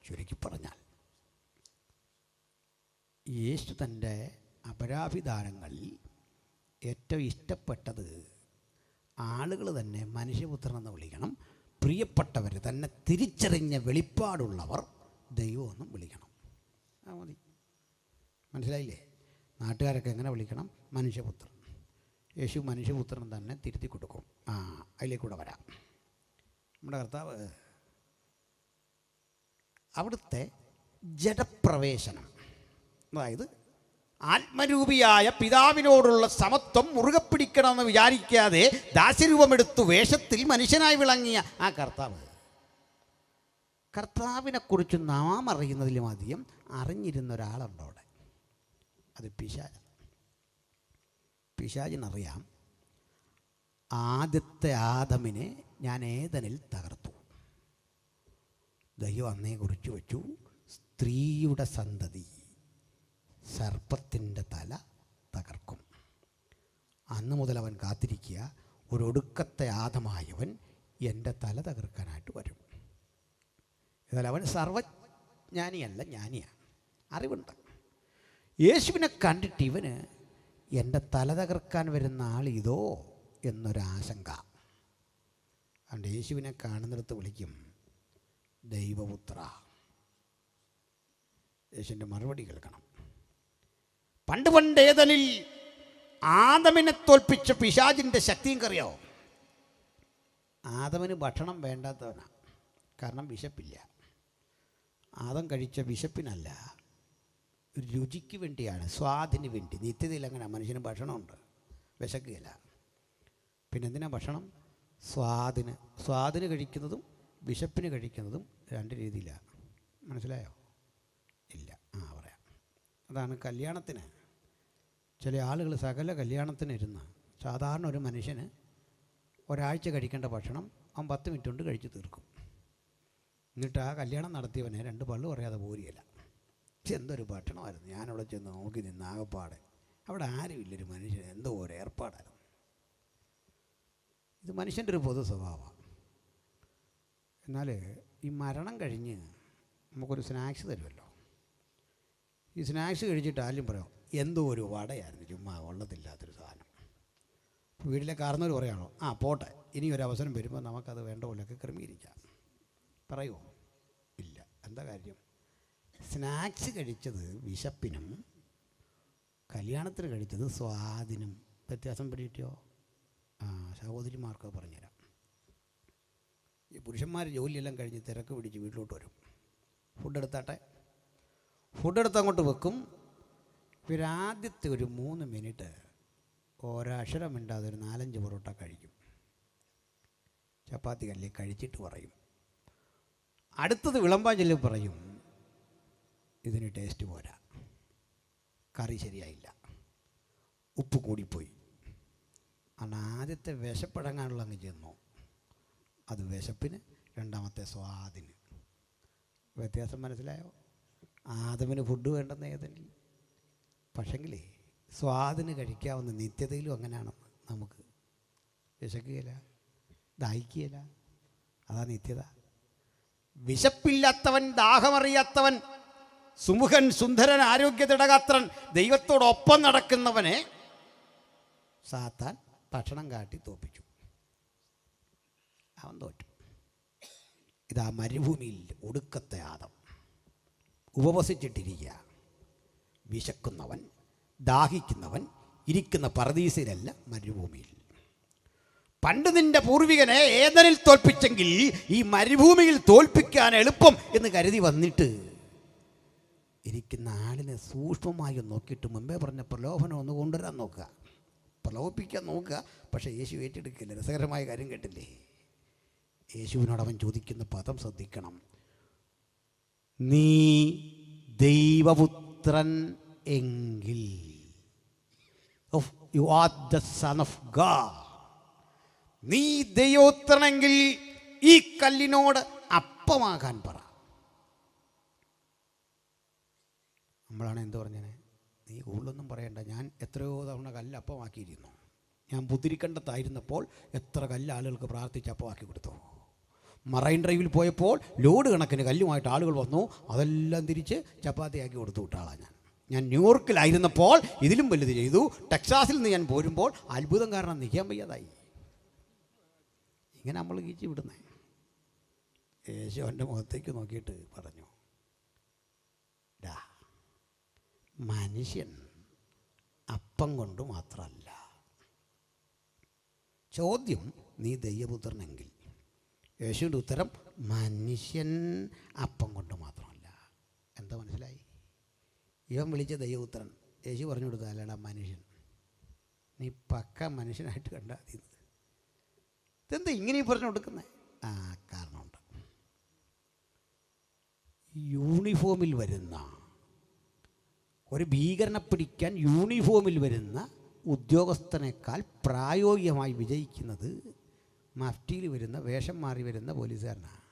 ചുരുക്കി പറഞ്ഞാൽ യേശു തൻ്റെ അപരാഭിധാനങ്ങളിൽ ഏറ്റവും ഇഷ്ടപ്പെട്ടത് ആളുകൾ തന്നെ മനുഷ്യപുത്രനെന്ന് വിളിക്കണം, പ്രിയപ്പെട്ടവർ തന്നെ തിരിച്ചറിഞ്ഞ വെളിപ്പാടുള്ളവർ ദൈവമെന്നും വിളിക്കണം. മതി. മനസ്സിലായില്ലേ? നാട്ടുകാരൊക്കെ എങ്ങനെ വിളിക്കണം? മനുഷ്യപുത്രൻ. യേശു മനുഷ്യപുത്രൻ തന്നെ തിരുത്തി കൊടുക്കും. അതിലേക്കൂടെ വരാം. നമ്മുടെ കർത്താവ് അവിടുത്തെ ജഡപ്രവേശനം, അതായത് ആത്മരൂപിയായ പിതാവിനോടുള്ള സമത്വം മുറുകെ പിടിക്കണമെന്ന് വിചാരിക്കാതെ ദാസ്യരൂപമെടുത്തു വേഷത്തിൽ മനുഷ്യനായി വിളങ്ങിയ ആ കർത്താവിനെക്കുറിച്ച് നാം അറിയുന്നതിലും അധികം അറിഞ്ഞിരുന്ന ഒരാളുണ്ട് അവിടെ. അത് പിശാച്. പിശാചിനറിയാം ആദ്യത്തെ ആദമിനെ ഞാൻ ഏദനിൽ തകർത്തു. ദൈവം അന്നേ കുറിച്ച് വെച്ചു, സ്ത്രീയുടെ സന്തതി സർപ്പത്തിൻ്റെ തല തകർക്കും. അന്ന് മുതൽ അവൻ കാത്തിരിക്കുക, ഒരൊടുക്കത്തെ ആദമായവൻ എൻ്റെ തല തകർക്കാനായിട്ട് വരും. എന്നാൽ അവൻ സർവജ്ഞാനിയല്ല, ജ്ഞാനിയാണ്, അറിവുണ്ട്. യേശുവിനെ കണ്ടിട്ട് ഇവന് എൻ്റെ തല തകർക്കാൻ വരുന്ന ആൾ ഇതോ എന്നൊരാശങ്ക. അതുകൊണ്ട് യേശുവിനെ കാണുന്നിടത്ത് വിളിക്കും ദൈവപുത്ര. യേശുവിൻ്റെ മറുപടി കേൾക്കണം. പണ്ട് ഏദനിൽ ആദമിനെ തോൽപ്പിച്ച പിശാചിൻ്റെ ശക്തിയും കറിയോ? ആദമിന് ഭക്ഷണം വേണ്ടാത്തവനാണ്, കാരണം വിശപ്പില്ല. ആദം കഴിച്ച വിശപ്പിനല്ല, രുചിക്ക് വേണ്ടിയാണ്, സ്വാദിന് വേണ്ടി. നിത്യതയിൽ അങ്ങനെ മനുഷ്യന് ഭക്ഷണമുണ്ട്, വിശക്കുകയില്ല. പിന്നെ എന്തിനാ ഭക്ഷണം? സ്വാദിന് കഴിക്കുന്നതും വിശപ്പിന് കഴിക്കുന്നതും രണ്ട് രീതിയിലാണ്. മനസ്സിലായോ? ഇല്ല. പറയാം. അതാണ് കല്യാണത്തിന് ചില ആളുകൾ സകല കല്യാണത്തിന് ഇരുന്ന് സാധാരണ ഒരു മനുഷ്യന് ഒരാഴ്ച കഴിക്കേണ്ട ഭക്ഷണം അവൻ 10 മിനിറ്റ് കൊണ്ട് കഴിച്ച് തീർക്കും. എന്നിട്ട് ആ കല്യാണം നടത്തിയവനെ 2 പള്ളു പറയാതെ പോരുകയില്ല. എന്തൊരു ഭക്ഷണമായിരുന്നു! ഞാനവിടെ ചെന്ന് നോക്കി നിന്ന് ആകപ്പാടെ അവിടെ ആരുമില്ലൊരു മനുഷ്യൻ, എന്തോ ഒരു ഏർപ്പാടായിരുന്നു. ഇത് മനുഷ്യൻ്റെ ഒരു പൊതു സ്വഭാവമാണ്. എന്നാൽ ഈ മരണം കഴിഞ്ഞ് നമുക്കൊരു സ്നാക്സ് തരുമല്ലോ. ഈ സ്നാക്സ് കഴിച്ചിട്ട് ആരും പറയാം എന്തോ ഒരു വടയായിരുന്നു, ചുമ്മാ ഉള്ളതില്ലാത്തൊരു സാധനം. വീട്ടിലെ കാർന്നവർ പറയാണോ, പോട്ടെ, ഇനി ഒരു അവസരം വരുമ്പോൾ നമുക്കത് വേണ്ട പോലെയൊക്കെ ക്രമീകരിക്കാം. പറയുമോ? ഇല്ല. എന്താ കാര്യം? സ്നാക്സ് കഴിച്ചത് വിശപ്പിനും കല്യാണത്തിന് കഴിച്ചത് സ്വാദിനും വ്യത്യാസം പിടിയിട്ടോ? സഹോദരിമാർക്ക് പറഞ്ഞുതരാം. ഈ പുരുഷന്മാർ ജോലിയെല്ലാം കഴിഞ്ഞ് തിരക്ക് പിടിച്ച് വീട്ടിലോട്ട് വരും. ഫുഡ് എടുത്ത് അങ്ങോട്ട് വെക്കും. ഇവരാദ്യത്തെ ഒരു 3 മിനിറ്റ് ഒരക്ഷരം മിണ്ടാതെ ഒരു 4-5 പൊറോട്ട കഴിക്കും. ചപ്പാത്തി കല്ലിൽ കഴിച്ചിട്ട് പറയും, അടുത്തത് വിളമ്പാൻ ചൊല്ലി പറയും, ഇതിന് ടേസ്റ്റ് പോരാ, കറി ശരിയായില്ല, ഉപ്പ് കൂടിപ്പോയി. അന്ന് ആദ്യത്തെ വിശപ്പടങ്ങാനുള്ള അങ്ങ് ചെന്നു. അത് വിശപ്പിന്, രണ്ടാമത്തെ സ്വാദിന്. വ്യത്യാസം മനസ്സിലായോ? ആദമിന് ഫുഡ് വേണ്ടെന്ന് ഏതെങ്കിൽ, പക്ഷെങ്കിലേ സ്വാദിന് കഴിക്കാവുന്ന നിത്യതയിലും അങ്ങനെയാണെന്ന്. നമുക്ക് വിശക്കുകയില്ല, ദാഹിക്കുകയില്ല. അതാ നിത്യത. വിശപ്പില്ലാത്തവൻ, ദാഹമറിയാത്തവൻ, സുമുഖൻ, സുന്ദരൻ, ആരോഗ്യതിടകാത്രൻ, ദൈവത്തോടൊപ്പം നടക്കുന്നവനെ സാത്താൻ ഭക്ഷണം കാട്ടി തോപ്പിച്ചു. അവൻ തോറ്റു. ഇതാ മരുഭൂമിയിൽ ഒടുക്കത്തെ ആദം ഉപവസിച്ചിട്ടിരിക്കുക. വിശക്കുന്നവൻ, ദാഹിക്കുന്നവൻ ഇരിക്കുന്ന പറുദീസയിലല്ല, മരുഭൂമിയിൽ. പണ്ട് നിന്റെ പൂർവികനെ ഏദനിൽ തോൽപ്പിച്ചെങ്കിൽ ഈ മരുഭൂമിയിൽ തോൽപ്പിക്കാൻ എളുപ്പം എന്ന് കരുതി വന്നിട്ട് ഇരിക്കുന്ന ആളിനെ സൂക്ഷ്മമായി നോക്കിയിട്ട് മുമ്പേ പറഞ്ഞ പ്രലോഭനം ഒന്ന് കൊണ്ടുവരാൻ നോക്കുക, പ്രലോഭിപ്പിക്കാൻ നോക്കുക. പക്ഷേ യേശു ഏറ്റെടുക്കില്ല. രസകരമായ കാര്യം കേട്ടില്ലേ? യേശുവിനോട് അവൻ ചോദിക്കുന്ന പദം ശ്രദ്ധിക്കണം. നീ ദൈവപുത്രൻ എങ്കിൽ, you are the son of God, നീ ദൈവപുത്രനെങ്കിൽ ഈ കല്ലിനോട് അപ്പമാകാൻ പറ. നമ്മളാണ് എന്ത് പറഞ്ഞേ? നീ കൂടുതലൊന്നും പറയണ്ട, ഞാൻ എത്രയോ തവണ കല്ല് അപ്പമാക്കിയിരുന്നു. ഞാൻ പുതിരിക്കണ്ടത്തായിരുന്നപ്പോൾ എത്ര കല്ല് ആളുകൾക്ക് പ്രാർത്ഥിച്ച് അപ്പമാക്കി കൊടുത്തു. മറൈൻ ഡ്രൈവിൽ പോയപ്പോൾ ലോഡ് കണക്കിന് കല്ലുമായിട്ട് ആളുകൾ വന്നു, അതെല്ലാം തിരിച്ച് ചപ്പാത്തിയാക്കി കൊടുത്തു വിട്ടാളാണ് ഞാൻ ന്യൂയോർക്കിലായിരുന്നപ്പോൾ ഇതിലും വലുത് ചെയ്തു. ടെക്സാസിൽ നിന്ന് ഞാൻ പോരുമ്പോൾ അത്ഭുതം കാരണം നിൽക്കാൻ വയ്യാതായി. ഇങ്ങനെ നമ്മൾ കീച്ചു വിടുന്നേ. യേശു എൻ്റെ മുഖത്തേക്ക് നോക്കിയിട്ട് പറഞ്ഞു, ഡാ, മനുഷ്യൻ അപ്പം കൊണ്ട് മാത്രമല്ല. ചോദ്യം, നീ ദൈവപുത്രനെങ്കിൽ. യേശുവിൻ്റെ ഉത്തരം, മനുഷ്യൻ അപ്പം കൊണ്ട് മാത്രമല്ല. എന്താ മനസ്സിലായി? ഇവൻ വിളിച്ച ദൈവപുത്രൻ. യേശു പറഞ്ഞു കൊടുത്തല്ലടാ മനുഷ്യൻ. നീ പക്ക മനുഷ്യനായിട്ട് കണ്ടാൽ മതി. ഇതെന്താ ഇങ്ങനെ പറഞ്ഞു കൊടുക്കുന്നത്? കാരണമുണ്ട്. യൂണിഫോമിൽ വരുന്ന ഒരു ഭീകരനെ പിടിക്കാൻ യൂണിഫോമിൽ വരുന്ന ഉദ്യോഗസ്ഥനേക്കാൾ പ്രായോഗികമായി വിജയിക്കുന്നത് മഫ്റ്റിയിൽ വരുന്ന, വേഷം മാറി വരുന്ന പോലീസുകാരനാണ്.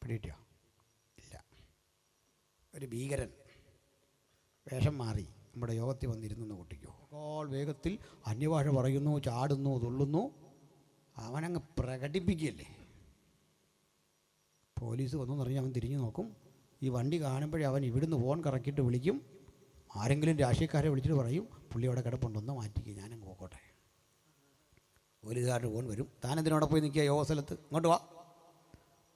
പിടിയിട്ടോ? ഇല്ല. ഒരു ഭീകരൻ വേഷം മാറി നമ്മുടെ യോഗത്തിൽ വന്നിരുന്നു കുട്ടിക്കോ, അപ്പോൾ വേഗത്തിൽ അന്യഭാഷ പറയുന്നു, ചാടുന്നു, തുള്ളുന്നു, അവനങ്ങ് പ്രകടിപ്പിക്കുകയല്ലേ. പോലീസ് വന്നെന്നറിഞ്ഞ് അവൻ തിരിഞ്ഞു നോക്കും. ഈ വണ്ടി കാണുമ്പോഴേ അവൻ ഇവിടുന്ന് ഫോൺ കറക്കിയിട്ട് വിളിക്കും. ആരെങ്കിലും രാഷ്ട്രീയക്കാരെ വിളിച്ചിട്ട് പറയും, പുള്ളി അവിടെ കിടപ്പുണ്ടെന്ന് മാറ്റിക്കുക, ഞാനങ്ങ് പോക്കോട്ടെ. പോലീസുകാരൻ ഫോൺ വരും, താനെന്തിനോടെ പോയി നിൽക്കുക യോഗ സ്ഥലത്ത്, ഇങ്ങോട്ട് വാ.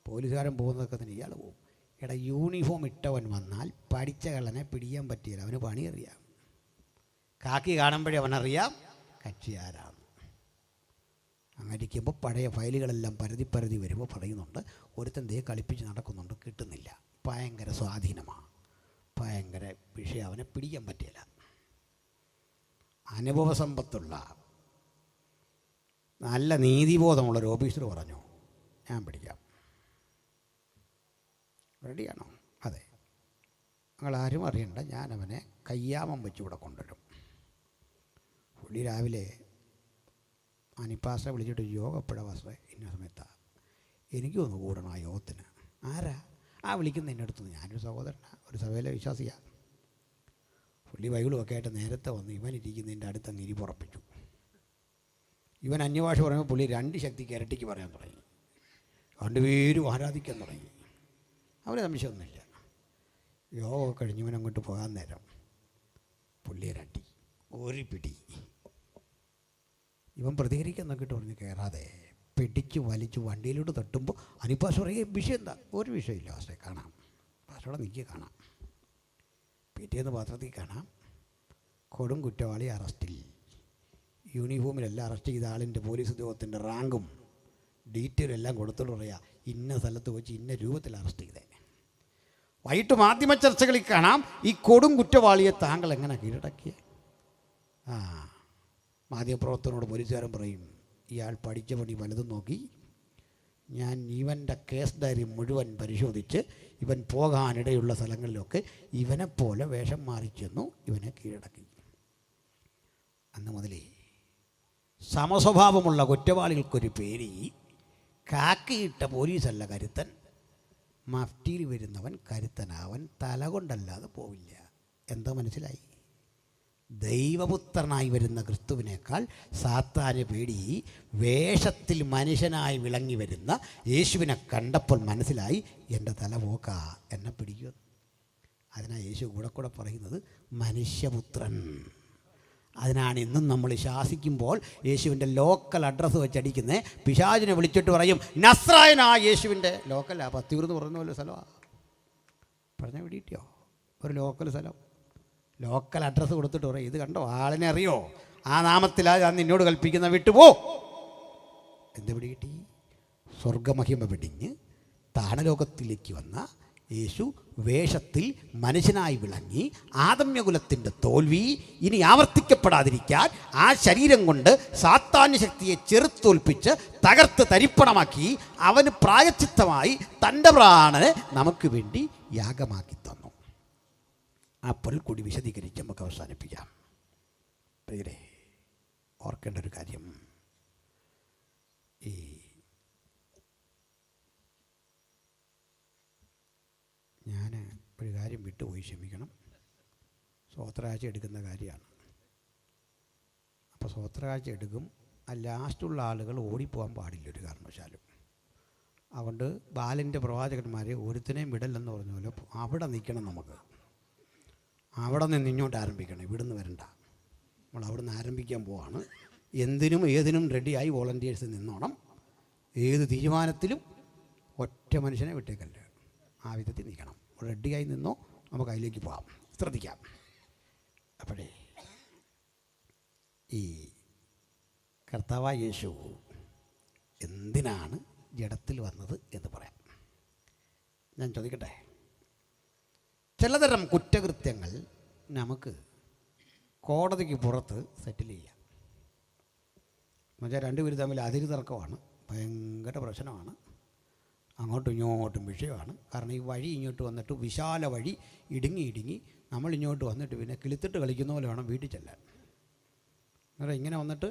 പോലീസുകാരൻ പോകുന്നതൊക്കെ തന്നെ ഇയാൾ പോകും. എടാ, യൂണിഫോം ഇട്ടവൻ വന്നാൽ പഠിച്ച കള്ളനെ പിടിക്കാൻ പറ്റിയില്ല, അവന് പണി അറിയാം. കാക്കി കാണുമ്പോഴേ അവനറിയാം കക്ഷി ആരാണ്. അങ്ങനെ ഇരിക്കുമ്പോൾ പഴയ ഫയലുകളെല്ലാം പരതി വരുമ്പോൾ പറയുന്നുണ്ട്, ഒരുത്തൻ ദേ കളിപ്പിച്ച് നടക്കുന്നുണ്ട്, കിട്ടുന്നില്ല, ഭയങ്കര സ്വാധീനമാണ്, ഭയങ്കര വിഷയം, അവനെ പിടിക്കാൻ പറ്റില്ല. അനുഭവ സമ്പത്തുള്ള നല്ല നീതിബോധമുള്ളൊരു ഓഫീസർ പറഞ്ഞു, ഞാൻ പിടിക്കാം. റെഡിയാണോ? അതെ. നിങ്ങളാരും അറിയണ്ട, ഞാനവനെ കയ്യാമം വെച്ച് ഇവിടെ കൊണ്ടുവരും. പുള്ളി രാവിലെ അനിപ്പാസ്റ്ററെ വിളിച്ചിട്ട് യോഗപ്പെടാ പാസ്റ്ററെ, ഇന്ന സമയത്താണ്, എനിക്കൊന്ന് കൂടണം ആ യോഗത്തിന്. ആരാ? വിളിക്കുന്ന എൻ്റെ അടുത്ത്. ഞാനൊരു സഹോദരനാണ്, ഒരു സഭയിലെ വിശ്വാസിയാണ്. പുള്ളി ബൈബിളുമൊക്കെ ആയിട്ട് നേരത്തെ വന്ന് ഇവൻ ഇരിക്കുന്നതിൻ്റെ അടുത്ത് അങ്ങ് ഇരിപ്പുറപ്പിച്ചു. ഇവൻ അന്യഭാഷ പറയുമ്പോൾ പുള്ളി 2 ശക്തിക്ക് ഇരട്ടിക്ക് പറയാൻ തുടങ്ങി. 2 പേരും ആരാധിക്കാൻ തുടങ്ങി. അവരെ സംശയമൊന്നുമില്ല. യോഗ കഴിഞ്ഞ് ഇവൻ അങ്ങോട്ട് പോകാൻ നേരം പുള്ളി ഇരട്ടി ഒരു പിടി. ഇവൻ പ്രതികരിക്കാൻ നോക്കിയിട്ട് പറഞ്ഞ് കയറാതെ പിടിച്ച് വലിച്ച് വണ്ടിയിലോട്ട് തട്ടുമ്പോൾ അനിപ്പാസ് പറയുക, വിഷയം എന്താ? ഒരു വിഷയമില്ല പാസ്റ്ററെ, കാണാം. പാസ്റ്ററോടെ നിൽക്കുക, കാണാം. പിറ്റേന്ന് പത്രത്തിൽ കാണാം, കൊടും കുറ്റവാളി അറസ്റ്റിൽ. യൂണിഫോമിലെല്ലാം അറസ്റ്റ് ചെയ്ത ആളിൻ്റെ പോലീസ് ഉദ്യോഗത്തിൻ്റെ റാങ്കും ഡീറ്റെയിലും എല്ലാം കൊടുത്തോണ്ട് പറയുക, ഇന്ന സ്ഥലത്ത് വെച്ച് ഇന്ന രൂപത്തിൽ അറസ്റ്റ് ചെയ്തേ. വൈകിട്ട് മാധ്യമ ചർച്ചകളിൽ കാണാം, ഈ കൊടും കുറ്റവാളിയെ താങ്കൾ എങ്ങനെ കീഴടക്കിയ? മാധ്യമപ്രവർത്തകനോട് പോലീസുകാരൻ പറയും, ഇയാൾ പഠിച്ച പണി പലതും നോക്കി, ഞാൻ ഇവൻ്റെ കേസ് ഡയറി മുഴുവൻ പരിശോധിച്ച് ഇവൻ പോകാനിടയുള്ള സ്ഥലങ്ങളിലൊക്കെ ഇവനെപ്പോലെ വേഷം മാറിച്ചെന്നു ഇവനെ കീഴടക്കി. അന്ന് മുതലേ സമസ്വഭാവമുള്ള കുറ്റവാളികൾക്കൊരു പേര്. കാക്കിയിട്ട പോലീസല്ല കരുത്തൻ, മഫ്റ്റിയിൽ വരുന്നവൻ കരുത്തനാവൻ തല കൊണ്ടല്ലാതെ പോവില്ല. എന്താ മനസ്സിലായി? ദൈവപുത്രനായി വരുന്ന ക്രിസ്തുവിനേക്കാൾ സാത്താന് പേടി വേഷത്തിൽ മനുഷ്യനായി വിളങ്ങി വരുന്ന യേശുവിനെ കണ്ടപ്പോൾ മനസ്സിലായി, എൻ്റെ തല പോക്ക, എന്നെ പിടിക്കുക. അതിനാണ് യേശു കൂടെ പറയുന്നത് മനുഷ്യപുത്രൻ. അതിനാണ് ഇന്നും നമ്മൾ ശാസിക്കുമ്പോൾ യേശുവിൻ്റെ ലോക്കൽ അഡ്രസ്സ് വെച്ചടിക്കുന്നത്. പിശാചിനെ വിളിച്ചിട്ട് പറയും നസ്രായനാ യേശുവിൻ്റെ ലോക്കലാ. പത്തിയൂർ എന്ന് പറയുന്ന പോലെ സ്ഥലമാണ്. പറഞ്ഞ പിടിയിട്ടോ, ഒരു ലോക്കൽ സ്ഥലം. ലോക്കൽ അഡ്രസ്സ് കൊടുത്തിട്ട് പറയും, ഇത് കണ്ടോ ആളിനെ അറിയോ, ആ നാമത്തിലാണ് ഞാൻ നിന്നോട് കൽപ്പിക്കുന്ന, വിട്ടുപോ. എന്ത് പിടികിട്ടി? സ്വർഗമഹിമ പിടിഞ്ഞ് താണലോകത്തിലേക്ക് വന്ന യേശു വേഷത്തിൽ മനുഷ്യനായി വിളങ്ങി ആദമ്യകുലത്തിൻ്റെ തോൽവി ഇനി ആവർത്തിക്കപ്പെടാതിരിക്കാൻ ആ ശരീരം കൊണ്ട് സാത്താന്യ ശക്തിയെ ചെറുത്തോൽപ്പിച്ച് തകർത്ത് തരിപ്പണമാക്കി അവന് പ്രായച്ചിത്തമായി തൻ്റെ പ്രാണനെ നമുക്ക് വേണ്ടി യാഗമാക്കി തന്നു. അപ്പോൾ കൂടി വിശദീകരിച്ച് നമുക്ക് അവസാനിപ്പിക്കാം. പ്രിയരെ, ഓർക്കേണ്ട ഒരു കാര്യം, ഈ ഞാൻ ഒരു കാര്യം വിട്ടുപോയി, ക്ഷമിക്കണം. സ്വോത്രകാഴ്ച എടുക്കുന്ന കാര്യമാണ്. അപ്പോൾ സ്വോത്രകാഴ്ച എടുക്കും, ആ ലാസ്റ്റുള്ള ആളുകൾ ഓടിപ്പോകാൻ പാടില്ല ഒരു കാരണവശാലും. അതുകൊണ്ട് ബാലിൻ്റെ പ്രവാചകന്മാരെ ഒരുത്തിനെയും വിടല്ലെന്ന് പറഞ്ഞ പോലെ അവിടെ നിൽക്കണം. നമുക്ക് അവിടെ നിന്ന് ഇങ്ങോട്ട് ആരംഭിക്കണം, ഇവിടുന്ന് വരണ്ട. നമ്മൾ അവിടെ നിന്ന് ആരംഭിക്കാൻ പോവാണ്. എന്തിനും ഏതിനും റെഡിയായി വോളണ്ടിയേഴ്സ് നിന്നോണം. ഏത് തീരുമാനത്തിലും ഒറ്റ മനുഷ്യനെ വിട്ടേക്കല്ല, ആ വിധത്തിൽ നിൽക്കണം. റെഡിയായി നിന്നോ, നമുക്ക് അതിലേക്ക് പോകാം. ശ്രദ്ധിക്കാം. അപ്പോഴേ ഈ കർത്താവായ യേശു എന്തിനാണ് ജഡത്തിൽ വന്നത് എന്ന് പറയാം. ഞാൻ ചോദിക്കട്ടെ, ചിലതരം കുറ്റകൃത്യങ്ങൾ നമുക്ക് കോടതിക്ക് പുറത്ത് സെറ്റിൽ ചെയ്യാം. എന്നുവെച്ചാൽ രണ്ടുപേരും തമ്മിൽ അതിര് തർക്കമാണ്, ഭയങ്കര പ്രശ്നമാണ്, അങ്ങോട്ടും ഇങ്ങോട്ടും വിഷയമാണ്. കാരണം ഈ വഴി ഇങ്ങോട്ട് വന്നിട്ട് വിശാല വഴി ഇടുങ്ങി നമ്മൾ ഇങ്ങോട്ട് വന്നിട്ട് പിന്നെ കിളിത്തിട്ട് കളിക്കുന്ന പോലെ വേണം വീട്ടിൽ ചെല്ലാൻ. അന്നേരം ഇങ്ങനെ വന്നിട്ട്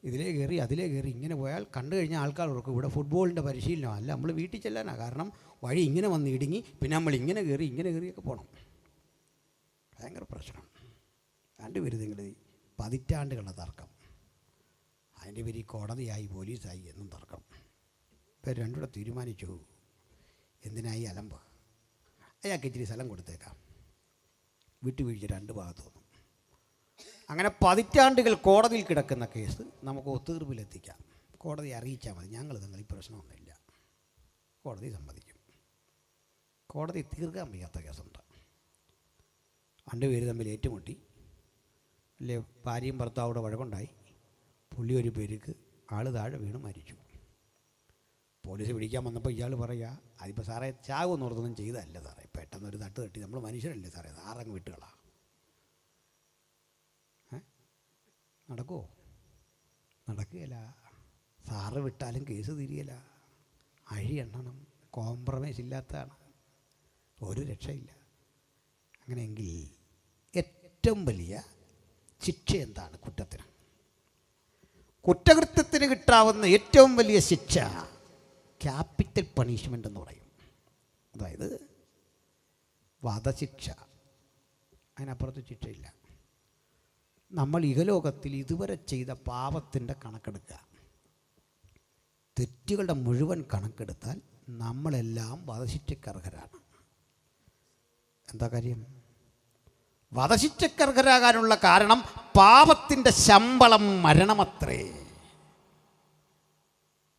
ഇതിലേ കയറി അതിലേ കയറി ഇങ്ങനെ പോയാൽ കണ്ടു കഴിഞ്ഞാൽ ആൾക്കാർ ഓർക്കും ഇവിടെ ഫുട്ബോളിൻ്റെ പരിശീലനം അല്ല, നമ്മൾ വീട്ടിൽ ചെല്ലാനാണ്. കാരണം വഴി ഇങ്ങനെ വന്ന് ഇടുങ്ങി, പിന്നെ നമ്മൾ ഇങ്ങനെ കയറിയൊക്കെ പോകണം. ഭയങ്കര പ്രശ്നം. രണ്ടുപേരും നിങ്ങൾ പതിറ്റാണ്ടുകളുടെ തർക്കം, അതിൻ്റെ പേര് കോടതിയായി പോലീസായി എന്നും തർക്കം. ഇപ്പം രണ്ടുകൂടെ തീരുമാനിച്ചു, എന്തിനായി അലമ്പ്, അയാൾക്ക് ഇച്ചിരി സ്ഥലം കൊടുത്തേക്കാം, വിട്ടുവീഴ്ച രണ്ട് ഭാഗത്തു നിന്നും. അങ്ങനെ പതിറ്റാണ്ടുകൾ കോടതിയിൽ കിടക്കുന്ന കേസ് നമുക്ക് ഒത്തുതീർപ്പിലെത്തിക്കാം. കോടതി അറിയിച്ചാൽ മതി, ഞങ്ങൾ തങ്ങൾ ഈ പ്രശ്നമൊന്നുമില്ല, കോടതി സമ്മതിക്കും. കോടതി തീർക്കാൻ വയ്യാത്ത കേസുണ്ട്. രണ്ടുപേര് തമ്മിൽ ഏറ്റുമുട്ടി, അല്ലേ ഭാര്യയും ഭർത്താവോടെ വഴക്കുണ്ടായി, പുള്ളി ഒരു പേർക്ക് ആൾ താഴെ വീണ് മരിച്ചു. പോലീസ് പിടിക്കാൻ വന്നപ്പോൾ ഇയാൾ പറയുക, അതിപ്പോൾ സാറേ ചാവെന്ന് ഓർത്തൊന്നും ചെയ്തതല്ല സാറേ, പെട്ടെന്നൊരു തട്ട് തട്ടി, നമ്മൾ മനുഷ്യരല്ലേ സാറേ, സാറങ്ങ് വിട്ടുകളാ. നടക്കുമോ? നടക്കുകയില്ല. സാറ് വിട്ടാലും കേസ് തിരിയല, അഴി എണ്ണണം, കോംപ്രമൈസ് ഇല്ലാത്തതാണ്, ഒരു രക്ഷയില്ല. അങ്ങനെയെങ്കിൽ ഏറ്റവും വലിയ ശിക്ഷ എന്താണ് കുറ്റത്തിന്? കുറ്റകൃത്യത്തിന് കിട്ടാവുന്ന ഏറ്റവും വലിയ ശിക്ഷ ക്യാപിറ്റൽ പണിഷ്മെൻ്റ് എന്ന് പറയും. അതായത് വധശിക്ഷ. അതിനപ്പുറത്ത് ശിക്ഷയില്ല. നമ്മൾ ഇഹലോകത്തിൽ ഇതുവരെ ചെയ്ത പാപത്തിൻ്റെ കണക്കെടുക്കുക, തെറ്റുകളുടെ മുഴുവൻ കണക്കെടുത്താൽ നമ്മളെല്ലാം വധശിക്ഷയ്ക്കർഹരാണ്. എന്താ കാര്യം? വധശിക്ഷയ്ക്കർഹരാകാനുള്ള കാരണം പാപത്തിൻ്റെ ശമ്പളം മരണമത്രേ.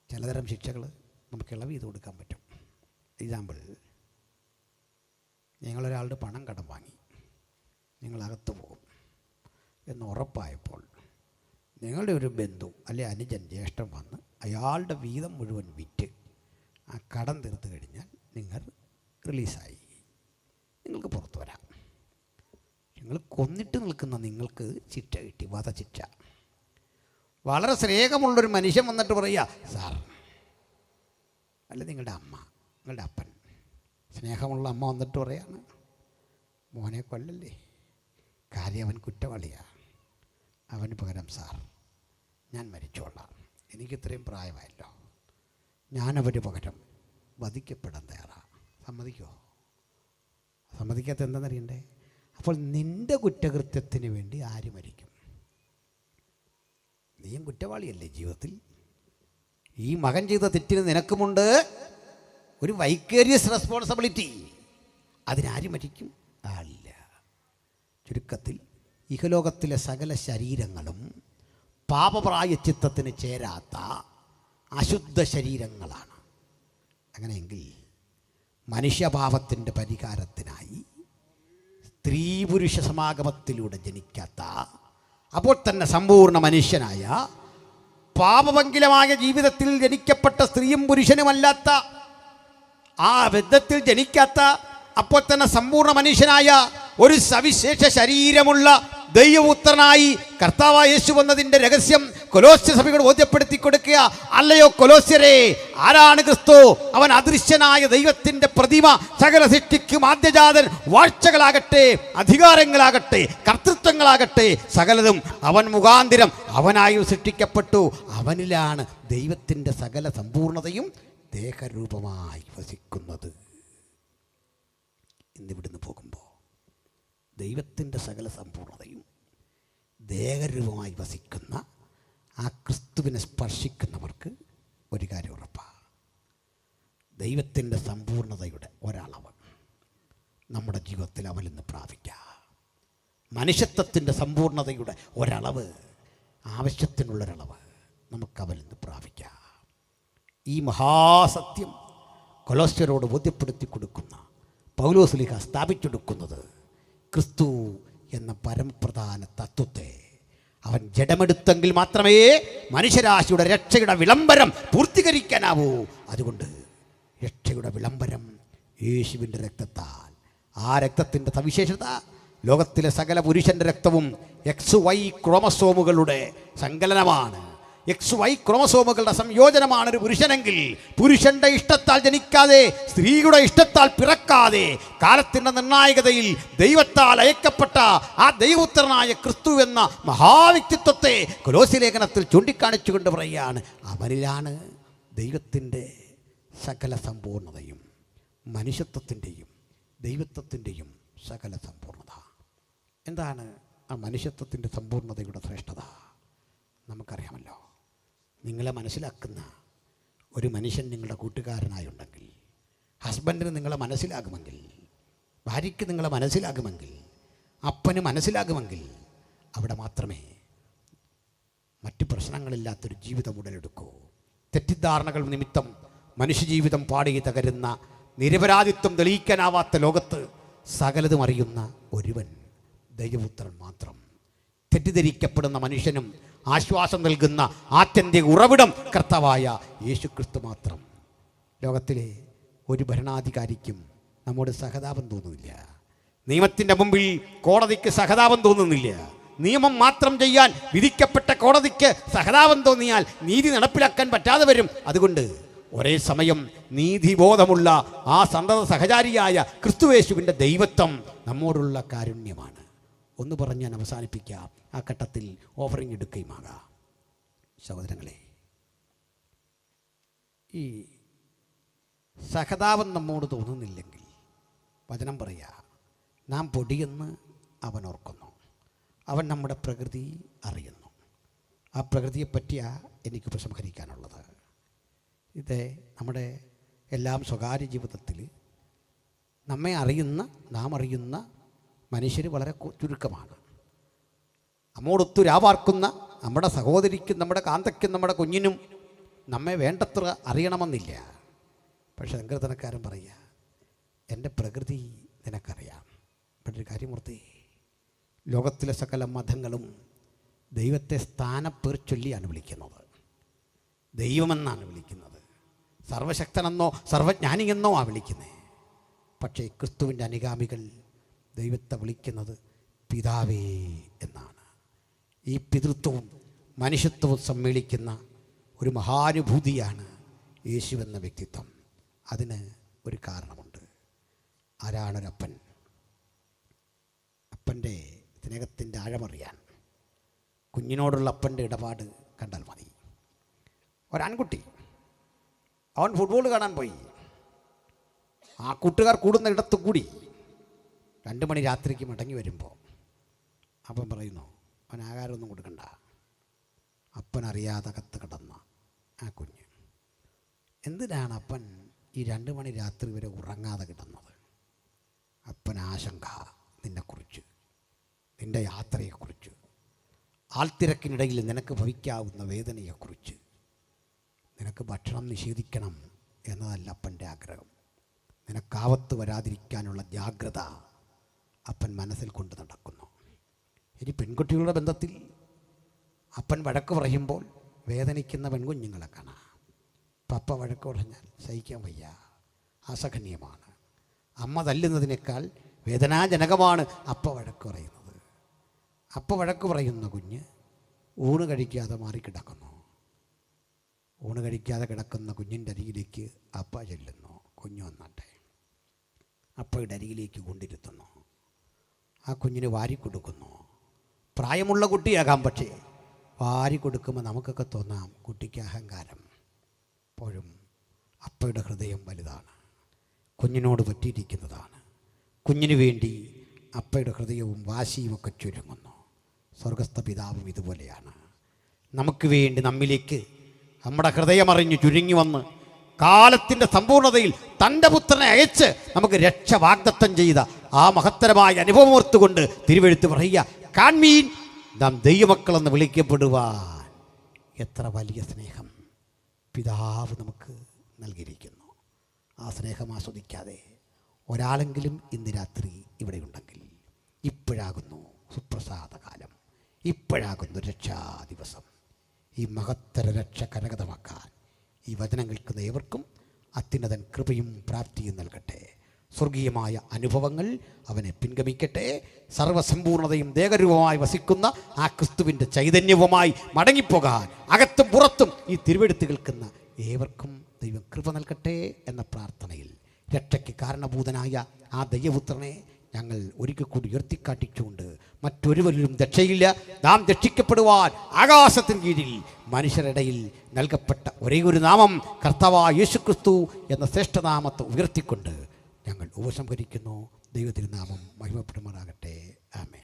ചിലതരം ശിക്ഷകൾ നമുക്ക് ഇളവ് ചെയ്ത് കൊടുക്കാൻ പറ്റും. എക്സാമ്പിൾ, നിങ്ങളൊരാളുടെ പണം കടം വാങ്ങി, നിങ്ങളകത്ത് പോകും എന്ന് ഉറപ്പായപ്പോൾ നിങ്ങളുടെ ഒരു ബന്ധു അല്ലെ അനുജൻ ജ്യേഷ്ഠൻ വന്ന് അയാളുടെ വീതം മുഴുവൻ വിറ്റ് ആ കടം തീർത്ത് കഴിഞ്ഞാൽ നിങ്ങൾ റിലീസായി, നിങ്ങൾക്ക് പുറത്തു വരാം. നിങ്ങൾ കൊന്നിട്ട് നിൽക്കുന്ന നിങ്ങൾക്ക് ശിക്ഷ കിട്ടി, വധശിക്ഷ. വളരെ സ്നേഹമുള്ളൊരു മനുഷ്യൻ വന്നിട്ട് പറയുക, സാർ, അല്ല നിങ്ങളുടെ അമ്മ, നിങ്ങളുടെ അപ്പൻ, സ്നേഹമുള്ള അമ്മ വന്നിട്ട് പറയാണ്, മോനെ കൊല്ലല്ലേ, കാര്യം അവൻ കുറ്റവാളിയാണ്, അവന് പകരം സാർ ഞാൻ മരിച്ചോളാം, എനിക്കിത്രയും പ്രായമായല്ലോ, ഞാനവന് പകരം വധിക്കപ്പെടാൻ തയ്യാറാണ്. സമ്മതിക്കുമോ? സമ്മതിക്കാത്ത എന്താണെന്നറിയണ്ടേ? അപ്പോൾ നിൻ്റെ കുറ്റകൃത്യത്തിന് വേണ്ടി ആര് മരിക്കും? നീയും കുറ്റവാളിയല്ലേ ജീവിതത്തിൽ? ഈ മകൻ ചെയ്ത തെറ്റിന് നിനക്കുമുണ്ട് ഒരു വൈക്കേരിയസ് റെസ്പോൺസിബിലിറ്റി. അതിനാര് മരിക്കും? ആളില്ല. ചുരുക്കത്തിൽ ഇഹലോകത്തിലെ സകല ശരീരങ്ങളും പാപപ്രായശ്ചിത്തത്തിന് ചേരാത്ത അശുദ്ധ ശരീരങ്ങളാണ്. അങ്ങനെയെങ്കിൽ മനുഷ്യഭാവത്തിൻ്റെ പരിഹാരത്തിനായി സ്ത്രീ പുരുഷ സമാഗമത്തിലൂടെ ജനിക്കാത്ത, അപ്പോൾ തന്നെ സമ്പൂർണ്ണ മനുഷ്യനായ, പാപഭംഗിലമായ ജീവിതത്തിൽ ജനിക്കപ്പെട്ട സ്ത്രീയും പുരുഷനുമല്ലാത്ത, ആ ബന്ധത്തിൽ ജനിക്കാത്ത, അപ്പോൾ തന്നെ സമ്പൂർണ്ണ മനുഷ്യനായ ഒരു സവിശേഷ ശരീരമുള്ള ദൈവപുത്രനായി കർത്താവായ യേശു വന്നതിൻ്റെ രഹസ്യം കൊലോസ്യ സഭയോട് ബോധ്യപ്പെടുത്തി കൊടുക്കുക. അല്ലയോ കൊലോസ്യരെ, ആരാണ് ക്രിസ്തു? അവൻ അദൃശ്യനായ ദൈവത്തിൻ്റെ പ്രതിമ, സകല സൃഷ്ടിക്കും ആദ്യജാതൻ. വാഴ്ചകളാകട്ടെ, അധികാരങ്ങളാകട്ടെ, കർത്തൃത്വങ്ങളാകട്ടെ, സകലതും അവൻ മുഖാന്തിരം അവനായും സൃഷ്ടിക്കപ്പെട്ടു. അവനിലാണ് ദൈവത്തിൻ്റെ സകല സമ്പൂർണതയും ദേഹരൂപമായി വസിക്കുന്നത്. ഇന്നിവിടുന്ന് പോകുമ്പോൾ ദൈവത്തിൻ്റെ സകല സമ്പൂർണതയും ദേഹരൂപമായി വസിക്കുന്ന ആ ക്രിസ്തുവിനെ സ്പർശിക്കുന്നവർക്ക് ഒരു കാര്യം ഉറപ്പാണ്. ദൈവത്തിൻ്റെ സമ്പൂർണതയുടെ ഒരളവ് നമ്മുടെ ജീവിതത്തിൽ അവൽ നിന്ന് പ്രാപിക്കുക. മനുഷ്യത്വത്തിൻ്റെ സമ്പൂർണതയുടെ ഒരളവ്, ആവശ്യത്തിനുള്ളൊരളവ് നമുക്ക് അവൽ നിന്ന് പ്രാപിക്കാം. ഈ മഹാസത്യം കൊലോസ്യരോട് ബോധ്യപ്പെടുത്തി കൊടുക്കുന്ന പൗലോസ്ലീഹ സ്ഥാപിച്ചെടുക്കുന്നത് ക്രിസ്തു എന്ന പരമപ്രധാന തത്വത്തെ അവൻ ജഡമെടുത്തെങ്കിൽ മാത്രമേ മനുഷ്യരാശിയുടെ രക്ഷയുടെ വിളംബരം പൂർത്തീകരിക്കാനാവൂ. അതുകൊണ്ട് രക്ഷയുടെ വിളംബരം യേശുവിൻ്റെ രക്തത്താൽ. ആ രക്തത്തിൻ്റെ സവിശേഷത, ലോകത്തിലെ സകല പുരുഷൻ്റെ രക്തവും XY ക്രോമസോമുകളുടെ സങ്കലനമാണ്. XY ക്രോമസോമുകളുടെ സംയോജനമാണ് ഒരു പുരുഷനെങ്കിൽ, പുരുഷന്റെ ഇഷ്ടത്താൽ ജനിക്കാതെ, സ്ത്രീയുടെ ഇഷ്ടത്താൽ പിറക്കാതെ, കാലത്തിൻ്റെ നിർണായകതയിൽ ദൈവത്താൽ അയക്കപ്പെട്ട ആ ദൈവപുത്രനായ ക്രിസ്തു എന്ന മഹാവ്യക്തിത്വത്തെ കൊലോസ്യ ലേഖനത്തിൽ ചൂണ്ടിക്കാണിച്ചുകൊണ്ട് പറയുകയാണ്, അവനിലാണ് ദൈവത്തിൻ്റെ സകല സമ്പൂർണതയും, മനുഷ്യത്വത്തിൻ്റെയും ദൈവത്വത്തിൻ്റെയും സകല സമ്പൂർണത. എന്താണ് ആ മനുഷ്യത്വത്തിൻ്റെ സമ്പൂർണതയുടെ ശ്രേഷ്ഠത? നമുക്കറിയാമല്ലോ. നിങ്ങളെ മനസ്സിലാക്കുന്ന ഒരു മനുഷ്യൻ നിങ്ങളുടെ കൂട്ടുകാരനായുണ്ടെങ്കിൽ, ഹസ്ബൻഡിന് നിങ്ങളെ മനസ്സിലാകുമെങ്കിൽ, ഭാര്യയ്ക്ക് നിങ്ങളെ മനസ്സിലാകുമെങ്കിൽ, അപ്പന് മനസ്സിലാകുമെങ്കിൽ, അവിടെ മാത്രമേ മറ്റ് പ്രശ്നങ്ങളില്ലാത്തൊരു ജീവിതം ഉടലെടുക്കൂ. തെറ്റിദ്ധാരണകൾ നിമിത്തം മനുഷ്യജീവിതം പാടി തകരുന്ന, നിരപരാധിത്വം തെളിയിക്കാനാവാത്ത ലോകത്ത് സകലതും അറിയുന്ന ഒരുവൻ ദൈവപുത്രൻ മാത്രം. തെറ്റിദ്ധരിക്കപ്പെടുന്ന മനുഷ്യനും ആശ്വാസം നൽകുന്ന ആത്യന്തിക ഉറവിടം കർത്താവായ യേശു ക്രിസ്തു മാത്രം. ലോകത്തിലെ ഒരു ഭരണാധികാരിക്കും നമ്മോട് സഹതാപം തോന്നുന്നില്ല. നിയമത്തിൻ്റെ മുമ്പിൽ കോടതിക്ക് സഹതാപം തോന്നുന്നില്ല. നിയമം മാത്രം ചെയ്യാൻ വിധിക്കപ്പെട്ട കോടതിക്ക് സഹതാപം തോന്നിയാൽ നീതി നടപ്പിലാക്കാൻ പറ്റാതെ വരും. അതുകൊണ്ട് ഒരേ സമയം നീതിബോധമുള്ള ആ സന്തത സഹചാരിയായ ക്രിസ്തുയേശുവിൻ്റെ ദൈവത്വം നമ്മോടുള്ള കാരുണ്യമാണ്. ഒന്ന് പറഞ്ഞ് ഞാൻ അവസാനിപ്പിക്കാം. ആ ഘട്ടത്തിൽ ഓഫറിങ് എടുക്കുകയുമാകാം. സഹോദരങ്ങളെ, ഈ സഹതാപം നമ്മോട് തോന്നുന്നില്ലെങ്കിൽ വചനം പറയുക, നാം പൊടിയെന്ന് അവൻ ഓർക്കുന്നു, അവൻ നമ്മുടെ പ്രകൃതി അറിയുന്നു. ആ പ്രകൃതിയെപ്പറ്റിയാണ് എനിക്ക് ഉപസംഹരിക്കാനുള്ളത്. ഇത് നമ്മുടെ എല്ലാം സ്വകാര്യ ജീവിതത്തിൽ നമ്മെ അറിയുന്ന, നാം അറിയുന്ന മനുഷ്യർ വളരെ ചുരുക്കമാണ്. നമ്മോടൊത്തു രാവാർക്കുന്ന നമ്മുടെ സഹോദരിക്കും, നമ്മുടെ കാന്തയ്ക്കും, നമ്മുടെ കുഞ്ഞിനും നമ്മെ വേണ്ടത്ര അറിയണമെന്നില്ല. പക്ഷെ സങ്കീർത്തനക്കാരൻ പറയുക, എൻ്റെ പ്രകൃതി നിനക്കറിയാം. പക്ഷേ ഒരു കാര്യമൂർത്തി, ലോകത്തിലെ സകല മതങ്ങളും ദൈവത്തെ സ്ഥാനപ്പേർ ചൊല്ലിയാണ് വിളിക്കുന്നത്. ദൈവമെന്നാണ് വിളിക്കുന്നത്. സർവശക്തനെന്നോ സർവജ്ഞാനിയെന്നോ ആ വിളിക്കുന്നത്. പക്ഷേ ക്രിസ്തുവിൻ്റെ അനുഗാമികൾ ദൈവത്തെ വിളിക്കുന്നത് പിതാവേ എന്നാണ്. ഈ പിതൃത്വവും മനുഷ്യത്വവും സമ്മേളിക്കുന്ന ഒരു മഹാനുഭൂതിയാണ് യേശുവെന്ന വ്യക്തിത്വം. അതിന് ഒരു കാരണമുണ്ട്. ആരാണൊരപ്പൻ? അപ്പൻ്റെ സ്നേഹത്തിൻ്റെ ആഴമറിയാൻ, കുഞ്ഞിനോടുള്ള അപ്പൻ്റെ ഇടപാട് കണ്ടാൽ മതി. ഒരാൺകുട്ടി, അവൻ ഫുട്ബോൾ കാണാൻ പോയി. ആ കൂട്ടുകാർ കൂടുന്ന ഇടത്ത് കൂടി 2 മണി രാത്രിക്ക് മടങ്ങി വരുമ്പോൾ അപ്പം പറയുന്നു, അവൻ ആഹാരമൊന്നും കൊടുക്കണ്ട. അപ്പനറിയാതെ അകത്ത് കിടന്ന ആ കുഞ്ഞ്, എന്തിനാണ് അപ്പൻ ഈ 2 മണി രാത്രി വരെ ഉറങ്ങാതെ കിടന്നത്? അപ്പൻ ആശങ്ക നിന്നെക്കുറിച്ച്, നിൻ്റെ യാത്രയെക്കുറിച്ച്, ആൾത്തിരക്കിനിടയിൽ നിനക്ക് ഭവിക്കാവുന്ന വേദനയെക്കുറിച്ച്. നിനക്ക് ഭക്ഷണം നിഷേധിക്കണം എന്നതല്ല അപ്പൻ്റെ ആഗ്രഹം. നിനക്കാവത്ത് വരാതിരിക്കാനുള്ള ജാഗ്രത അപ്പൻ മനസ്സിൽ കൊണ്ട് നടക്കുന്നു. ഇനി പെൺകുട്ടികളുടെ ബന്ധത്തിൽ അപ്പൻ വഴക്ക് പറയുമ്പോൾ വേദനിക്കുന്ന പെൺകുഞ്ഞുങ്ങളെ കാണാം. പപ്പ വഴക്ക് പറഞ്ഞാൽ സഹിക്കാൻ വയ്യ, അസഹനീയമാണ്. അമ്മ തല്ലുന്നതിനേക്കാൾ വേദനാജനകമാണ് അപ്പ വഴക്ക് പറയുന്നത്. അപ്പ വഴക്ക് പറയുന്ന കുഞ്ഞ് ഊണ് കഴിക്കാതെ മാറിക്കിടക്കുന്നു. ഊണ് കഴിക്കാതെ കിടക്കുന്ന കുഞ്ഞിൻ്റെ അരികിലേക്ക് അപ്പ ചെല്ലുന്നു. കുഞ്ഞ് വന്നാട്ടെ, അപ്പയുടെ അരികിലേക്ക് കൊണ്ടിരുത്തുന്നു. ആ കുഞ്ഞിന് വാരിക്കൊടുക്കുന്നു. പ്രായമുള്ള കുട്ടിയാകാം, പക്ഷേ വാരി കൊടുക്കുമ്പോൾ നമുക്കൊക്കെ തോന്നാം കുട്ടിക്ക് അഹങ്കാരം. അപ്പോഴും അപ്പയുടെ ഹൃദയം വലുതാണ്, കുഞ്ഞിനോട് പറ്റിയിരിക്കുന്നതാണ്. കുഞ്ഞിന് വേണ്ടി അപ്പയുടെ ഹൃദയവും വാശിയുമൊക്കെ ചുരുങ്ങുന്നു. സ്വർഗസ്ഥ പിതാവും ഇതുപോലെയാണ്. നമുക്ക് വേണ്ടി നമ്മിലേക്ക് നമ്മുടെ ഹൃദയമറിഞ്ഞ് ചുരുങ്ങി വന്ന് കാലത്തിൻ്റെ സമ്പൂർണ്ണതയിൽ തൻ്റെ പുത്രനെ അയച്ച് നമുക്ക് രക്ഷ വാഗ്ദത്തം ചെയ്ത ആ മഹത്തരമായ അനുഭവം ഓർത്തുകൊണ്ട് തിരുവെഴുത്ത് പറയുക, കാൺമീൻ നാം ദൈവമക്കളെന്ന് വിളിക്കപ്പെടുവാൻ എത്ര വലിയ സ്നേഹം പിതാവ് നമുക്ക് നൽകിയിരിക്കുന്നു. ആ സ്നേഹം ആസ്വദിക്കാതെ ഒരാളെങ്കിലും ഇന്ന് രാത്രി ഇവിടെ ഉണ്ടെങ്കിൽ ഇപ്പോഴാകുന്നു സുപ്രസാദകാലം, ഇപ്പോഴാകുന്നു രക്ഷാ ദിവസം. ഈ മഹത്തര രക്ഷ കരഗതമാക്കാൻ ഈ വചനം കേൾക്കുന്ന ഏവർക്കും അത്യുന്നതൻ കൃപയും പ്രാപ്തിയും നൽകട്ടെ. സ്വർഗീയമായ അനുഭവങ്ങൾ അവനെ പിൻഗമിക്കട്ടെ. സർവസമ്പൂർണതയും ദേഹരൂപമായി വസിക്കുന്ന ആ ക്രിസ്തുവിൻ്റെ ചൈതന്യവുമായി മടങ്ങിപ്പോകാൻ അകത്തും പുറത്തും ഈ തിരുവെഴുത്ത് കേൾക്കുന്ന ഏവർക്കും ദൈവം കൃപ നൽകട്ടെ എന്ന പ്രാർത്ഥനയിൽ രക്ഷയ്ക്ക് കാരണഭൂതനായ ആ ദൈവപുത്രനെ ഞങ്ങൾ ഒരിക്കൽ കൂടി ഉയർത്തിക്കാട്ടിച്ചുകൊണ്ട് മറ്റൊരുവരിലും രക്ഷയില്ല, നാം രക്ഷിക്കപ്പെടുവാൻ ആകാശത്തിന് കീഴിൽ മനുഷ്യരിടയിൽ നൽകപ്പെട്ട ഒരേ ഒരു നാമം കർത്താവായ യേശുക്രിസ്തു എന്ന ശ്രേഷ്ഠനാമത്തെ ഉയർത്തിക്കൊണ്ട് ഞങ്ങൾ ഉപസംഹരിക്കുന്നു. ദൈവത്തിരുനാമം മഹിമപ്പെടുമാറാകട്ടെ. ആമേൻ.